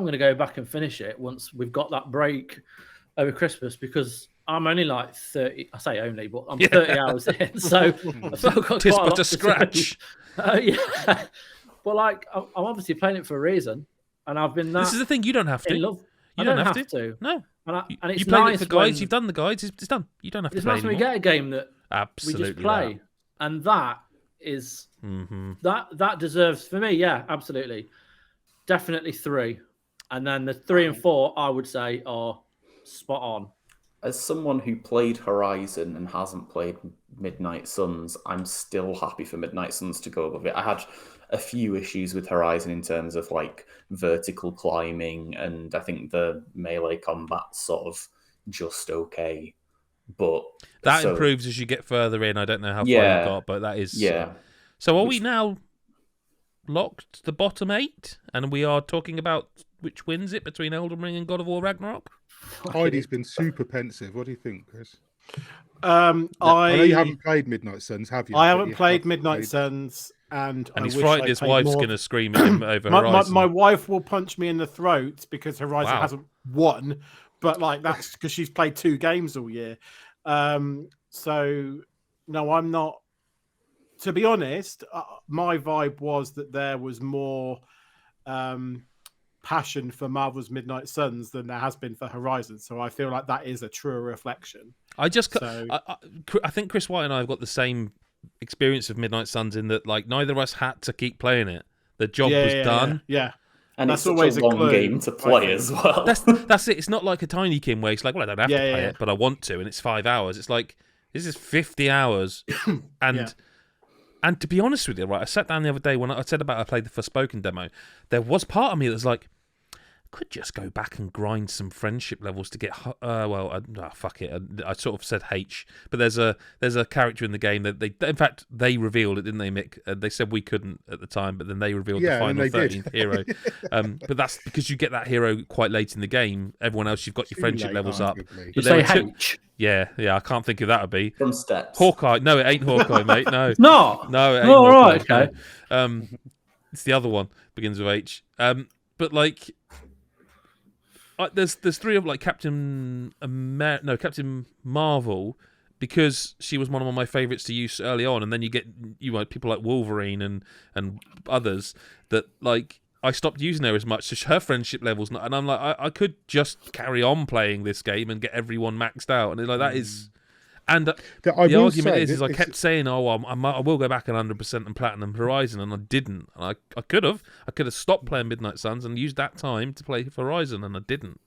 S5: going to go back and finish it once we've got that break over Christmas, because I'm only like 30. I say only, but I'm 30 hours in, so I've still got
S1: Tis
S5: quite a
S1: but
S5: lot
S1: a
S5: to
S1: scratch.
S5: Yeah, but like I'm obviously playing it for a reason, and I've been.
S1: This is the thing. You don't have to.
S5: You
S1: don't have
S5: to.
S1: No.
S5: And it's
S1: you played
S5: nice
S1: it for guides. You've done the guides. It's done. You don't have to.
S5: It's
S1: play
S5: nice when we
S1: anymore.
S5: get a game that
S1: Absolutely
S5: we just play, and that is that deserves, for me. Yeah, absolutely, definitely 3, and then the 3 and 4 I would say are spot on.
S3: As someone who played Horizon and hasn't played Midnight Suns, I'm still happy for Midnight Suns to go above it. I had a few issues with Horizon in terms of like vertical climbing, and I think the melee combat's sort of just okay. But
S1: that improves as you get further in. I don't know how far you got, but that is So are we now locked the bottom 8, and we are talking about which wins it between Elden Ring and God of War Ragnarok?
S4: Heidi's been super pensive. What do you think, Chris?
S2: I
S4: know you haven't played Midnight Suns, have you?
S2: I haven't played Midnight Suns, and
S1: he's frightened his wife's going to scream at him over Horizon.
S2: My wife will punch me in the throat because Horizon hasn't won, but like that's because she's played 2 games all year. So no, I'm not. To be honest, my vibe was that there was more passion for Marvel's Midnight Suns than there has been for Horizon. So I feel like that is a truer reflection.
S1: I think Chris White and I have got the same experience of Midnight Suns in that, like, neither of us had to keep playing it. The job was done.
S2: Yeah.
S3: And
S2: that's
S3: it's
S2: always
S3: such a long
S2: clue,
S3: game to play as well.
S1: That's it. It's not like a Tiny Kin where it's like, well, I don't have to play it, but I want to, and it's 5 hours. It's like, this is 50 hours. And to be honest with you, right, I sat down the other day when I said about I played the Forspoken demo. There was part of me that was like, could just go back and grind some friendship levels to get. Fuck it. I sort of said H, but there's a character in the game that they revealed it, didn't they, Mick? They said we couldn't at the time, but then they revealed the final 13th hero. But that's because you get that hero quite late in the game. Everyone else, you've got your friendship levels up.
S5: You say H.
S1: Yeah, I can't think of that would be
S3: from steps.
S1: Hawkeye. No, it ain't Hawkeye, mate. No,
S5: it's not.
S1: No, it ain't.
S5: All
S1: Hawkeye.
S5: right, okay.
S1: No. It's the other one, begins with H. But like. There's three of like Captain Marvel, because she was one of my favourites to use early on, and then you get people like Wolverine and others that like I stopped using her as much, so her friendship levels, and I'm like I could just carry on playing this game and get everyone maxed out, and it's like that is. And the argument is I kept saying, I will go back 100% and Platinum Horizon, and I didn't. And I could have stopped playing Midnight Suns and used that time to play Horizon, and I didn't.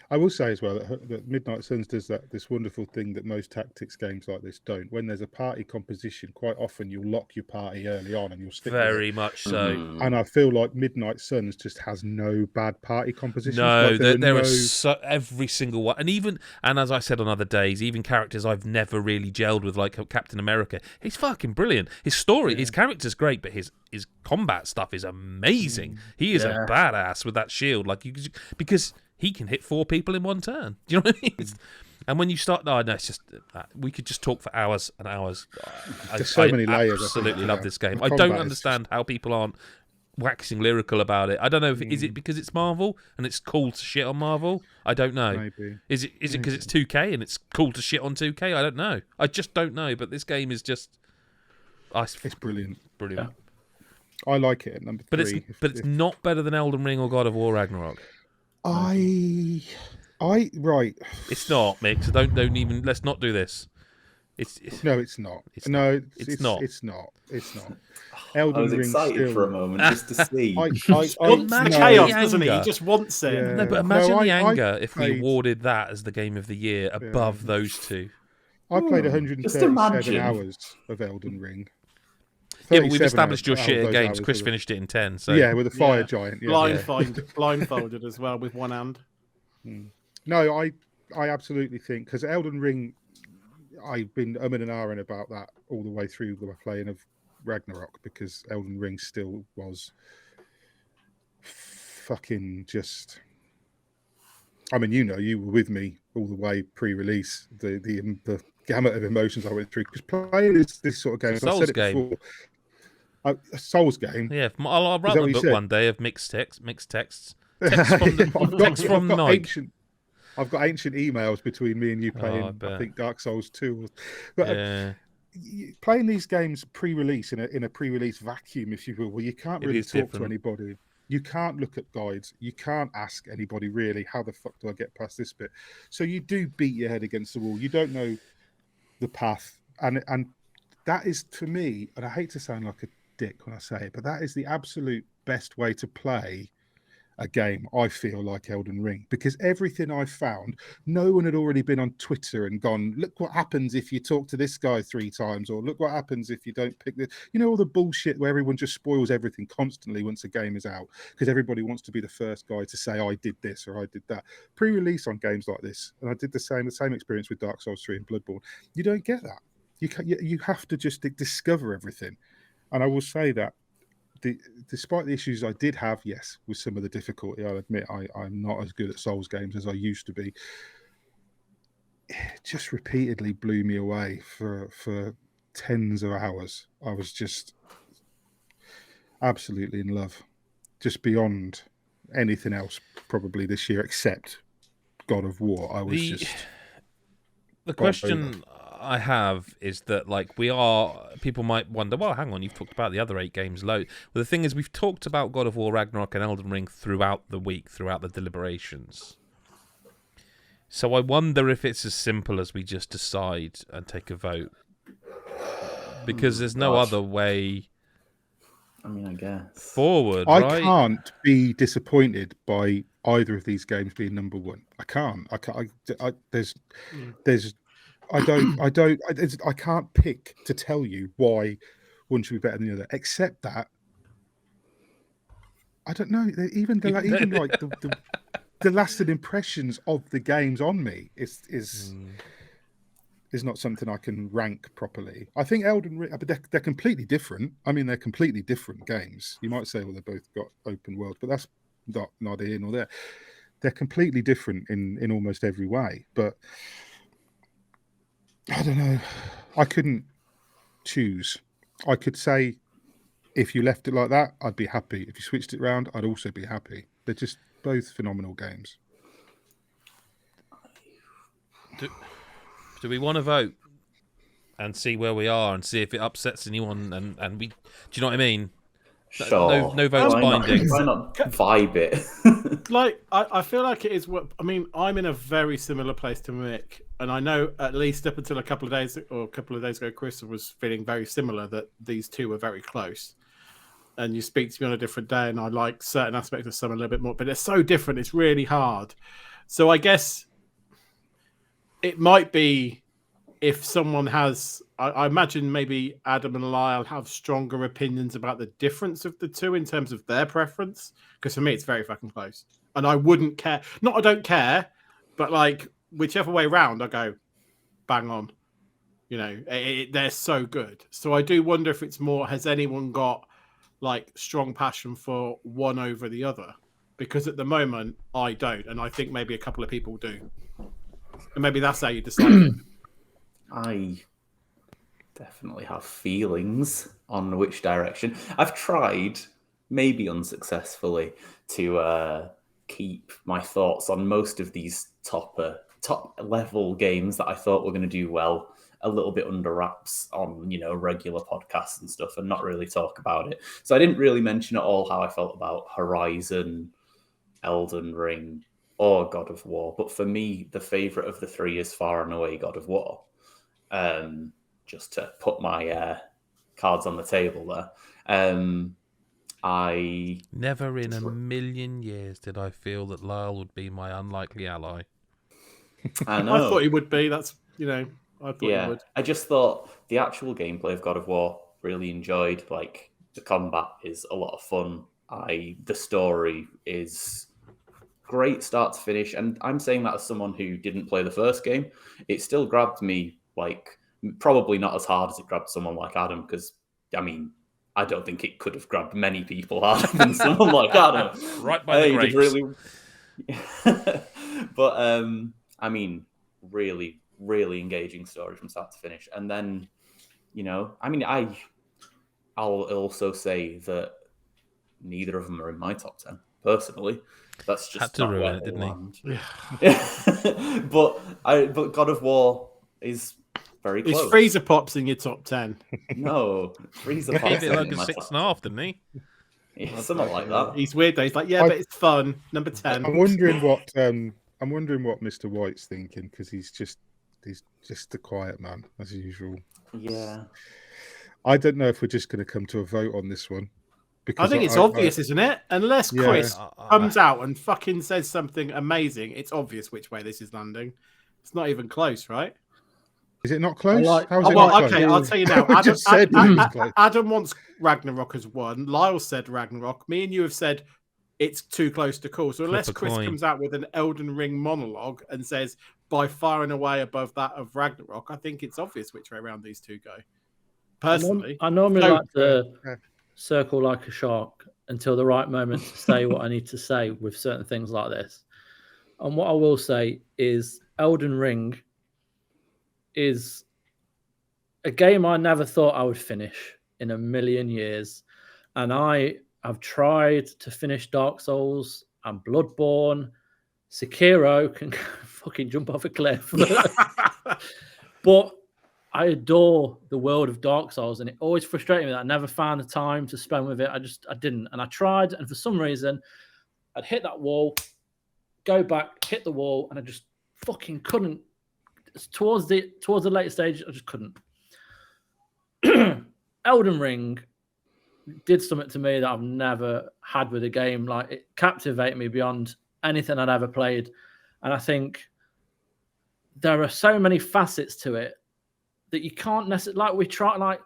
S4: I will say as well that Midnight Suns does this wonderful thing that most tactics games like this don't. When there's a party composition, quite often you'll lock your party early on and you'll stick
S1: very
S4: with it.
S1: much so.
S4: And I feel like Midnight Suns just has no bad party compositions.
S1: No,
S4: like
S1: there is every single one, and as I said on other days, even characters I've never really gelled with, like Captain America. He's fucking brilliant. His story, his character's great, but his combat stuff is amazing. He is a badass with that shield, because he can hit 4 people in one turn. Do you know what I mean? And when you start, it's just we could just talk for hours and hours.
S4: There's so many layers.
S1: Absolutely love this game. I don't understand how people aren't waxing lyrical about it. I don't know if is it because it's Marvel and it's cool to shit on Marvel. I don't know.
S4: Maybe.
S1: Is it because it's 2K and it's cool to shit on 2K? I don't know. I just don't know. But this game is just,
S4: it's brilliant.
S1: Brilliant.
S4: Yeah. I like it at number 3.
S1: But it's not better than Elden Ring or God of War Ragnarok.
S4: Right.
S1: It's not, Mick. So don't even. Let's not do this.
S4: No, it's not. It's not. It's not.
S3: Elden I was excited for a moment just to see.
S2: Chaos, doesn't he? He just wants it.
S1: Yeah. No, but imagine the anger if we awarded that as the game of the year above those two.
S4: I played 137 hours of Elden Ring.
S1: Yeah, but we've established your shit at games. Chris finished it in 10. So
S4: yeah, with a fire giant. Yeah.
S2: Blindfolded as well with one hand.
S4: No, I absolutely think, because Elden Ring, I've been and ahhing about that all the way through the playing of Ragnarok, because Elden Ring still was fucking just. I mean, you were with me all the way pre-release. The gamut of emotions I went through, because playing this sort of game,
S1: Souls game.
S4: Before, a Souls game.
S1: Yeah, I'll write a book one day of mixed texts. Text from Nike.
S4: I've got ancient emails between me and you playing. I think Dark Souls 2. But playing these games pre-release in a pre-release vacuum, if you will, where you can't really talk to anybody. You can't look at guides. You can't ask anybody really, how the fuck do I get past this bit? So you do beat your head against the wall. You don't know the path, and that is, to me, and I hate to sound like a dick when I say it, but that is the absolute best way to play a game, I feel, like Elden Ring, because everything I found, no one had already been on Twitter and gone, look what happens if you talk to this guy 3 times, or look what happens if you don't pick this. All the bullshit where everyone just spoils everything constantly once a game is out, because everybody wants to be the first guy to say I did this or I did that. Pre-release on games like this, and I did the same experience with Dark Souls 3 and Bloodborne. You don't get that. You have to just discover everything. And I will say that despite the issues I did have, yes, with some of the difficulty, I'll admit I'm not as good at Souls games as I used to be. It just repeatedly blew me away for tens of hours. I was just absolutely in love, just beyond anything else probably this year except God of War. I was
S1: The question I have is that, people might wonder, well, hang on, you've talked about the other 8 games load. Well, the thing is, we've talked about God of War, Ragnarok, and Elden Ring throughout the week, throughout the deliberations. So I wonder if it's as simple as we just decide and take a vote. Because there's no other way.
S3: I mean, I guess
S1: forward.
S4: I can't be disappointed by either of these games being number 1. I can't. I can't pick to tell you why one should be better than the other. Except that I don't know. Even the lasting impressions of the games on me is not something I can rank properly. I think Elden Ring, but they're completely different. I mean, they're completely different games. You might say, well, they both got open world, but that's neither here nor there. They're completely different in almost every way. But I don't know. I couldn't choose. I could say, if you left it like that, I'd be happy. If you switched it around, I'd also be happy. They're just both phenomenal games.
S1: Do we want to vote and see where we are and see if it upsets anyone? And we, do you know what I mean?
S3: Sure.
S1: No votes binding.
S3: Why not vibe it?
S2: I feel like it is what I mean. I'm in a very similar place to Mick, and I know at least up until a couple of days ago, Chris was feeling very similar that these two were very close. And you speak to me on a different day, and I like certain aspects of some a little bit more, but they're so different. It's really hard. So I guess it might be if someone has, I imagine maybe Adam and Lyle have stronger opinions about the difference of the two in terms of their preference. Because for me, it's very fucking close. And I wouldn't care. Not I don't care, but whichever way round, I go, bang on. You know, they're so good. So I do wonder if it's more, has anyone got strong passion for one over the other? Because at the moment, I don't. And I think maybe a couple of people do. And maybe that's how you decide it.
S3: I definitely have feelings on which direction. I've tried, maybe unsuccessfully, to keep my thoughts on most of these top level games that I thought were going to do well a little bit under wraps on, regular podcasts and stuff, and not really talk about it. So I didn't really mention at all how I felt about Horizon, Elden Ring, or God of War. But for me, the favourite of the 3 is far and away God of War. Just to put my cards on the table there. I
S1: never in a million years did I feel that Lyle would be my unlikely ally.
S3: I know.
S2: I thought he would be. That's, I thought he would.
S3: I just thought the actual gameplay of God of War really enjoyed. The combat is a lot of fun. The story is great start to finish, and I'm saying that as someone who didn't play the first game. It still grabbed me, probably not as hard as it grabbed someone like Adam, because I don't think it could have grabbed many people harder than someone like Adam.
S1: Right by the grapes.
S3: Really... But really, really engaging story from start to finish. And then, I'll also say that neither of them are in my top 10 personally. That's just
S1: had to ruin it, didn't he?
S3: Yeah. But God of War is very close.
S2: Is Freezer Pops in your top 10?
S3: No, Freezer Pops.
S1: He did like a 6.5, didn't he?
S3: Yeah, something like that.
S2: He's weird though. He's like, but it's fun. Number 10.
S4: I'm wondering what Mr. White's thinking, because he's just a quiet man as usual.
S3: Yeah.
S4: I don't know if we're just going to come to a vote on this one.
S2: I think it's obvious, isn't it? Unless Chris comes out and fucking says something amazing, it's obvious which way this is landing. It's not even close, right?
S4: Is it not close?
S2: Okay, I'll tell you now. Adam wants Ragnarok as 1. Lyle said Ragnarok. Me and you have said it's too close to call. So unless Chris comes out with an Elden Ring monologue and says by far and away above that of Ragnarok, I think it's obvious which way around these two go. Personally,
S5: I normally like to circle like a shark until the right moment to say what I need to say with certain things like this. And what I will say is Elden Ring is a game I never thought I would finish in a million years. And I have tried to finish Dark Souls and Bloodborne. Sekiro can fucking jump off a cliff. But I adore the world of Dark Souls, and it always frustrated me that I never found the time to spend with it. I didn't, and I tried, and for some reason, I'd hit that wall, go back, hit the wall, and I just fucking couldn't. Towards the later stage, I just couldn't. Elden Ring did something to me that I've never had with a game. Like, it captivated me beyond anything I'd ever played, and I think there are so many facets to it that you can't necessarily, like, we tried, like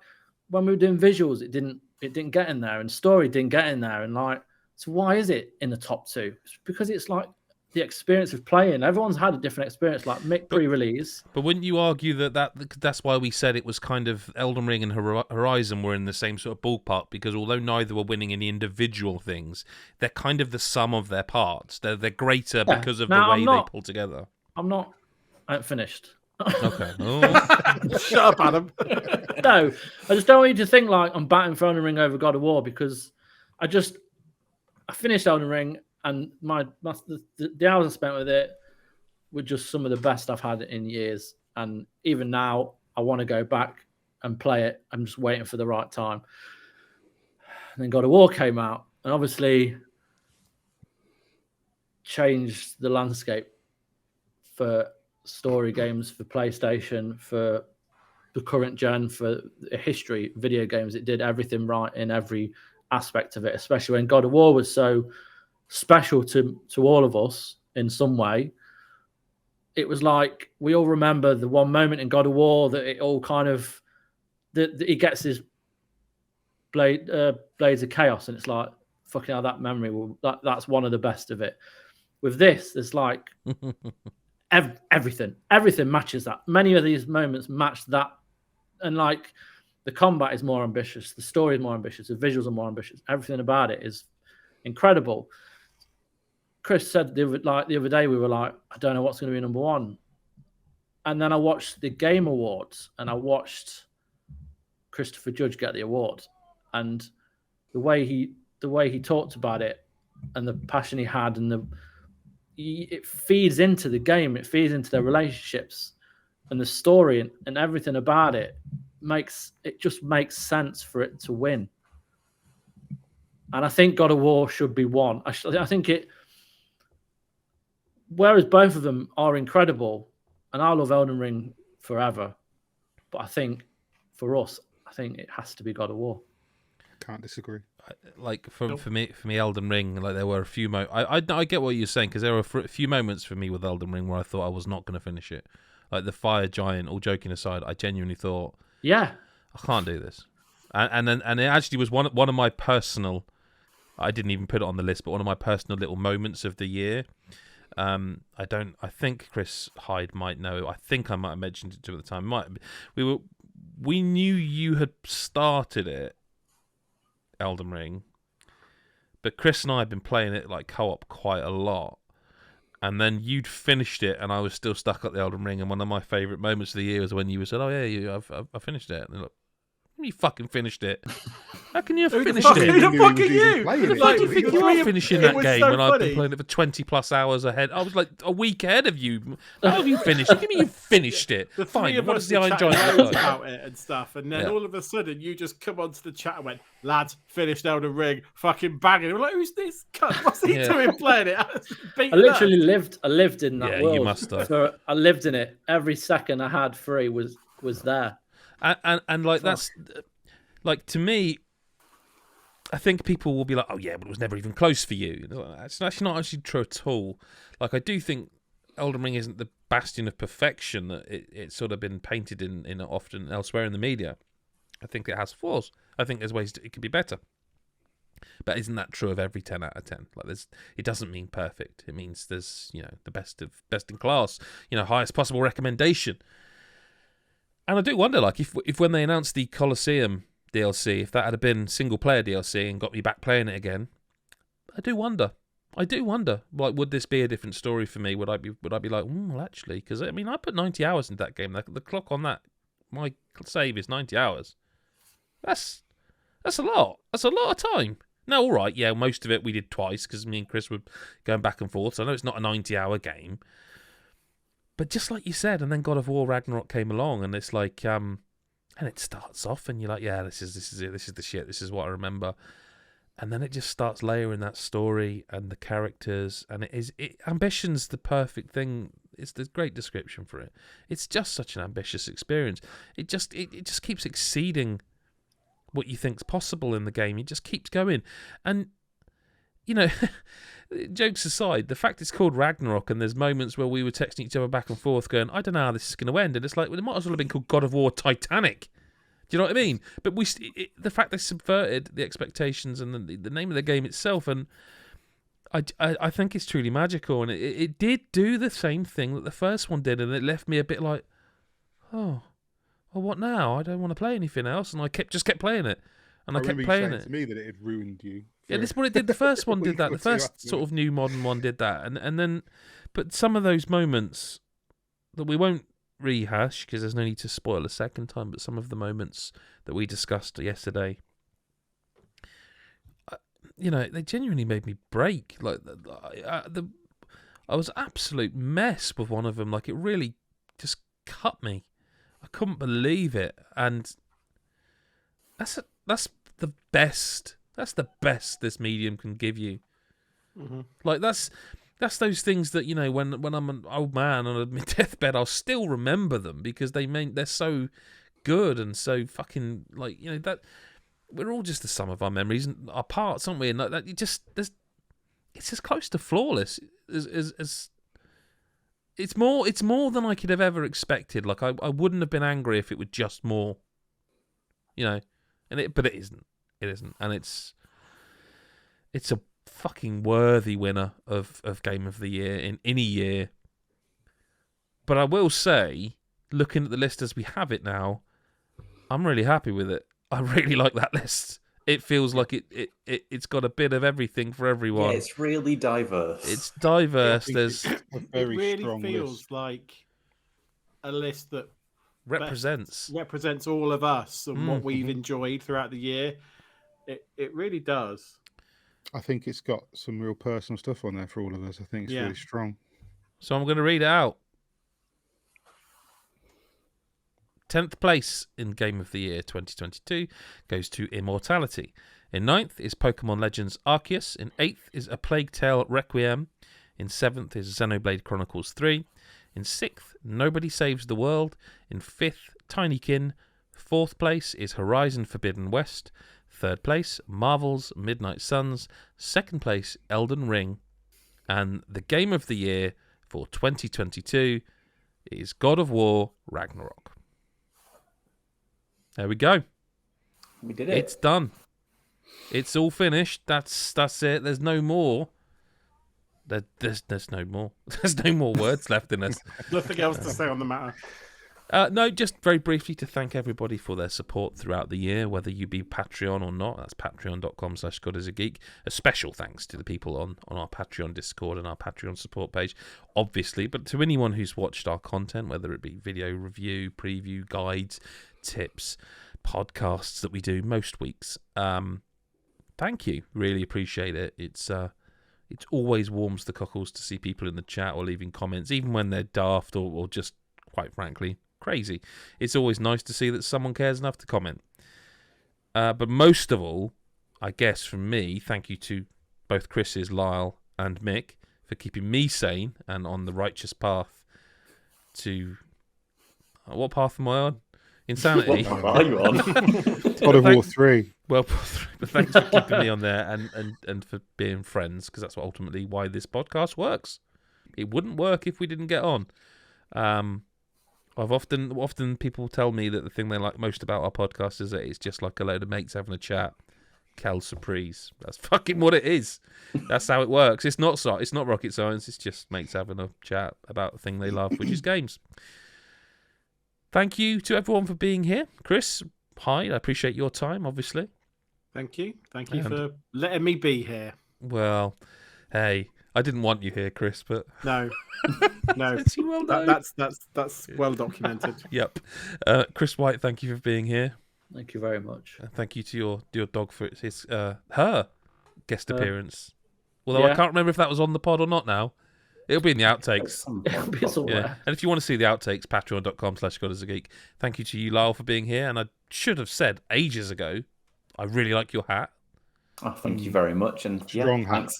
S5: when we were doing visuals, it didn't get in there, and story didn't get in there, and like, so why is it in the top 2? It's because it's like the experience of playing. Everyone's had a different experience, like Mick pre-release. But
S1: wouldn't you argue that's why we said it was kind of Elden Ring and Horizon were in the same sort of ballpark, because although neither were winning any individual things, they're kind of the sum of their parts. They're greater because of the way they pull together.
S5: I haven't finished.
S1: Okay. Oh.
S2: Shut up, Adam.
S5: No, I just don't want you to think like I'm batting for Elden Ring over God of War, because I finished Elden Ring, and the hours I spent with it were just some of the best I've had in years. And even now, I want to go back and play it. I'm just waiting for the right time. And then God of War came out, and obviously changed the landscape for story games, for PlayStation, for the current gen, for history, video games. It did everything right in every aspect of it, especially when God of War was so special to all of us in some way. It was like we all remember the one moment in God of War that it all kind of that he gets his blades of chaos, and it's like, fucking hell, that memory that's one of the best of it. With this, there's like everything matches that. Many of these moments match that, and like the combat is more ambitious, the story is more ambitious, the visuals are more ambitious, everything about it is incredible. Chris said the other day, we were like, I don't know what's going to be number 1. And then I watched the Game Awards, and I watched Christopher Judge get the award, and the way he talked about it, and the passion he had, and it feeds into the game, it feeds into their relationships, and the story and everything about it just makes sense for it to win. And I think God of War should be one. I think it. Whereas both of them are incredible, and I love Elden Ring forever, but I think for us, I think it has to be God of War.
S4: Can't disagree.
S1: Like for me, Elden Ring, like there were a few moments. I get what you're saying, because there were a few moments for me with Elden Ring where I thought I was not going to finish it. Like the fire giant. All joking aside, I genuinely thought,
S5: yeah, I
S1: can't do this. And it actually was one of my personal. I didn't even put it on the list, but one of my personal little moments of the year. I think Chris Hyde might know. I think I might have mentioned it to him at the time. We knew you had started it, Elden Ring, but Chris and I had been playing it like co-op quite a lot, and then you'd finished it, and I was still stuck at the Elden Ring. And one of my favourite moments of the year was when you said, "Oh yeah, I finished it." And look, you fucking finished it. How can you have finished it?
S2: Who the fuck are you?
S1: How do you think you are finishing that game when I've been playing it for 20 plus hours ahead? I was like a week ahead of you. How have you finished it? Give me you finished it. Fine. What is the enjoyment
S2: about it and stuff? And then all of a sudden you just come onto the chat and went, "Lads, finished Elden Ring, fucking banging." We're like, "Who's this cunt? What's he doing playing it?"
S5: I literally lived in that world.
S1: You must have.
S5: So I lived in it. Every second I had free was there.
S1: And like that's like, to me, I think people will be like, "Oh yeah, but it was never even close for you." It's actually not actually true at all. Like, I do think Elden Ring isn't the bastion of perfection that it's sort of been painted in often elsewhere in the media. I think it has flaws. I think there's ways it could be better. But isn't that true of every 10 out of 10? Like, it doesn't mean perfect. It means there's, the best in class, highest possible recommendation. And I do wonder, like, if when they announced the Colosseum DLC, if that had been single player DLC and got me back playing it again, I do wonder. Like, would this be a different story for me? Would I be like, well, actually, because I put 90 hours into that game. The clock on that, my save is 90 hours. That's a lot. That's a lot of time. Now, all right, yeah, most of it we did twice because me and Chris were going back and forth. So I know it's not a 90-hour game. But just like you said, and then God of War Ragnarok came along, and it's like, and it starts off, and you're like, yeah, this is it, this is the shit, this is what I remember. And then it just starts layering that story and the characters, and ambition's the perfect thing. It's the great description for it. It's just such an ambitious experience. It just keeps exceeding what you think's possible in the game. It just keeps going, and you know, jokes aside, the fact it's called Ragnarok, and there's moments where we were texting each other back and forth, going, "I don't know how this is going to end," and it's like, well, it might as well have been called God of War Titanic. Do you know what I mean? But the fact they subverted the expectations and the name of the game itself, and I think it's truly magical, and it did do the same thing that the first one did, and it left me a bit like, oh, well, what now? I don't want to play anything else, and I just kept playing it, and I kept playing it.
S4: To me that it had ruined you.
S1: Yeah, this is what it did. The first one did that. The first sort of new modern one did that, and then, but some of those moments that we won't rehash because there's no need to spoil a second time, but some of the moments that we discussed yesterday, you know, they genuinely made me break. Like I was absolute mess with one of them. Like, it really just cut me. I couldn't believe it, and that's the best. That's the best this medium can give you. Mm-hmm. Like, that's those things that, you know, when I'm an old man on my deathbed, I'll still remember them because they're so good and so fucking, like, you know, that we're all just the sum of our memories and our parts, aren't we? And like that, it's as close to flawless as it's more than I could have ever expected. Like, I wouldn't have been angry if it were just more, you know, but it isn't. It isn't, and it's a fucking worthy winner of Game of the Year in any year. But I will say, looking at the list as we have it now, I'm really happy with it. I really like that list. It feels like it's got a bit of everything for everyone.
S3: Yeah, it's really diverse.
S1: It's diverse. There's
S4: a very
S2: it really
S4: strong
S2: feels
S4: list.
S2: Like a list that
S1: represents
S2: all of us and what we've enjoyed throughout the year. It really does.
S4: I think it's got some real personal stuff on there for all of us. I think it's really strong.
S1: So I'm going to read it out. 10th place in Game of the Year 2022 goes to Immortality. In 9th is Pokemon Legends Arceus. In 8th is A Plague Tale Requiem. In 7th is Xenoblade Chronicles 3. In 6th, Nobody Saves the World. In 5th, Tinykin. 4th place is Horizon Forbidden West. 3rd place, Marvel's Midnight Suns. 2nd place, Elden Ring. And the Game of the Year for 2022 is God of War Ragnarok. There we go.
S3: We did it.
S1: It's done. It's all finished. That's it. There's no more. There's no more. There's no more words left in us.
S2: Nothing else to say on the matter.
S1: No, just very briefly to thank everybody for their support throughout the year, whether you be Patreon or not. That's patreon.com/GodIsAGeek. A special thanks to the people on our Patreon Discord and our Patreon support page, obviously, but to anyone who's watched our content, whether it be video review, preview, guides, tips, podcasts that we do most weeks. Thank you. Really appreciate it. It always warms the cockles to see people in the chat or leaving comments, even when they're daft or just, quite frankly, crazy. It's always nice to see that someone cares enough to comment. But most of all, I guess from me, thank you to both Chris's, Lyle and Mick for keeping me sane and on the righteous path to... what path am I on? Insanity.
S3: What path are you on?
S4: God of War 3.
S1: Well, but thanks for keeping me on there and for being friends, because that's ultimately why this podcast works. It wouldn't work if we didn't get on. I've often people tell me that the thing they like most about our podcast is that it's just like a load of mates having a chat. Quelle surprise. That's fucking what it is. That's how it works. It's not rocket science. It's just mates having a chat about the thing they love, which is games. Thank you to everyone for being here. Chris, hi. I appreciate your time, obviously.
S2: Thank you for letting me be here.
S1: Well, hey, I didn't want you here, Chris, but
S2: no.
S1: Well,
S2: that's well documented.
S1: Yep. Chris White, thank you for being here.
S5: Thank you very much.
S1: Thank you to your dog for her guest appearance. Although I can't remember if that was on the pod or not now. It'll be in the outtakes.
S3: Some
S5: It'll
S3: point,
S5: be
S3: probably.
S5: somewhere.
S1: Yeah. And if you want to see the outtakes, patreon.com/GodIsAGeek. Thank you to you, Lyle, for being here. And I should have said ages ago, I really like your hat.
S3: Oh, thank you very much. And
S4: Strong hat.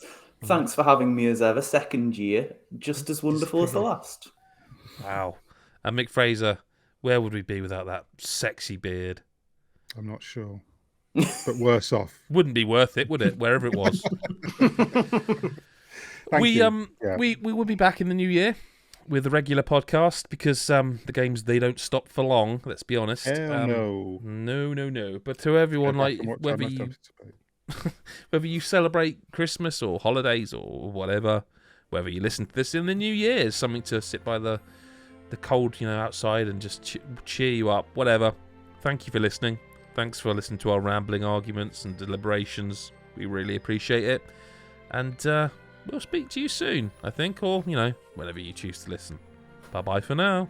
S3: Thanks for having me as ever. Second year, just as wonderful as the last.
S1: Wow. And Mick Fraser, where would we be without that sexy beard?
S4: I'm not sure. But worse off.
S1: Wouldn't be worth it, would it? Wherever it was.
S4: Thank you.
S1: We will be back in the new year with a regular podcast because the games, they don't stop for long, let's be honest.
S4: Hell no.
S1: No. But to everyone, like, whether you celebrate Christmas or holidays or whatever, whether you listen to this in the new year, is something to sit by the cold, outside and just cheer you up, whatever. Thank you for listening. Thanks for listening to our rambling arguments and deliberations. We really appreciate it. And we'll speak to you soon, I think, or, whenever you choose to listen. Bye-bye for now.